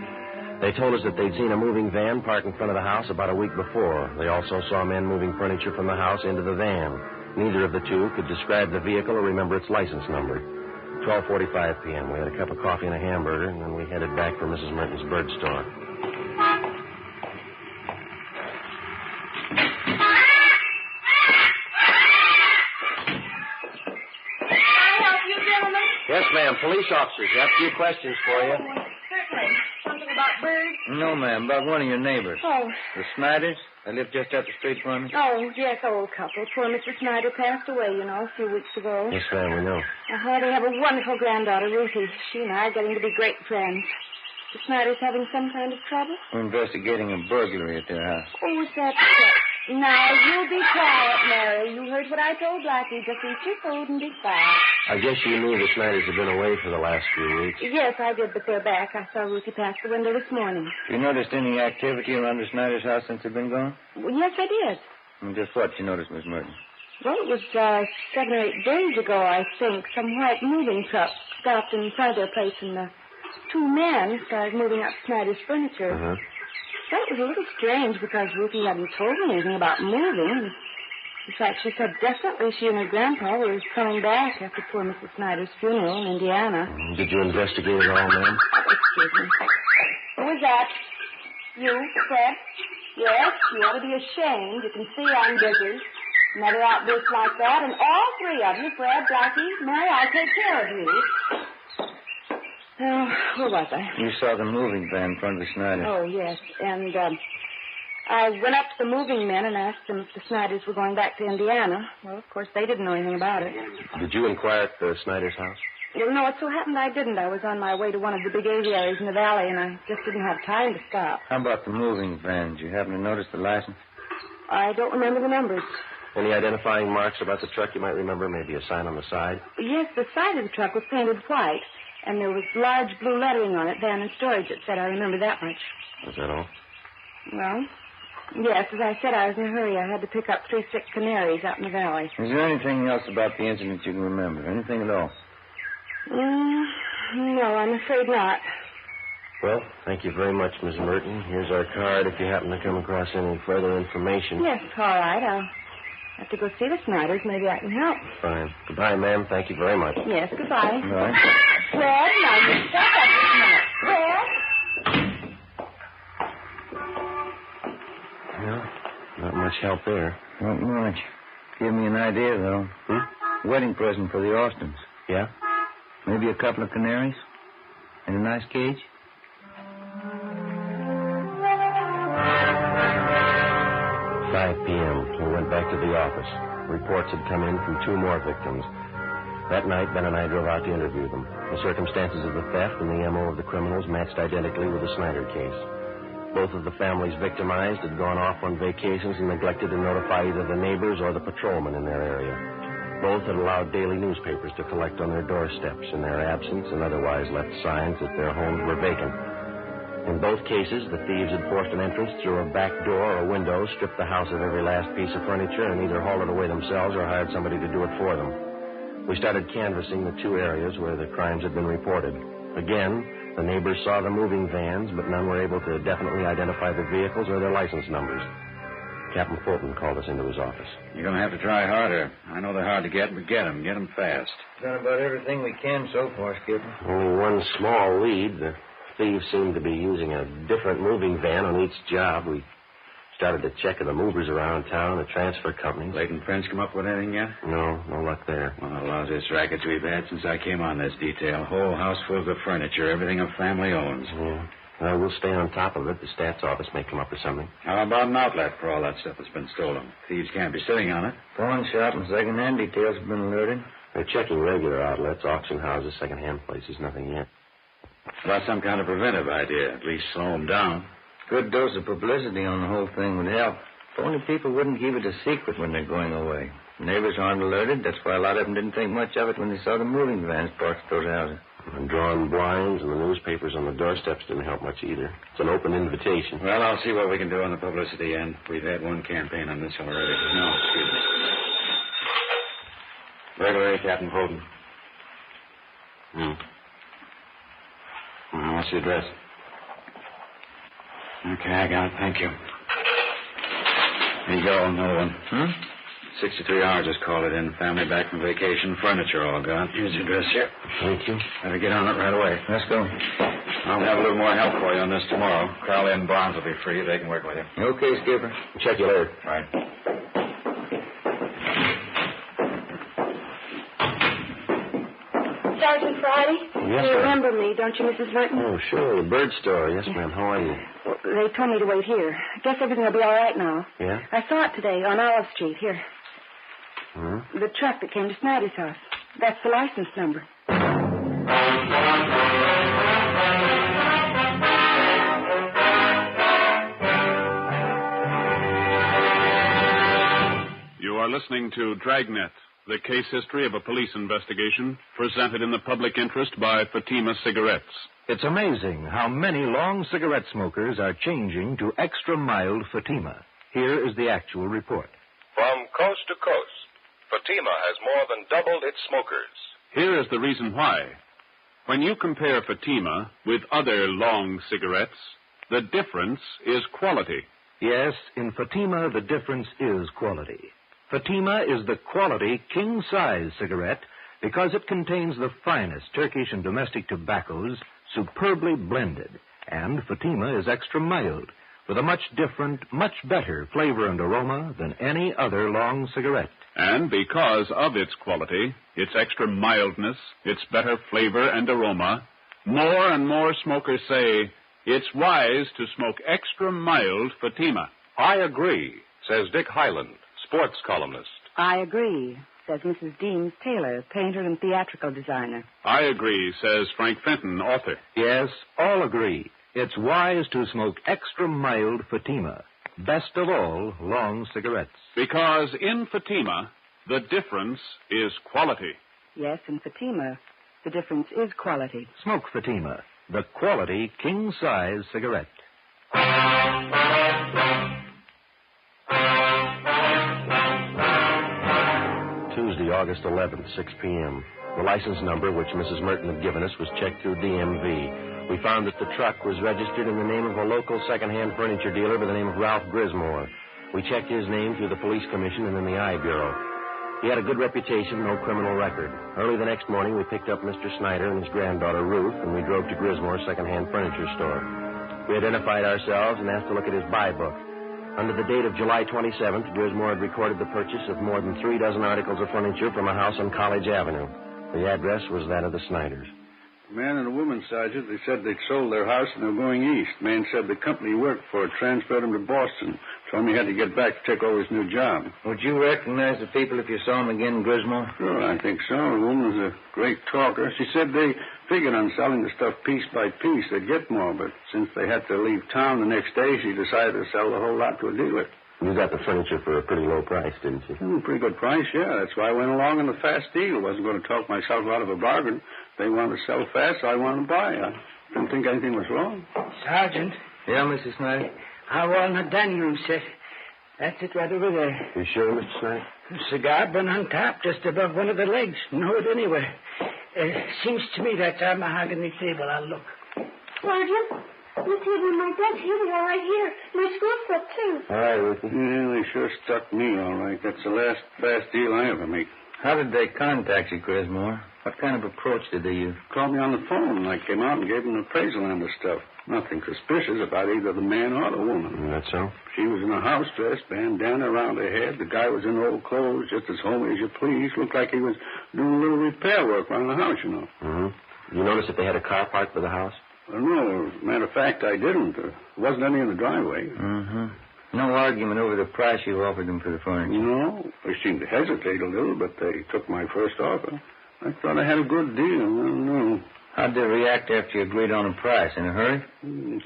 They told us that they'd seen a moving van parked in front of the house about a week before. They also saw men moving furniture from the house into the van. Neither of the 2 could describe the vehicle or remember its license number. 12:45 p.m. We had a cup of coffee and a hamburger, and then we headed back for Mrs. Merton's bird store. Yes, ma'am. Police officers. Got a few questions for you. Certainly. Something about birds? No, ma'am. About one of your neighbors. Oh. The Snyders? They live just up the street from me. Oh, yes, old couple. Poor Mr. Snyder passed away, a few weeks ago. Yes, ma'am, we know. They have a wonderful granddaughter, Ruthie. She and I are getting to be great friends. Mr. Snyder's having some kind of trouble? We're investigating a burglary at their house. Oh, is that so? Now, you be quiet, Mary. You heard what I told Blackie. Just eat your food and be quiet. I guess you knew the Snyders have been away for the last few weeks. Yes, I did, but they're back. I saw Ruthie pass the window this morning. You noticed any activity around the Snyder's house since they've been gone? Well, yes, I did. And just what you noticed, Miss Merton? Well, it was 7 or 8 days ago, I think. Some white moving truck stopped in front of their place, and 2 men started moving up Snyder's furniture. Uh-huh. Well, it was a little strange because Ruthie hadn't told me anything about moving. In fact, she said definitely she and her grandpa were coming back after poor Mrs. Snyder's funeral in Indiana. Did you investigate it all, ma'am? Excuse me. Who was that? You, Fred? Yes, you ought to be ashamed. You can see I'm busy. Never outburst like that. And all 3 of you, Fred, Blackie, Mary, I'll take care of you. Where was I? You saw the moving van in front of the Snyder. Oh, yes. And I went up to the moving men and asked them if the Snyders were going back to Indiana. Well, of course, they didn't know anything about it. Did you inquire at the Snyder's house? Well, no, it so happened I didn't. I was on my way to one of the big aviaries in the valley, and I just didn't have time to stop. How about the moving van? Did you happen to notice the license? I don't remember the numbers. Any identifying marks about the truck you might remember? Maybe a sign on the side? Yes, the side of the truck was painted white, and there was large blue lettering on it, van and storage, it said. I remember that much. Was that all? Well, yes, as I said, I was in a hurry. I had to pick up 3 sick canaries out in the valley. Is there anything else about the incident you can remember? Anything at all? No, I'm afraid not. Well, thank you very much, Miss Merton. Here's our card if you happen to come across any further information. Yes, all right. I'll have to go see the Snyders. Maybe I can help. Fine. Goodbye, ma'am. Thank you very much. Yes, goodbye. Right. Fred, now you step up just a minute. Fred? Well, not much help there. Not much. Give me an idea, though. Wedding present for the Austins. Yeah? Maybe a couple of canaries? And a nice cage? 5 p.m. We went back to the office. Reports had come in from 2 more victims. That night, Ben and I drove out to interview them. The circumstances of the theft and the M.O. of the criminals matched identically with the Snyder case. Both of the families victimized had gone off on vacations and neglected to notify either the neighbors or the patrolmen in their area. Both had allowed daily newspapers to collect on their doorsteps in their absence and otherwise left signs that their homes were vacant. In both cases, the thieves had forced an entrance through a back door or window, stripped the house of every last piece of furniture, and either hauled it away themselves or hired somebody to do it for them. We started canvassing the 2 areas where the crimes had been reported. Again, the neighbors saw the moving vans, but none were able to definitely identify the vehicles or their license numbers. Captain Fulton called us into his office. You're going to have to try harder. I know they're hard to get, but get them. Get them fast. Done about everything we can so far, Skipper. Only one small lead. The thieves seemed to be using a different moving van on each job. We started to check the movers around town, the transfer companies. Leighton Prince come up with anything yet? No luck there. One of the loudest rackets we've had since I came on this detail. Whole house full of furniture, everything a family owns. Yeah. Well, we'll stay on top of it. The stats office may come up with something. How about an outlet for all that stuff that's been stolen? Thieves can't be sitting on it. Pawn shop and second-hand details have been alerted. They're checking regular outlets, auction houses, second-hand places. Nothing yet. About some kind of preventive idea. At least slow them down. Good dose of publicity on the whole thing would help. If only people wouldn't keep it a secret when they're going away. Neighbors aren't alerted. That's why a lot of them didn't think much of it when they saw the moving vans parked at those houses. And drawn blinds and the newspapers on the doorsteps didn't help much either. It's an open invitation. Well, I'll see what we can do on the publicity end. We've had one campaign on this already. No, excuse me. Burglary, Captain Fulton. What's the address? Okay, I got it. Thank you. Here you go, another one. 63 hours, just call it in. Family back from vacation. Furniture all gone. Here's your address here. Thank you. Better get on it right away. Let's go. I'll have a little more help for you on this tomorrow. Crowley and Barnes will be free. They can work with you. Okay, Skipper. Check you later. Right. Sergeant Friday? Yes, You sir. remember me, don't you, Mrs. Merton? Oh, sure. The bird store. Yes, ma'am. How are you? Well, they told me to wait here. I guess everything will be all right now. Yeah? I saw it today on Olive Street. Here. The truck that came to Snyder's house. That's the license number. are listening to Dragnet, the case history of a police investigation presented in the public interest by Fatima Cigarettes. It's amazing how many long cigarette smokers are changing to extra mild Fatima. Here is the actual report. From coast to coast, Fatima has more than doubled its smokers. Here is the reason why. When you compare Fatima with other long cigarettes, the difference is quality. Yes, in Fatima, the difference is quality. Fatima is the quality king-size cigarette because it contains the finest Turkish and domestic tobaccos superbly blended. And Fatima is extra mild with a much different, much better flavor and aroma than any other long cigarette. And because of its quality, its extra mildness, its better flavor and aroma, more and more smokers say it's wise to smoke extra mild Fatima. I agree, says Dick Hyland, sports columnist. I agree, says Mrs. Deems Taylor, painter and theatrical designer. I agree, says Frank Fenton, author. Yes, all agree. It's wise to smoke extra mild Fatima. Best of all, long cigarettes. Because in Fatima, the difference is quality. Yes, in Fatima, the difference is quality. Smoke Fatima, the quality king-size cigarette. Tuesday, August 11th, 6 p.m. The license number which Mrs. Merton had given us was checked through DMV. We found that the truck was registered in the name of a local second-hand furniture dealer by the name of Ralph Grismore. We checked his name through the police commission and in the I Bureau. He had a good reputation, no criminal record. Early the next morning, we picked up Mr. Snyder and his granddaughter, Ruth, and we drove to Grismore's second-hand furniture store. We identified ourselves and asked to look at his buy book. Under the date of July 27th, Grismore had recorded the purchase of more than 36 articles of furniture from a house on College Avenue. The address was that of the Snyders. A man and a woman, Sergeant, they said they'd sold their house and they were going east. Man said the company he worked for transferred him to Boston. Told me he had to get back to take over his new job. Would you recognize the people if you saw them again, Grismore? Sure, I think so. The woman was a great talker. She said they figured on selling the stuff piece by piece. They'd get more, but since they had to leave town the next day, she decided to sell the whole lot to a dealer. You got the furniture for a pretty low price, didn't you? Pretty good price, yeah. That's why I went along on the fast deal. Wasn't going to talk myself out of a bargain. They wanted to sell fast, so I wanted to buy. I didn't think anything was wrong. Sergeant. Yeah, Mrs. Snyder? Our walnut dining room set. That's it right over there. You sure, Mr. Snyder? A cigar bun on top, just above one of the legs. Know it anywhere. Seems to me that's our mahogany table. I'll look. Sergeant, the table and my desk, here we are right here. My school set, too. All right, Ruthie. Yeah, they sure stuck me all right. That's the last fast deal I ever make. How did they contact you, Grismore? What kind of approach did they use? Called me on the phone, and I came out and gave them an appraisal on the stuff. Nothing suspicious about either the man or the woman. That's so? She was in a house dress, bandana around her head. The guy was in old clothes, just as homely as you please. Looked like he was doing a little repair work around the house, you know. Mm-hmm. You noticed that they had a car parked by the house? No, matter of fact, I didn't. There wasn't any in the driveway. Mm-hmm. No argument over the price you offered them for the furniture? No. They seemed to hesitate a little, but they took my first offer. I thought I had a good deal. I don't know. How'd they react after you agreed on a price? In a hurry?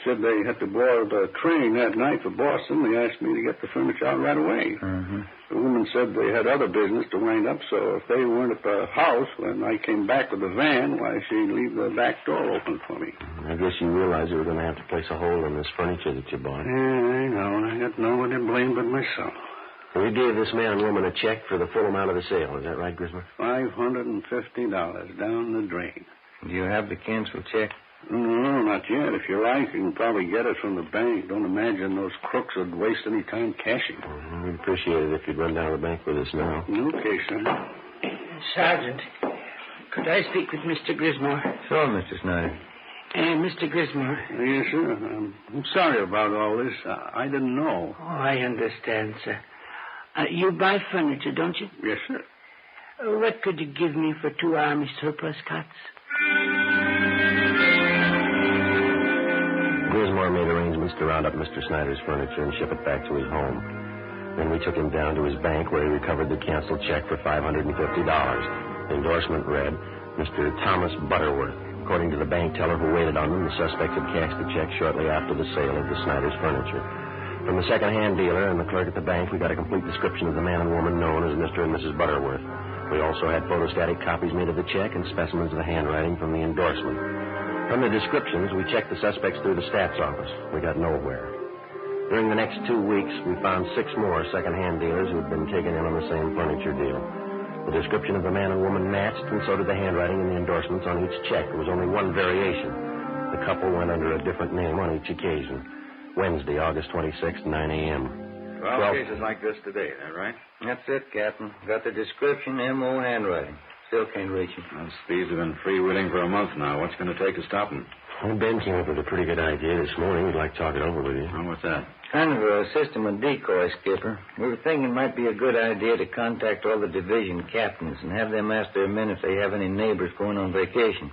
Said they had to board a train that night for Boston. They asked me to get the furniture out right away. Mm-hmm. The woman said they had other business to wind up, so if they weren't at the house when I came back with the van, why, she'd leave the back door open for me. I guess you realized you were going to have to place a hold on this furniture that you bought. Yeah, I know. I got nobody to blame but myself. We gave this man and woman a check for the full amount of the sale. Is that right, Grismer? $550 down the drain. Do you have the canceled check? No, not yet. If you like, you can probably get it from the bank. Don't imagine those crooks would waste any time cashing. We'd appreciate it if you'd run down to the bank with us now. Okay, sir. Sergeant, could I speak with Mr. Grismore? Sure, Mr. Snyder. Mr. Grismore. Yes, sir. I'm sorry about all this. I didn't know. Oh, I understand, sir. You buy furniture, don't you? Yes, sir. What could you give me for 2 Army surplus cots? Grismore made arrangements to round up Mr. Snyder's furniture and ship it back to his home. Then we took him down to his bank where he recovered the canceled check for $550. The endorsement read, Mr. Thomas Butterworth. According to the bank teller who waited on them, the suspect had cashed the check shortly after the sale of the Snyder's furniture. From the second-hand dealer and the clerk at the bank, we got a complete description of the man and woman known as Mr. and Mrs. Butterworth. We also had photostatic copies made of the check and specimens of the handwriting from the endorsement. From the descriptions, we checked the suspects through the stats office. We got nowhere. During the next 2 weeks, we found 6 more second-hand dealers who had been taken in on the same furniture deal. The description of the man and woman matched, and so did the handwriting and the endorsements on each check. There was only one variation. The couple went under a different name on each occasion. Wednesday, August 26th, 9 a.m. 12 cases like this today, is that right? That's it, Captain. Got the description, M.O. handwriting. Still can't reach him. Those thieves have been freewheeling for a month now. What's going to take to stop them? Well, Ben came up with a pretty good idea this morning. We'd like to talk it over with you. Oh, what's that? Kind of a system of decoy, Skipper. We were thinking it might be a good idea to contact all the division captains and have them ask their men if they have any neighbors going on vacation.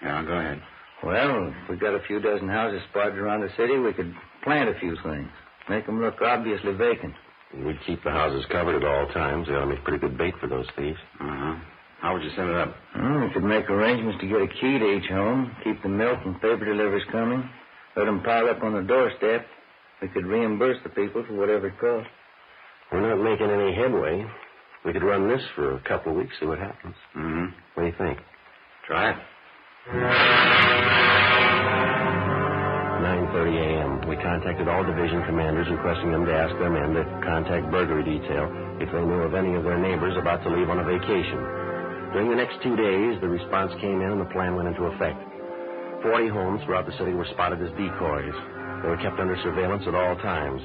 Yeah, go ahead. Well, if we got a few dozen houses spotted around the city, we could plant a few things. Make them look obviously vacant. We'd keep the houses covered at all times. They ought to make pretty good bait for those thieves. Uh-huh. How would you set it up? We could make arrangements to get a key to each home, keep the milk and paper deliveries coming, let them pile up on the doorstep. We could reimburse the people for whatever it cost. We're not making any headway. We could run this for a couple of weeks, see what happens. Mm-hmm. What do you think? Try it. 9:30 a.m. We contacted all division commanders requesting them to ask their men to contact burglary detail if they knew of any of their neighbors about to leave on a vacation. During the next 2 days, the response came in and the plan went into effect. 40 homes throughout the city were spotted as decoys. They were kept under surveillance at all times.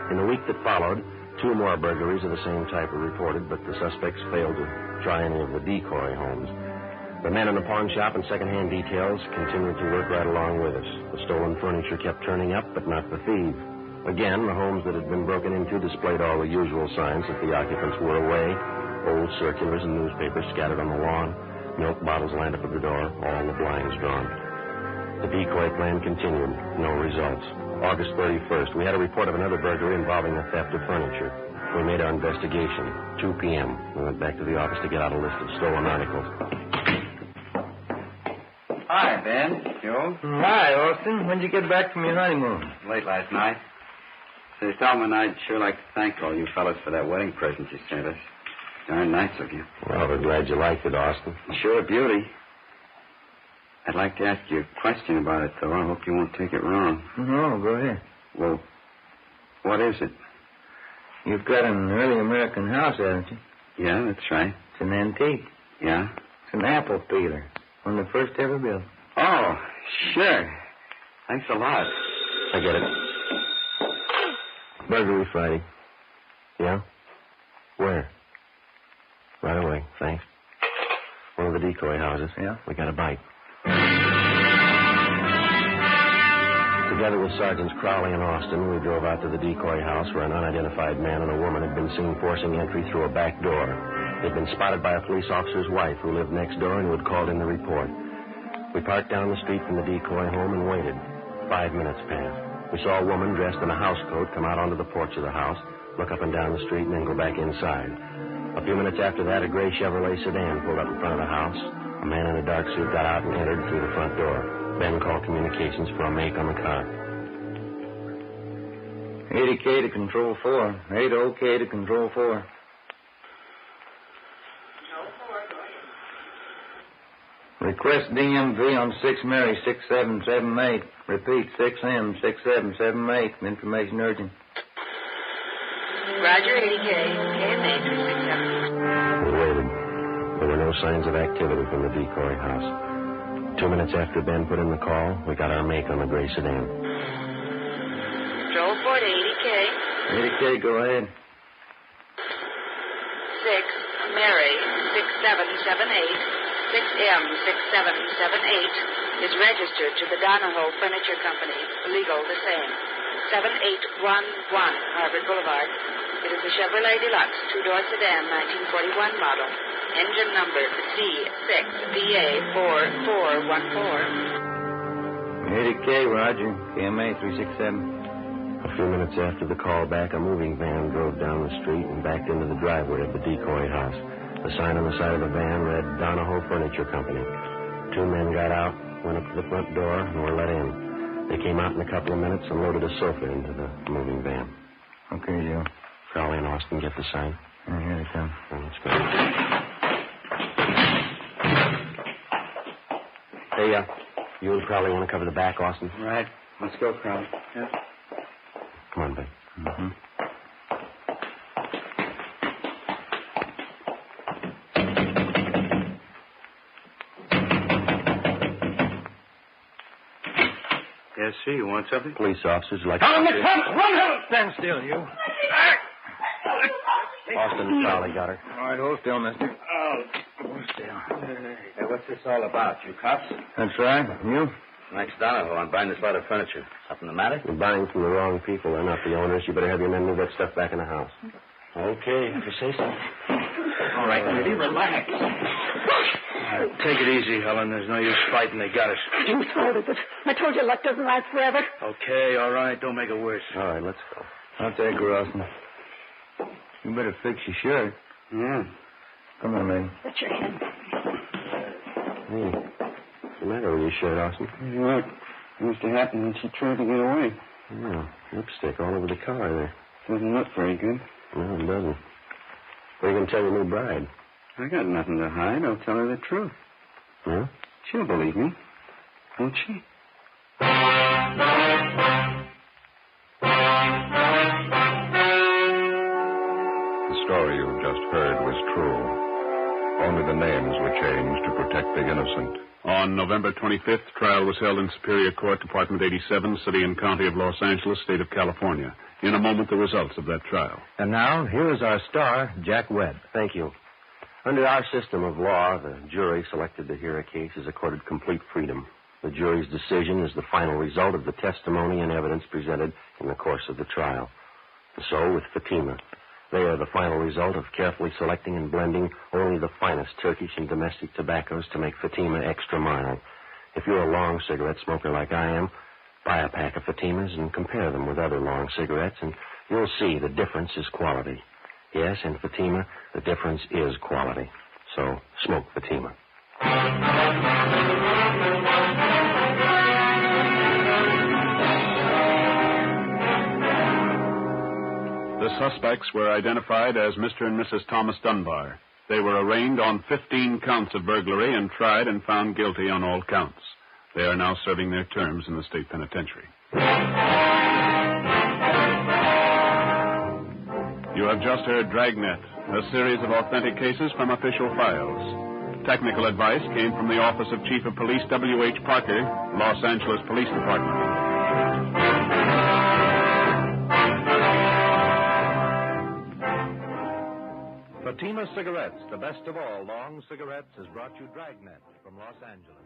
In the week that followed, 2 more burglaries of the same type were reported, but the suspects failed to try any of the decoy homes. The men in the pawn shop and second-hand details continued to work right along with us. The stolen furniture kept turning up, but not the thieves. Again, the homes that had been broken into displayed all the usual signs that the occupants were away. Old circulars and newspapers scattered on the lawn, milk bottles lined up at the door, all the blinds drawn. The decoy plan continued. No results. August 31st, we had a report of another burglary involving the theft of furniture. We made our investigation. 2 p.m. We went back to the office to get out a list of stolen articles. Hi, Ben. Joe? Hi, Austin. When'd you get back from your honeymoon? Late last night. Say, Solomon, I'd sure like to thank all you fellas for that wedding present you sent us. Darn nice of you. Well, we're glad you liked it, Austin. Sure a beauty. I'd like to ask you a question about it, though. I hope you won't take it wrong. No, go ahead. Well, what is it? You've got an early American house, haven't you? Yeah, that's right. It's an antique. Yeah? It's an apple peeler. One of the first ever built. Oh, sure. Thanks a lot. I get it. Burglary Friday. Yeah? Where? Right away, thanks. One of the decoy houses. Yeah? We got a bite. Together with Sergeants Crowley and Austin, we drove out to the decoy house where an unidentified man and a woman had been seen forcing entry through a back door. They'd been spotted by a police officer's wife who lived next door and who had called in the report. We parked down the street from the decoy home and waited. 5 minutes passed. We saw a woman dressed in a house coat come out onto the porch of the house, look up and down the street, and then go back inside. A few minutes after that, a gray Chevrolet sedan pulled up in front of the house. A man in a dark suit got out and entered through the front door. Ben called communications for a make on the car. 80K to Control 4. 80K to Control 4. Request DMV on 6 Mary 6778. Repeat, 6M 6778. Information urgent. Roger, 80K. KMA 367. We waited. There were no signs of activity from the decoy house. 2 minutes after Ben put in the call, we got our make on the gray sedan. Control 4 to 80K. 80K, go ahead. 6 Mary 6778. 6M 6778 is registered to the Donahoe Furniture Company. Legal the same. 7811 Harvard Boulevard. It is a Chevrolet Deluxe two-door sedan, 1941 model. Engine number C6VA4414. 80K, Roger. KMA 367. A few minutes after the call back, a moving van drove down the street and backed into the driveway of the decoy house. The sign on the side of the van read Donahoe Furniture Company. 2 men got out, went up to the front door, and were let in. They came out in a couple of minutes and loaded a sofa into the moving van. Okay, Joe. Crowley and Austin get the sign. Here they come. Let's go. Hey, you and Crowley want to cover the back, Austin? Right. Let's go, Crowley. Yeah. Come on, Ben. Mm-hmm. Yes, sir. You want something? Police officers like... On the front! Run! Stand still, you. Austin and Crowley got her. All right, hold still, mister. Hold still. Hey, what's this all about? You cops? That's right. You? Max Donahoe. I'm buying this lot of furniture. Something the matter? You're buying from the wrong people. They're not the owners. You better have your men move that stuff back in the house. Okay, if you say so. All right, Rudy, relax. Take it easy, Helen. There's no use fighting. They got us. You told us it. I told you luck doesn't last forever. Okay, all right. Don't make it worse. All right, let's go. I'll take her, Austin. You better fix your shirt. Yeah. Come on, lady. Put your hand. Hey, what's the matter with your shirt, Austin? Look, it must have happened when she tried to get away. Oh, lipstick all over the car there. Doesn't look very good. No, it doesn't. What are you going to tell your new bride? I got nothing to hide. I'll tell her the truth. Huh? She'll believe me. Won't she? The story you've just heard was true. Only the names were changed to protect the innocent. On November 25th, trial was held in Superior Court, Department 87, City and County of Los Angeles, State of California. In a moment, the results of that trial. And now, here is our star, Jack Webb. Thank you. Under our system of law, the jury selected to hear a case is accorded complete freedom. The jury's decision is the final result of the testimony and evidence presented in the course of the trial. And so with Fatima. They are the final result of carefully selecting and blending only the finest Turkish and domestic tobaccos to make Fatima extra mild. If you're a long cigarette smoker like I am, buy a pack of Fatimas and compare them with other long cigarettes, and you'll see the difference is quality. Yes, in Fatima, the difference is quality. So, smoke Fatima. The suspects were identified as Mr. and Mrs. Thomas Dunbar. They were arraigned on 15 counts of burglary and tried and found guilty on all counts. They are now serving their terms in the state penitentiary. You have just heard Dragnet, a series of authentic cases from official files. Technical advice came from the Office of Chief of Police W.H. Parker, Los Angeles Police Department. Fatima Cigarettes, the best of all long cigarettes, has brought you Dragnet from Los Angeles.